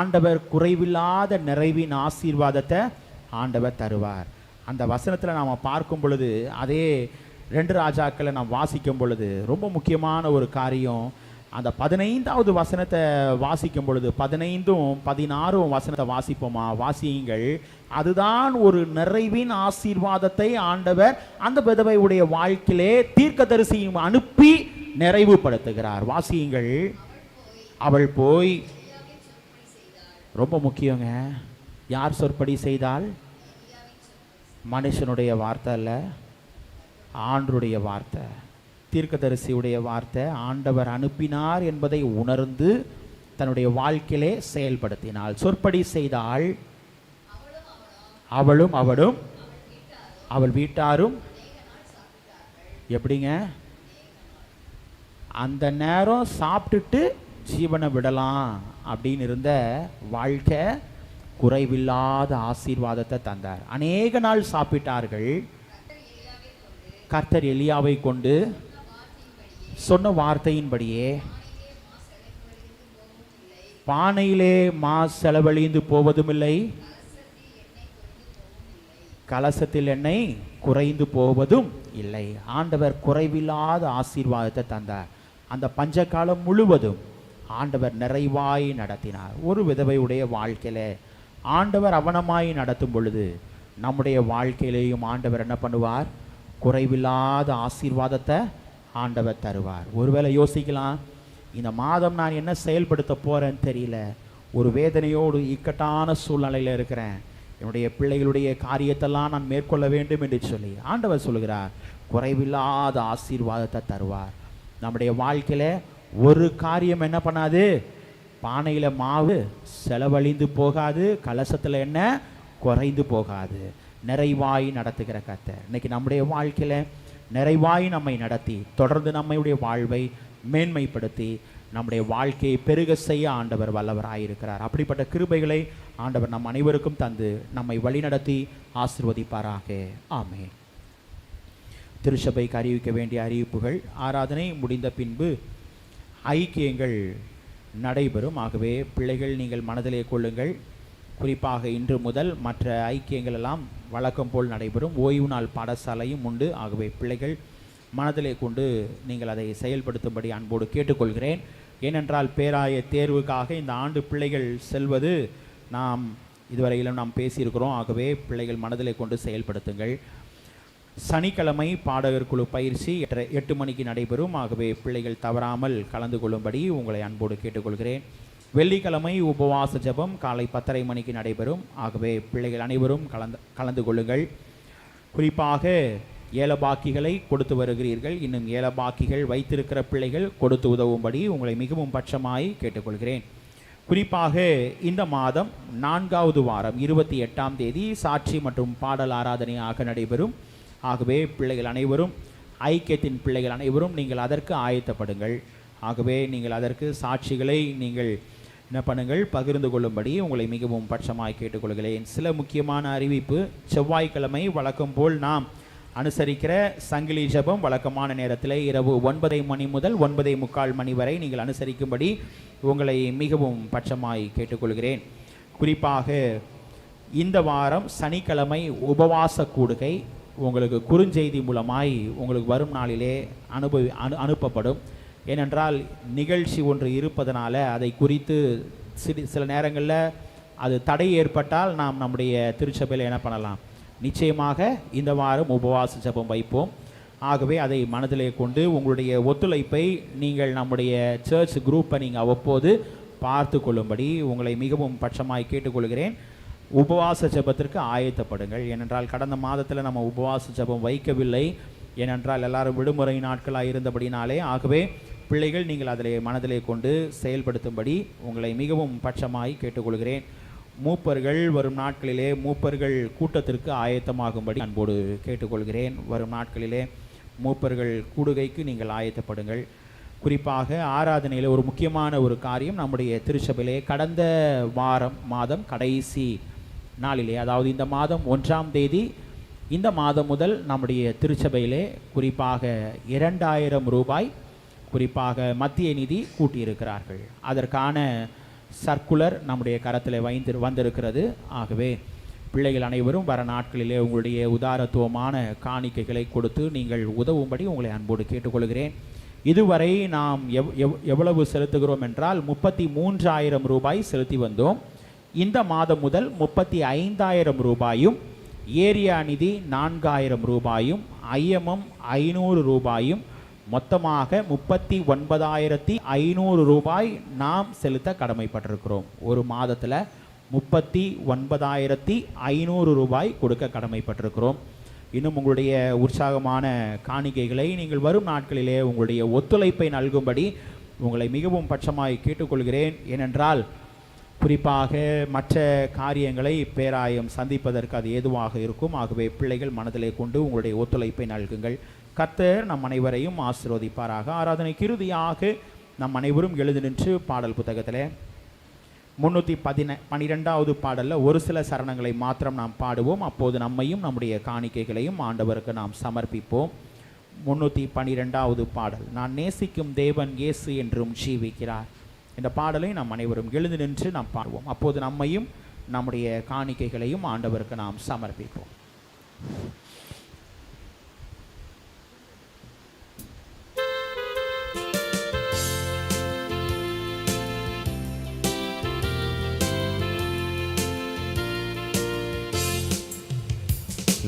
B: ஆண்டவர் குறைவில்லாத நிறைவின் ஆசீர்வாதத்தை ஆண்டவர் தருவார். அந்த வசனத்தில் நாம் பார்க்கும் பொழுது, அதே 2 ராஜாக்களை நாம் வாசிக்கும் பொழுது ரொம்ப முக்கியமான ஒரு காரியம், அந்த 15வது வசனத்தை வாசிக்கும் பொழுது 15ம் 16ம் வசனத்தை வாசிப்போமா? வாசியுங்கள். அதுதான் ஒரு நிறைவின் ஆசீர்வாதத்தை ஆண்டவர் அந்த விதவையுடைய வாழ்க்கையிலே தீர்க்கதரிசியும் அனுப்பி நிறைவுபடுத்துகிறார். வாசியுங்கள். அவள் போய், ரொம்ப முக்கியங்க, யார் சொற்படி செய்தால்? மனுஷனுடைய வார்த்தை அல்ல, ஆண்டருடைய வார்த்தை, தீர்க்கதரிசியுடைய வார்த்தை. ஆண்டவர் அனுப்பினார் என்பதை உணர்ந்து தன்னுடைய வாழ்க்கையிலே செயல்படுத்தினாள். சொற்படி செய்தாள். அவளும் அவள் வீட்டாரும் எப்படிங்க? அந்த நேரம் சாப்பிட்டுட்டு ஜீவனை விடலாம் அப்படின்னு இருந்த வாழ்க்கை குறைவில்லாத ஆசீர்வாதத்தை தந்தார். அநேக நாள் சாப்பிட்டார்கள். கர்த்தர் எலியாவை கொண்டு சொன்ன வார்த்தையின்படியே பானையிலே மா செலவழிந்து போவதும் இல்லை, கலசத்தில் எண்ணெய் குறைந்து போவதும் இல்லை. ஆண்டவர் குறைவில்லாத ஆசீர்வாதத்தை தந்தார். அந்த பஞ்சகாலம் முழுவதும் ஆண்டவர் நிறைவாய் நடத்தினார். ஒரு விதவையுடைய வாழ்க்கையில ஆண்டவர் அவனமாய் நடத்தும் பொழுது நம்முடைய வாழ்க்கையிலேயும் ஆண்டவர் என்ன பண்ணுவார்? குறைவில்லாத ஆசீர்வாதத்தை ஆண்டவர் தருவார். ஒருவேளை யோசிக்கலாம், இந்த மாதம் நான் என்ன செயல்படுத்த போறேன்னு தெரியல, ஒரு வேதனையோடு இக்கட்டான சூழ்நிலையில் இருக்கிறேன், என்னுடைய பிள்ளைகளுடைய காரியத்தெல்லாம் நான் மேற்கொள்ள வேண்டும் என்று சொல்லி ஆண்டவர் சொல்கிறார், குறைவில்லாத ஆசீர்வாதத்தை தருவார். நம்முடைய வாழ்க்கையில ஒரு காரியம் என்ன பண்ணாது? பானையில மாவு செலவழிந்து போகாது, கலசத்துல என்ன குறைந்து போகாது. நிறைவாய் நடத்துகிற கர்த்தர் இன்னைக்கு நம்முடைய வாழ்க்கையில நிறைவாய் நம்மை நடத்தி தொடர்ந்து நம்முடைய வாழ்வை மேன்மைப்படுத்தி நம்முடைய வாழ்க்கையை பெருக செய்ய ஆண்டவர் வல்லவராயிருக்கிறார். அப்படிப்பட்ட கிருபைகளை ஆண்டவர் நம் அனைவருக்கும் தந்து நம்மை வழிநடத்தி ஆசீர்வதிப்பாராக. ஆமென். திருச்சபைக்கு அறிவிக்க வேண்டிய அறிவிப்புகள். ஆராதனை முடிந்த பின்பு ஐக்கியங்கள் நடைபெறும். ஆகவே பிள்ளைகள் நீங்கள் மனதிலே கொள்ளுங்கள். குறிப்பாக இன்று முதல் மற்ற ஐக்கியங்கள் எல்லாம் வழக்கம் போல் நடைபெறும். ஓய்வு நாள் பாடசாலையும் உண்டு. ஆகவே பிள்ளைகள் மனதிலே கொண்டு நீங்கள் அதை செயல்படுத்தும்படி அன்போடு கேட்டுக்கொள்கிறேன். ஏனென்றால் பேராய தேர்வுக்காக இந்த ஆண்டு பிள்ளைகள் செல்வது நாம் இதுவரையிலும் நாம் பேசியிருக்கிறோம். ஆகவே பிள்ளைகள் மனதிலே கொண்டு செயல்படுத்துங்கள். சனிக்கிழமை பாடகர் குழு பயிற்சி 8 மணிக்கு நடைபெறும். ஆகவே பிள்ளைகள் தவறாமல் கலந்து கொள்ளும்படி உங்களை அன்போடு கேட்டுக்கொள்கிறேன். வெள்ளிக்கிழமை உபவாச ஜெபம் காலை 10:30 மணிக்கு நடைபெறும். ஆகவே பிள்ளைகள் அனைவரும் கலந்து கொள்ளுங்கள். குறிப்பாக ஏலபாக்கிகளை கொடுத்து வருகிறீர்கள். இன்னும் ஏலபாக்கிகள் வைத்திருக்கிற பிள்ளைகள் கொடுத்து உதவும்படி உங்களை மிகவும் பட்சமாய் கேட்டுக்கொள்கிறேன். குறிப்பாக இந்த மாதம் 4வது வாரம் 28ஆம் தேதி சாட்சி மற்றும் பாடல் ஆராதனையாக நடைபெறும். ஆகவே பிள்ளைகள் அனைவரும், ஐக்கியத்தின் பிள்ளைகள் அனைவரும் நீங்கள் அதற்கு ஆயத்தப்படுங்கள். ஆகவே நீங்கள் அதற்கு சாட்சிகளை நீங்கள் என்ன பண்ணுங்கள், பகிர்ந்து கொள்ளும்படி உங்களை மிகவும் பட்சமாய் கேட்டுக்கொள்கிறேன். சில முக்கியமான அறிவிப்பு. செவ்வாய்க்கிழமை வழக்கம் போல் நாம் அனுசரிக்கிற சங்கிலி ஜெபம் வழக்கமான நேரத்தில் இரவு 9 மணி முதல் 9:45 மணி வரை நீங்கள் அனுசரிக்கும்படி உங்களை மிகவும் பட்சமாய் கேட்டுக்கொள்கிறேன். குறிப்பாக இந்த வாரம் சனிக்கிழமை உபவாச கூடுகை உங்களுக்கு குறுஞ்செய்தி மூலமாய் உங்களுக்கு வரும் நாளிலே அனுப்பப்படும். ஏனென்றால் நிகழ்ச்சி ஒன்று இருப்பதனால அதை குறித்து சில நேரங்களில் அது தடை ஏற்பட்டால் நாம் நம்முடைய திருச்சபையில் என்ன பண்ணலாம், நிச்சயமாக இந்த வாரம் உபவாச ஜெபம் வைப்போம். ஆகவே அதை மனதிலே கொண்டு உங்களுடைய ஒத்துழைப்பை நீங்கள் நம்முடைய சர்ச் குரூப்பை நீங்கள் அவ்வப்போது பார்த்து கொள்ளும்படி உங்களை மிகவும் பட்சமாய் கேட்டுக்கொள்கிறேன். உபவாச ஜெபத்திற்கு ஆயத்தப்படுங்கள். ஏனென்றால் கடந்த மாதத்தில் நம்ம உபவாச ஜெபம் வைக்கவில்லை. ஏனென்றால் எல்லாரும் விடுமுறை நாட்களாக இருந்தபடினாலே. ஆகவே பிள்ளைகள் நீங்கள் அதிலே மனதிலே கொண்டு செயல்படுத்தும்படி உங்களை மிகவும் பட்சமாய் கேட்டுக்கொள்கிறேன். மூப்பர்கள் வரும் நாட்களிலே மூப்பர்கள் கூட்டத்திற்கு ஆயத்தமாகும்படி அன்போடு கேட்டுக்கொள்கிறேன். வரும் நாட்களிலே மூப்பர்கள் கூடுகைக்கு நீங்கள் ஆயத்தப்படுங்கள். குறிப்பாக ஆராதனையில் ஒரு முக்கியமான ஒரு காரியம், நம்முடைய திருச்சபையிலே கடந்த மாதம் கடைசி நாளிலே, அதாவது இந்த மாதம் 1ஆம் தேதி, இந்த மாதம் முதல் நம்முடைய திருச்சபையிலே குறிப்பாக 2000 ரூபாய் குறிப்பாக மத்திய நிதி கூட்டியிருக்கிறார்கள். அதற்கான சர்க்குலர் நம்முடைய கரத்தில் வந்திருக்கிறது. ஆகவே பிள்ளைகள் அனைவரும் வர நாட்களிலே உங்களுடைய உதாரத்துவமான காணிக்கைகளை கொடுத்து நீங்கள் உதவும்படி உங்களை அன்போடு கேட்டுக்கொள்கிறேன். இதுவரை நாம் எவ்வளவு செலுத்துகிறோம் என்றால் 33,000 ரூபாய் செலுத்தி வந்தோம். இந்த மாதம் முதல் 35,000 ரூபாயும், ஏரியா நிதி 4,000 ரூபாயும், ஐஎம்எம் 500 ரூபாயும், மொத்தமாக 39,500 ரூபாய் நாம் செலுத்த கடமைப்பட்டிருக்கிறோம். ஒரு மாதத்தில் 39,500 ரூபாய் கொடுக்க கடமைப்பட்டிருக்கிறோம். இன்னும் உங்களுடைய உற்சாகமான காணிக்கைகளை நீங்கள் வரும் நாட்களிலே உங்களுடைய ஒத்துழைப்பை நல்கும்படி உங்களை மிகவும் பட்சமாய் கேட்டுக்கொள்கிறேன். ஏனென்றால் குறிப்பாக மற்ற காரியங்களை பேராயம் சந்திப்பதற்கு அது ஏதுவாக இருக்கும். ஆகவே பிள்ளைகள் மனதிலே கொண்டு உங்களுடைய ஒத்துழைப்பை நல்குங்கள். கர்த்தர் நம் அனைவரையும் ஆசீர்வதிப்பாராக. ஆராதனைக்கு இறுதியாக நம் அனைவரும் எழுந்து நின்று பாடல் புத்தகத்தில் 312வது பாடலில் ஒரு சில சரணங்களை மாத்திரம் நாம் பாடுவோம். அப்போது நம்மையும் நம்முடைய காணிக்கைகளையும் ஆண்டவருக்கு நாம் சமர்ப்பிப்போம். 312வது பாடல், நான் நேசிக்கும் தேவன் இயேசு என்றும் ஜீவிக்கிறார். இந்த பாடலை நாம் அனைவரும் எழுந்து நின்று நாம் பாடுவோம். அப்போது நம்மையும் நம்முடைய காணிக்கைகளையும் ஆண்டவருக்கு நாம் சமர்ப்பிப்போம்.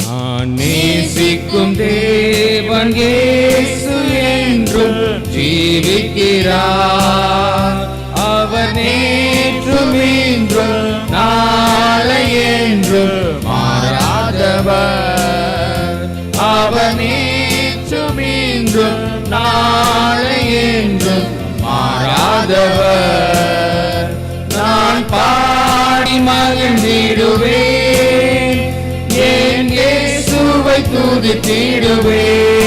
E: நான் நேசிக்கும் தேவன் இயேசு என்றும் ஜீவிக்கிறார். அவர் நேற்றும் இன்றும் நாளை என்றும் மாறாதவர். அவர் நேற்றும் இன்றும் நாளை என்றும் மாறாதவர். நான் பாடி மகிழ்ந்திடுவேன், என் இயேசுவை துதித்திடுவேன்.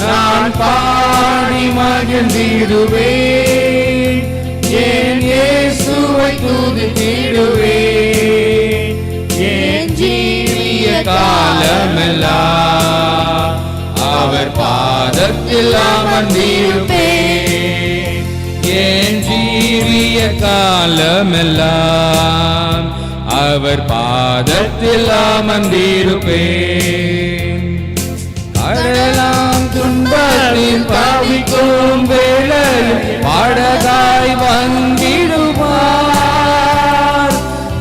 E: நான் பாடி மகிழ்ந்திடுவேன், என் இயேசுவை துதித்திடுவேன். என் ஜீவிய காலமெல்லாம் அவர் பாதத்தில் அமர்ந்திருப்பேன். என் ஜீவிய காலமெல்லாம் அவர் பாதத்தில் அமர்ந்திருப்பேன். கடலாம் துன்பத்தில் தவிக்கும் வேளையில் படகாய் வந்திடுவார்.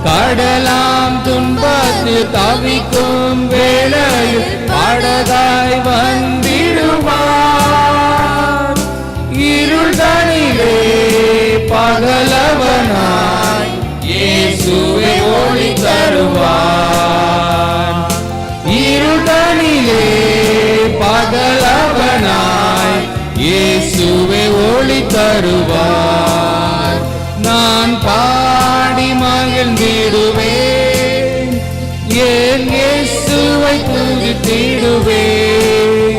E: கடலாம் துன்பத்தில் தவிக்கும் வேளையில் படகாய் வந்திடுவார். இருள் தனிலே பகலவனாய் இயேசுவே ஒளி தருவார். இருளனிலே பகலவனாய் இயேசுவே ஒளி தருவார். நான் பாடி மகிழ்ந்திடுவேன், என் இயேசுவை துதித்திடுவேன்.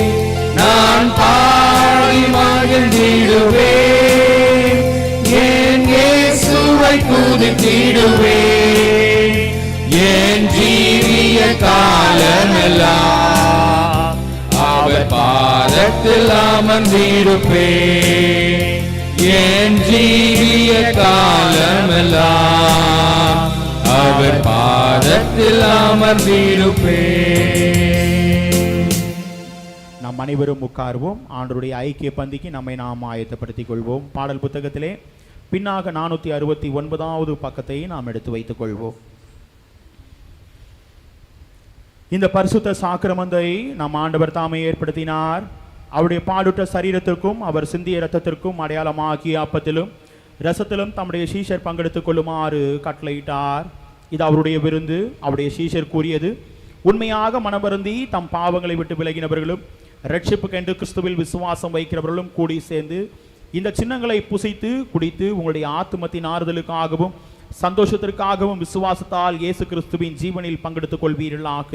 E: நான் பாடி மகிழ்ந்திடுவேன், என் இயேசுவை துதித்திடுவேன். என் ஜீவிய காலமெல்லாம் அவர் பாதத்தில் அமர்ந்திருப்பேன். என் ஜீவிய காலமெல்லாம் அவர் பாதத்தில் அமர்ந்திருப்பேன்.
B: நாம் அனைவரும் உட்கார்வோம். ஆண்டவருடைய ஐக்கிய பந்திக்கு நம்மை நாம் ஆயத்தப்படுத்திக் கொள்வோம். பாடல் புத்தகத்திலே பின்னாக 469வது பக்கத்தை நாம் எடுத்து வைத்துக் கொள்வோம். இந்த பரிசுத்த சாக்கிரமத்தை நம் ஆண்டவர் தாமே ஏற்படுத்தினார். அவருடைய பாடுற்ற சரீரத்திற்கும் அவர் சிந்திய இரத்தத்திற்கும் அடையாளமாகிய அப்பத்திலும் இரசத்திலும் தம்முடைய சீஷர் பங்கெடுத்துக் கொள்ளுமாறு கட்டளையிட்டார். இது அவருடைய விருந்து. அவருடைய சீஷர் கூறியது, உண்மையாக மனமருந்தி தம் பாவங்களை விட்டு விலகினவர்களும் ரட்சிப்புக்கென்று கிறிஸ்துவில் விசுவாசம் வைக்கிறவர்களும் கூடி சேர்ந்து இந்த சின்னங்களை புசித்து குடித்து உங்களுடைய ஆத்துமத்தின் ஆறுதலுக்காகவும் சந்தோஷத்திற்காகவும் விசுவாசத்தால் இயேசு கிறிஸ்துவின் ஜீவனில் பங்கெடுத்துக் கொள்வீர்களாக.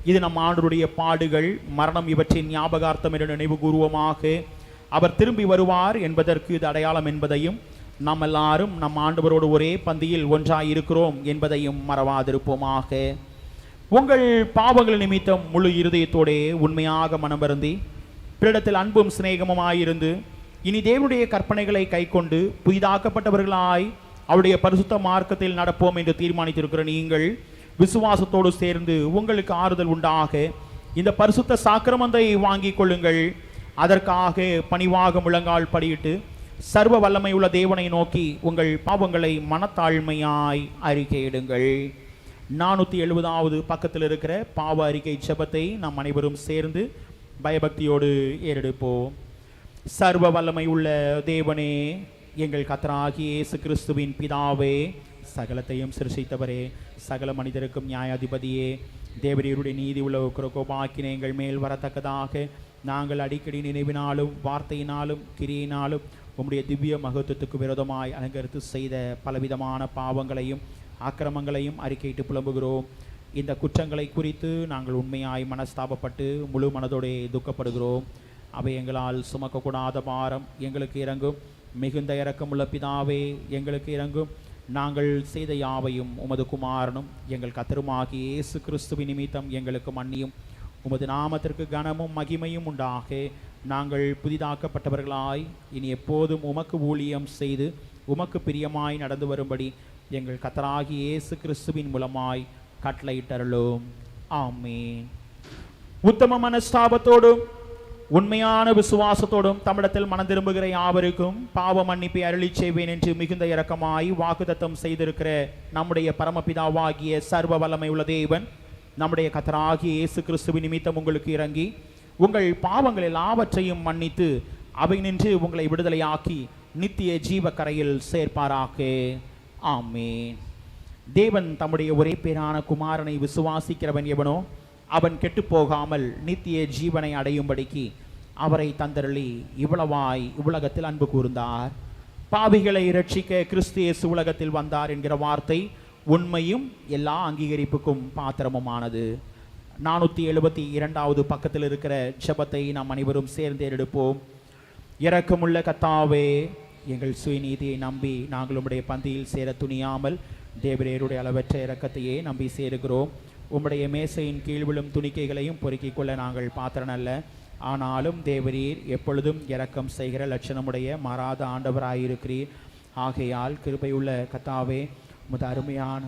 B: இது நம் ஆண்டவருடைய பாடுகள் மரணம் இவற்றின் ஞாபகார்த்தம் என்ற நினைவு கூர்வமாக அவர் திரும்பி வருவார் என்பதற்கு இது அடையாளம் என்பதையும் நாம் எல்லாரும் நம் ஆண்டவரோடு ஒரே பந்தியில் ஒன்றாய் இருக்கிறோம் என்பதையும் மறவாதிருப்போமாக. உங்கள் பாவங்கள் நிமித்தம் முழு இருதயத்தோடே உண்மையாக மனம் வருந்தி பிறரிடத்தில் அன்பும் சிநேகமுமாயிருந்து இனி தேவனுடைய கற்பனைகளை கைக்கொண்டு புதிதாக்கப்பட்டவர்களாய் அவருடைய பரிசுத்த மார்க்கத்தில் நடப்போம் என்று தீர்மானித்திருக்கிற நீங்கள் விசுவாசத்தோடு சேர்ந்து உங்களுக்கு ஆறுதல் உண்டாக இந்த பரிசுத்த சாக்கிரமத்தை வாங்கிக் கொள்ளுங்கள். அதற்காக பணிவாக முழங்கால் படியிட்டு சர்வ வல்லமை உள்ள தேவனை நோக்கி உங்கள் பாவங்களை மனத்தாழ்மையாய் அறிக்கையிடுங்கள். 470வது பக்கத்தில் இருக்கிற பாவ அறிக்கை ஜெபத்தை நாம் அனைவரும் சேர்ந்து பயபக்தியோடு ஏறெடுப்போம். சர்வ வல்லமை உள்ள தேவனே, எங்கள் கர்த்தராகிய இயேசு கிறிஸ்துவின் பிதாவே, சகலத்தையும் சிருஷ்டித்தவரே, சகல மனிதருக்கும் நியாயாதிபதியே, தேவரீருடைய நீதி உள்ள கோபாக்கினை எங்கள் மேல் வரத்தக்கதாக நாங்கள் அடிக்கடி நினைவினாலும் வார்த்தையினாலும் கிரியினாலும் உம்முடைய திவ்ய மகத்துவத்துக்கு விரோதமாய் அலங்கரித்து செய்த பலவிதமான பாவங்களையும் ஆக்கிரமங்களையும் அறிக்கையிட்டு புலம்புகிறோம். இந்த குற்றங்களை குறித்து நாங்கள் உண்மையாய் மனஸ்தாபப்பட்டு முழு மனதோடு துக்கப்படுகிறோம். அவை எங்களால் சுமக்கக்கூடாத பாரம். எங்களுக்கு இறங்கும். மிகுந்த இரக்கமுள்ள பிதாவே, எங்களுக்கு இறங்கும். நாங்கள் செய்த யாவையும் உமது குமாரனும் எங்கள் கர்த்தருமாகிய இயேசு கிறிஸ்துவின் நிமித்தம் எங்களுக்கு மன்னியும். உமது நாமத்திற்கு கனமும் மகிமையும் உண்டாக நாங்கள் புதிதாக்கப்பட்டவர்களாய் இனி எப்போதும் உமக்கு ஊழியம் செய்து உமக்கு பிரியமாய் நடந்து வரும்படி எங்கள் கர்த்தராகிய இயேசு கிறிஸ்துவின் மூலமாய் கட்டளையிட்டருளும். ஆமென். உத்தம மனஸ்தாபத்தோடும் உண்மையான விசுவாசத்தோடும் தமிழத்தில் மனம் திரும்புகிற யாவருக்கும் பாவ மன்னிப்பை அருளி செய்வேன் என்று மிகுந்த இரக்கமாய் வாக்குத்தத்தம் செய்திருக்கிற நம்முடைய பரமபிதாவாகிய சர்வ வல்லமை உள்ள தேவன் நம்முடைய கர்த்தராகிய இயேசு கிறிஸ்துவின் நிமித்தம் உங்களுக்கு இறங்கி உங்கள் பாவங்கள் எல்லாவற்றையும் மன்னித்து அவை நின்று உங்களை விடுதலையாக்கி நித்திய ஜீவ கரையில் சேர்ப்பாராக. ஆமென். தேவன் தம்முடைய ஒரே பேரான குமாரனை விசுவாசிக்கிறவன் எவனோ அவன் கெட்டு போகாமல் நித்திய ஜீவனை அடையும்படிக்கு அவரை தந்தருளி இவ்வளவாய் இவ்வுலகத்தில் அன்பு கூர்ந்தார். பாவிகளை இரட்சிக்க கிறிஸ்து இயேசு உலகத்தில் வந்தார் என்கிற வார்த்தை உண்மையும் எல்லா அங்கீகரிப்புக்கும் பாத்திரமுமானது. 472வது பக்கத்தில் இருக்கிற ஜெபத்தை நாம் அனைவரும் சேர்ந்து எடுப்போம். இரக்கமுள்ள கர்த்தாவே, எங்கள் சுயநீதியை நம்பி நாங்கள் உம்முடைய பந்தியில் சேர துணியாமல் தேவரேருடைய அளவற்ற இரக்கத்தையே நம்பி சேருகிறோம். உம்முடைய மேசையின் கீழ் விழும் துணிக்கைகளையும் பொறுக்கிக் கொள்ள நாங்கள் பாத்திரனல்ல. ஆனாலும் தேவரீர் எப்பொழுதும் இரக்கம் செய்கிற லட்சணமுடைய மாறாத ஆண்டவராயிருக்கிறீர். ஆகையால் கிருபையுள்ள கர்த்தாவே, உமது அருமையான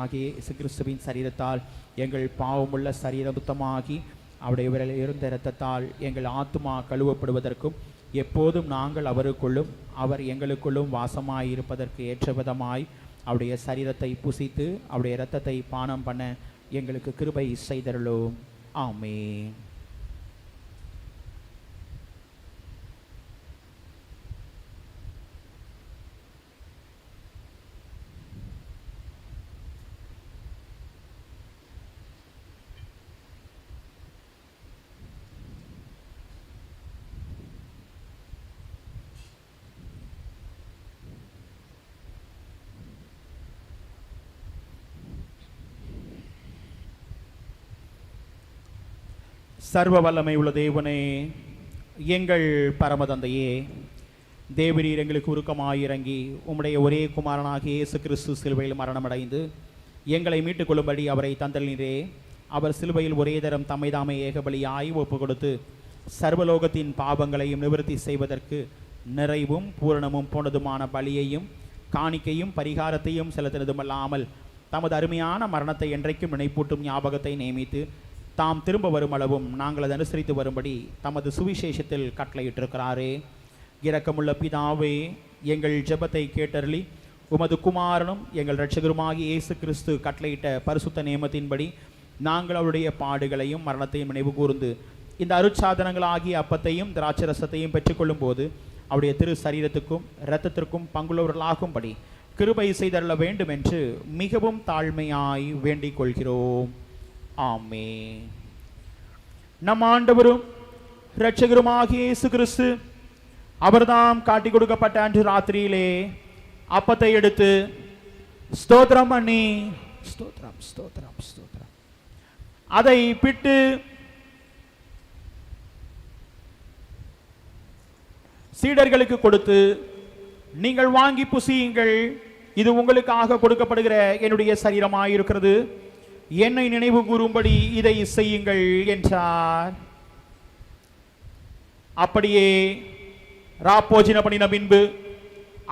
B: ஆகிய இயேசு கிறிஸ்துவின் சரீரத்தால் எங்கள் பாவமுள்ள சரீரம் சுத்தமாகி அவருடைய விரலில் இருந்த இரத்தத்தால் எங்கள் ஆத்துமா கழுவப்படுவதற்கும் எப்போதும் நாங்கள் அவருக்குள்ளும் அவர் எங்களுக்குள்ளும் வாசமாயிருப்பதற்கு ஏற்ற விதமாய் அவருடைய சரீரத்தை புசித்து அவருடைய இரத்தத்தை பானம் பண்ண எங்களுக்கு கிருபை செய்தருளும். ஆமென். சர்வ வல்லமை உள்ள தேவனே, எங்கள் பரமதந்தையே, தேவரீர் எங்களுக்கு உருக்கமாயிறங்கி உம்முடைய ஒரே குமாரனாகிய இயேசு கிறிஸ்து சிலுவையில் மரணமடைந்து எங்களை மீட்டுக் கொள்ளும்படி அவரை தந்தளினரே. அவர் சிலுவையில் ஒரே தரம் தம்மை தாமே ஏகபலியாய் ஒப்பு கொடுத்து சர்வலோகத்தின் பாவங்களையும் நிவர்த்தி செய்வதற்கு நிறைவும் பூரணமும் போனதுமான பலியையும் காணிக்கையும் பரிகாரத்தையும் செலுத்தினதுமல்லாமல் தமது அருமையான மரணத்தை என்றைக்கும் நினைப்பூட்டும் ஞாபகத்தை நியமித்து தாம் திரும்ப வரும் அளவும் நாங்கள் அதை அனுசரித்து வரும்படி தமது சுவிசேஷத்தில் கட்டளையிட்டிருக்கிறாரே. இரக்கமுள்ள பிதாவே, எங்கள் ஜெபத்தை கேட்டருளி உமது குமாரனும் எங்கள் இரட்சகருமாகிய இயேசு கிறிஸ்து கட்டளையிட்ட பரிசுத்த நியமத்தின்படி நாங்கள் அவருடைய பாடுகளையும் மரணத்தையும் நினைவு கூர்ந்து இந்த அருட்சாதனங்களாகிய அப்பத்தையும் திராட்சரசத்தையும் பெற்றுக்கொள்ளும் போது அவருடைய திரு சரீரத்துக்கும் இரத்தத்திற்கும் பங்குள்ளவர்களாகும்படி கிருபை செய்தருள வேண்டும் என்று மிகவும் தாழ்மையாய் வேண்டிக் கொள்கிறோம். ஆமென். நம் ஆண்டவரும் இரட்சகருமாகிய இயேசு கிறிஸ்து அவர்தாம் காட்டி கொடுக்கப்பட்ட அன்று ராத்திரியிலே அப்பத்தை எடுத்து ஸ்தோத்திரம் பண்ணி ஸ்தோத்திரம் ஸ்தோத்திரம் ஸ்தோத்திரம் அதை பிட்டு சீடர்களுக்கு கொடுத்து, நீங்கள் வாங்கி புசியுங்கள், இது உங்களுக்காக கொடுக்கப்படுகிற என்னுடைய சரீரமாயிருக்கிறது, என்னை நினைவு கூறும்படி இதை செய்யுங்கள் என்றார். அப்படியே ராப்போஜன பண்ணின பின்பு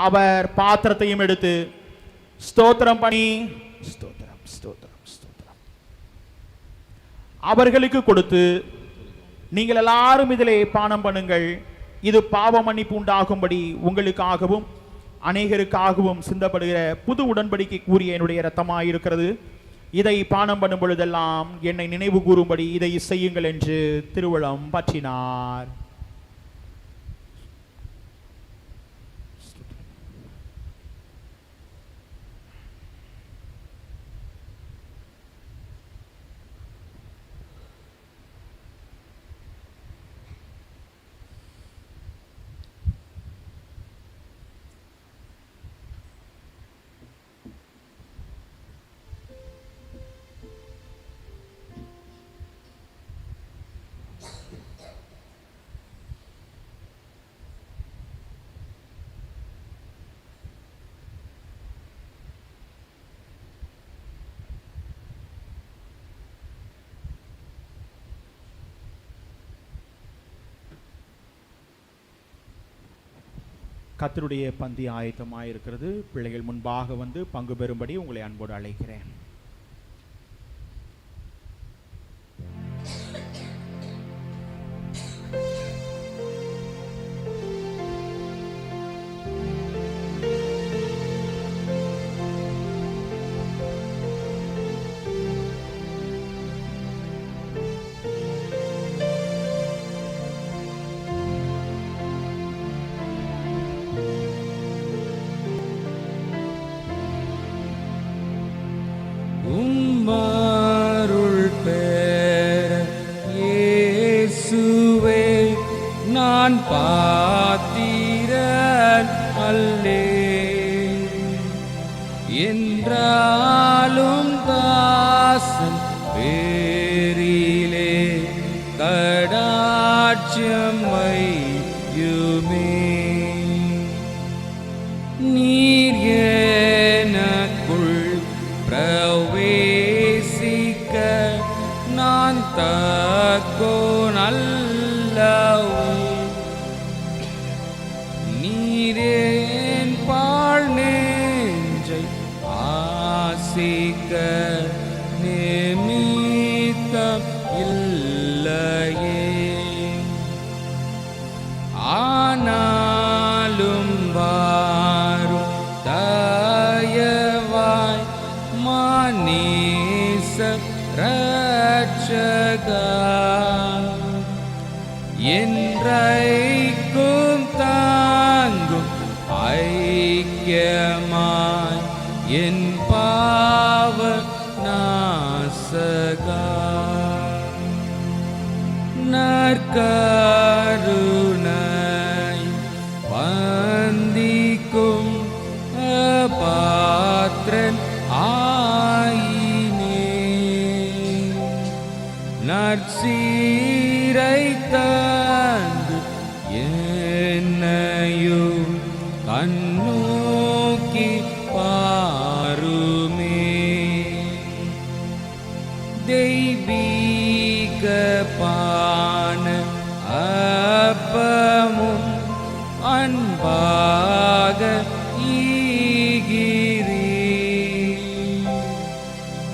B: அவர் பாத்திரத்தையும் எடுத்து ஸ்தோத்திரம் பண்ணி ஸ்தோத்திரம் ஸ்தோத்திரம் ஸ்தோத்திரம் அவர்களுக்கு கொடுத்து, நீங்கள் எல்லாரும் இதிலே பானம் பண்ணுங்கள், இது பாவ மன்னிப்பு உண்டாகும்படி உங்களுக்காகவும் அநேகருக்காகவும் சிந்தப்படுகிற புது உடன்படிக்கை கூறிய என்னுடைய இரத்தமாயிருக்கிறது, இதை பானம் பண்ணும் பொழுதெல்லாம் என்னை நினைவு கூறும்படி இதை செய்யுங்கள் என்று திருவுளம் பற்றினார். கர்த்தருடைய பந்தி ஆயத்தமாயிருக்கிறது. பிள்ளைகள் முன்பாக வந்து பங்கு பெறும்படி உங்களை அன்போடு அழைக்கிறேன்.
E: உம்மருள் பெற இயேசுவே நான் பாத்திரன் அல்லேன், என்றாலும் தாசன் பேரிலே கடாட்சியம் வையுமே. நீர் எனக்குள் பிரவேசிக்க நான் தக்கோன் அல்லவே. நீரேன் பாழ் நெஞ்சை ஆசிக்க நிமித்தம் இல்லையே. ஆனாலும் வாரும் தயவாய் மானேச ரட்சகா, என்றைக்கும் தாங்கும் ஐக்கியமாய் என் பாவ நாசகா. நற்கருணை வந்திக்கும் பாத்திரன் ஆயினே. நற்சீரை தந்து என்னையும் கண்ணோக்கி பாருமே. தெய்வீக பான அப்பமும் அன்பாக ஈகிறீர்.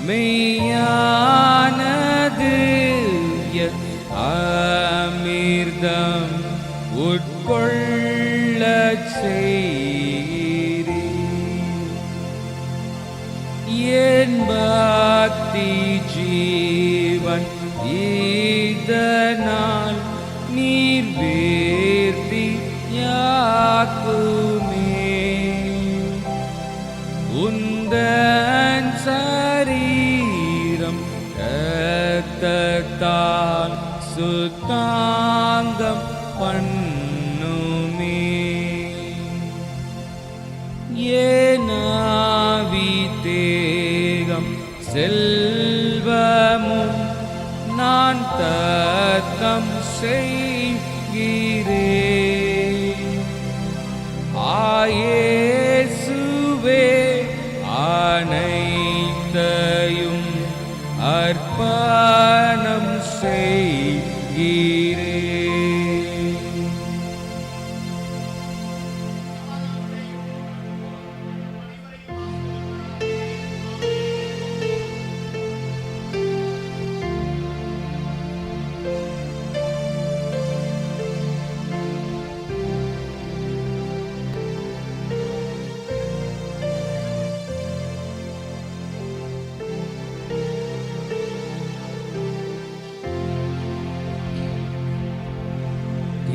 E: மெய்யானது அமிர்தம் உட்கொள்ளச் செய்கிறீர். என் பக்தி ஜீவன் இதனால் நீர் வேர்த்தி யாக்குமே. உந்தன் சரீரம் இரத்தத்தால் சுத்தாங்கம் பண்ணுமே. ஏனாவி தேகம் செல்வமும் நான் தத்தம் செய்கிறேன். ஆயேசுவே அனைத்தையும் அர்ப்பணம் செய்கிறேன்.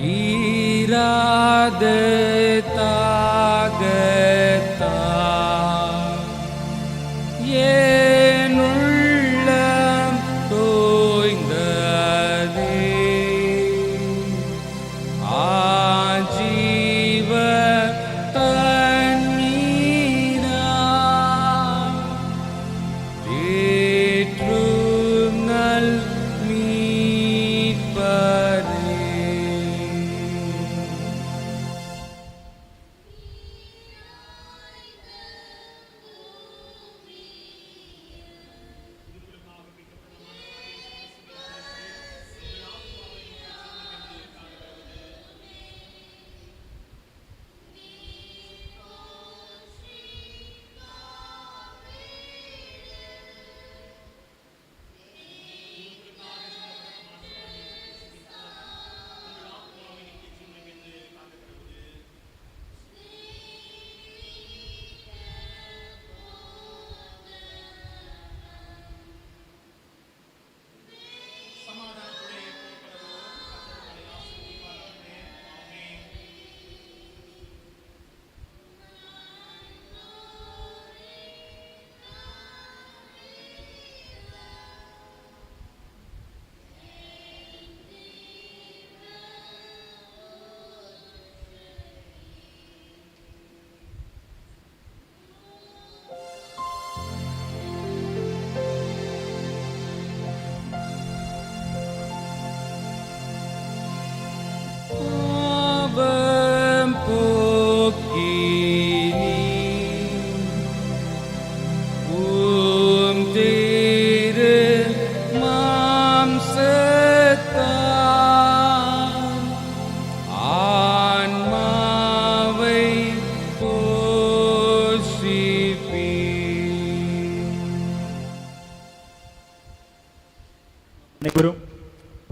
E: தீராத தாகத்தால் என் உள்ளம் தோய்ந்ததே. ஆஜீவ தண்ணீரால் தேற்றும் நல் மீட்பரே.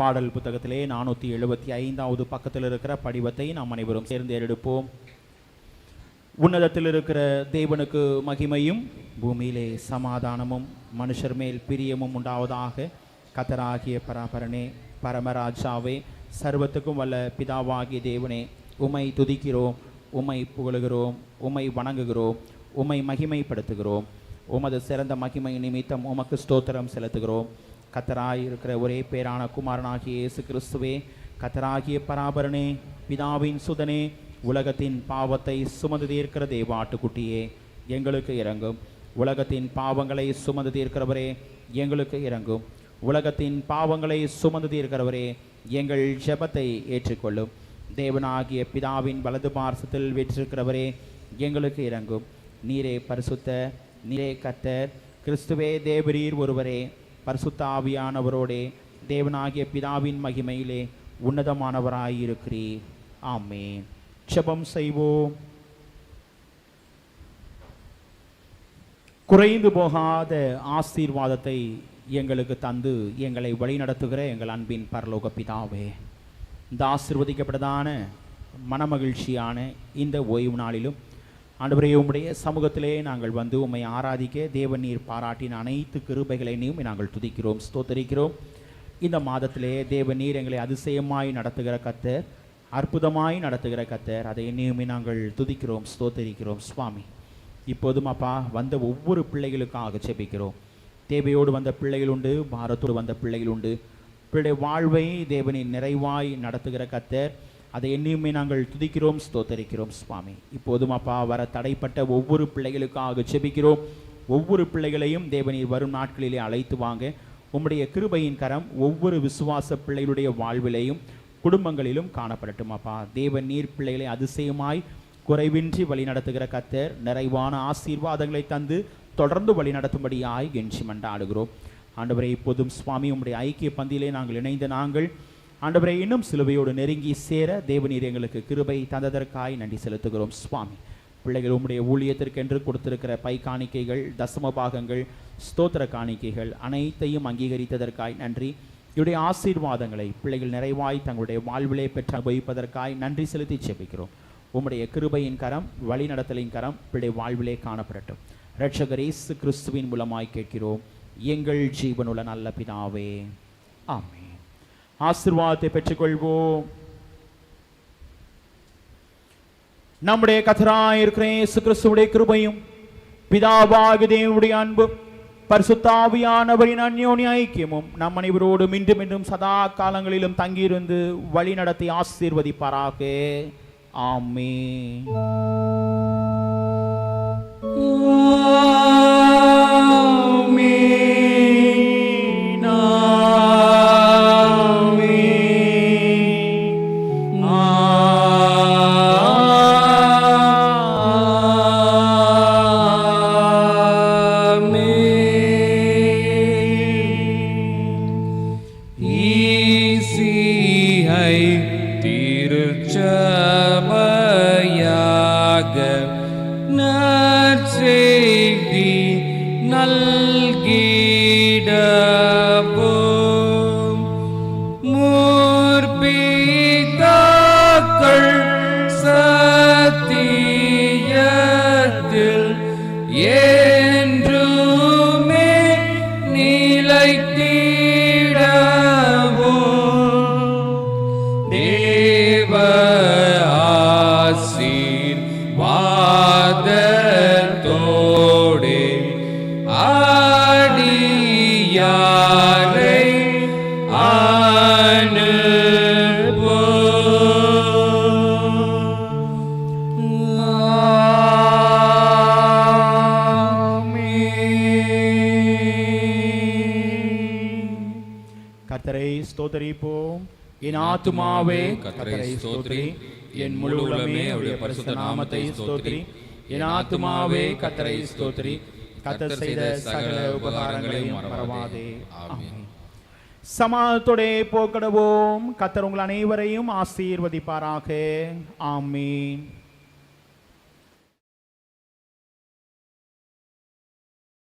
A: பாடல் புத்தகத்திலே 475வது பக்கத்தில் இருக்கிற படிவத்தை நாம் அனைவரும் சேர்ந்து எடுப்போம். உன்னதத்தில் இருக்கிற தேவனுக்கு மகிமையும் பூமியிலே சமாதானமும் மனுஷர் மேல் பிரியமும் உண்டாவதாக. கர்த்தராகிய பராபரனே, பரமராஜாவே, சர்வத்துக்கும் வல்ல பிதாவாகிய தேவனே, உம்மை துதிக்கிறோம், உம்மை புகழுகிறோம், உம்மை வணங்குகிறோம், உம்மை மகிமைப்படுத்துகிறோம். உமது சிறந்த மகிமை நிமித்தம் உமக்கு ஸ்தோத்திரம் செலுத்துகிறோம். கர்த்தராய் இருக்கிற ஒரே பேரான குமாரனாகிய இயேசு கிறிஸ்துவே, கர்த்தராகிய பராபரனே, பிதாவின் சுதனே, உலகத்தின் பாவத்தை சுமந்து தீர்க்கிற தேவாட்டுக்குட்டியே, எங்களுக்கு இறங்கும். உலகத்தின் பாவங்களை சுமந்து தீர்க்கிறவரே, எங்களுக்கு இறங்கும். உலகத்தின் பாவங்களை சுமந்து தீர்க்கிறவரே, எங்கள் ஜெபத்தை ஏற்றுக்கொள்ளும். தேவனாகிய பிதாவின் வலது பார்சத்தில் வீற்றிருக்கிறவரே, எங்களுக்கு இறங்கும். நீரே பரிசுத்த, நீரே கர்த்தர், கிறிஸ்துவே தேவரீர் ஒருவரே, பரிசுத்த ஆவியானவரோடே தேவனாகிய பிதாவின் மகிமையிலே உன்னதமானவராயிருக்கிறீர். ஆமென். ஜெபம் செய்வோம். குறைந்து போகாத ஆசீர்வாதத்தை எங்களுக்கு தந்து எங்களை வழிநடத்துகிற எங்கள் அன்பின் பரலோக பிதாவே, இந்த ஆசீர்வதிக்கப்பட்டதான மனமகிழ்ச்சியான இந்த ஓய்வு நாளிலும் ஆண்டவரே, உம்முடைய சமூகத்திலே நாங்கள் வந்து உம்மை ஆராதிக்க தேவன் நீர் பாராட்டின அனைத்து கிருபைகளையும் நாங்கள் துதிக்கிறோம், ஸ்தோத்தரிக்கிறோம். இந்த மாதத்திலே தேவன் நீர் எங்களை அதிசயமாய் நடத்துகிற கர்த்தர், அற்புதமாய் நடத்துகிற கர்த்தர், அதை என்னையுமே நாங்கள் துதிக்கிறோம், ஸ்தோத்தரிக்கிறோம். சுவாமி, இப்போதும் அப்பா வந்த ஒவ்வொரு பிள்ளைகளுக்காக ஜெபிக்கிறோம். தேவையோடு வந்த பிள்ளைகள் உண்டு, பாரத்தோடு வந்த பிள்ளைகள் உண்டு. பிள்ளை வாழ்வை தேவனின் நிறைவாய் நடத்துகிற கர்த்தர், அதை என்னையுமே நாங்கள் துதிக்கிறோம், ஸ்தோத்தரிக்கிறோம். சுவாமி, இப்போதும் அப்பா வர தடைப்பட்ட ஒவ்வொரு பிள்ளைகளுக்காக ஜெபிக்கிறோம். ஒவ்வொரு பிள்ளைகளையும் தேவனீர் வரும் நாட்களிலே அழைத்து வாங்க. உம்முடைய கிருபையின் கரம் ஒவ்வொரு விசுவாச பிள்ளைகளுடைய வாழ்விலையும் குடும்பங்களிலும் காணப்படட்டும். அப்பா தேவன் நீர் பிள்ளைகளை அதிசயமாய் குறைவின்றி வழி நடத்துகிற கர்த்தர், நிறைவான ஆசீர்வாதங்களை தந்து தொடர்ந்து வழி நடத்தும்படியாய் கெஞ்சி மன்றாடுகிறோம். ஆண்டவரே, இப்போதும் சுவாமி உம்முடைய ஐக்கிய பந்தியிலே நாங்கள் இணைந்த நாங்கள் ஆண்டவரே இன்னும் சிலுவையோடு நெருங்கி சேர தேவநீர் எங்களுக்கு கிருபை தந்ததற்காய் நன்றி செலுத்துகிறோம். சுவாமி, பிள்ளைகள் உம்முடைய ஊழியத்திற்கென்று கொடுத்திருக்கிற பை காணிக்கைகள், தசம பாகங்கள், ஸ்தோத்திர காணிக்கைகள் அனைத்தையும் அங்கீகரித்ததற்காய் நன்றி. இவருடைய ஆசீர்வாதங்களை பிள்ளைகள் நிறைவாய் தங்களுடைய வாழ்விலே பெற்று அனுபவிப்பதற்காய் நன்றி செலுத்தி ஜெபிக்கிறோம். உம்முடைய கிருபையின் கரம், வழி நடத்தலின் கரம் பிள்ளை வாழ்விலே காணப்படட்டும். இரட்சகர் இயேசு கிறிஸ்துவின் மூலமாய் கேட்கிறோம் எங்கள் ஜீவனுள்ள நல்ல பிதாவே, ஆமென். ஆசீர்வாதத்தை பெற்றுக்கொள்வோம். நம்முடைய கர்த்தராய் இருக்கிற இயேசு கிறிஸ்துவுடைய கிருபையும் பிதாவாகிய தேவனுடைய அன்பும் பரிசுத்த ஆவியானவரின் அந்யோன்ய ஐக்கியமும் நம் அனைவரோடும் மீண்டும் மீண்டும் சதா காலங்களிலும் தங்கியிருந்து வழி நடத்தி ஆசீர்வதிப்பாராக. ஆமென். ஸ்தோத்திரிப்போம். என் ஆத்துமாவே கர்த்தரை ஸ்தோத்திரி, என் முழு உள்ளமே அவருடைய பரிசுத்த நாமத்தை ஸ்தோத்திரி. என் ஆத்துமாவே கர்த்தரை ஸ்தோத்திரி, கர்த்தர் செய்த சகல உபகாரங்களையும் மறவாதே. ஆமென். சமாதானத்தோடே போக்கடவோம். கர்த்தர் உங்கள் அனைவரையும் ஆசீர்வதிப்பாராக. ஆமென்.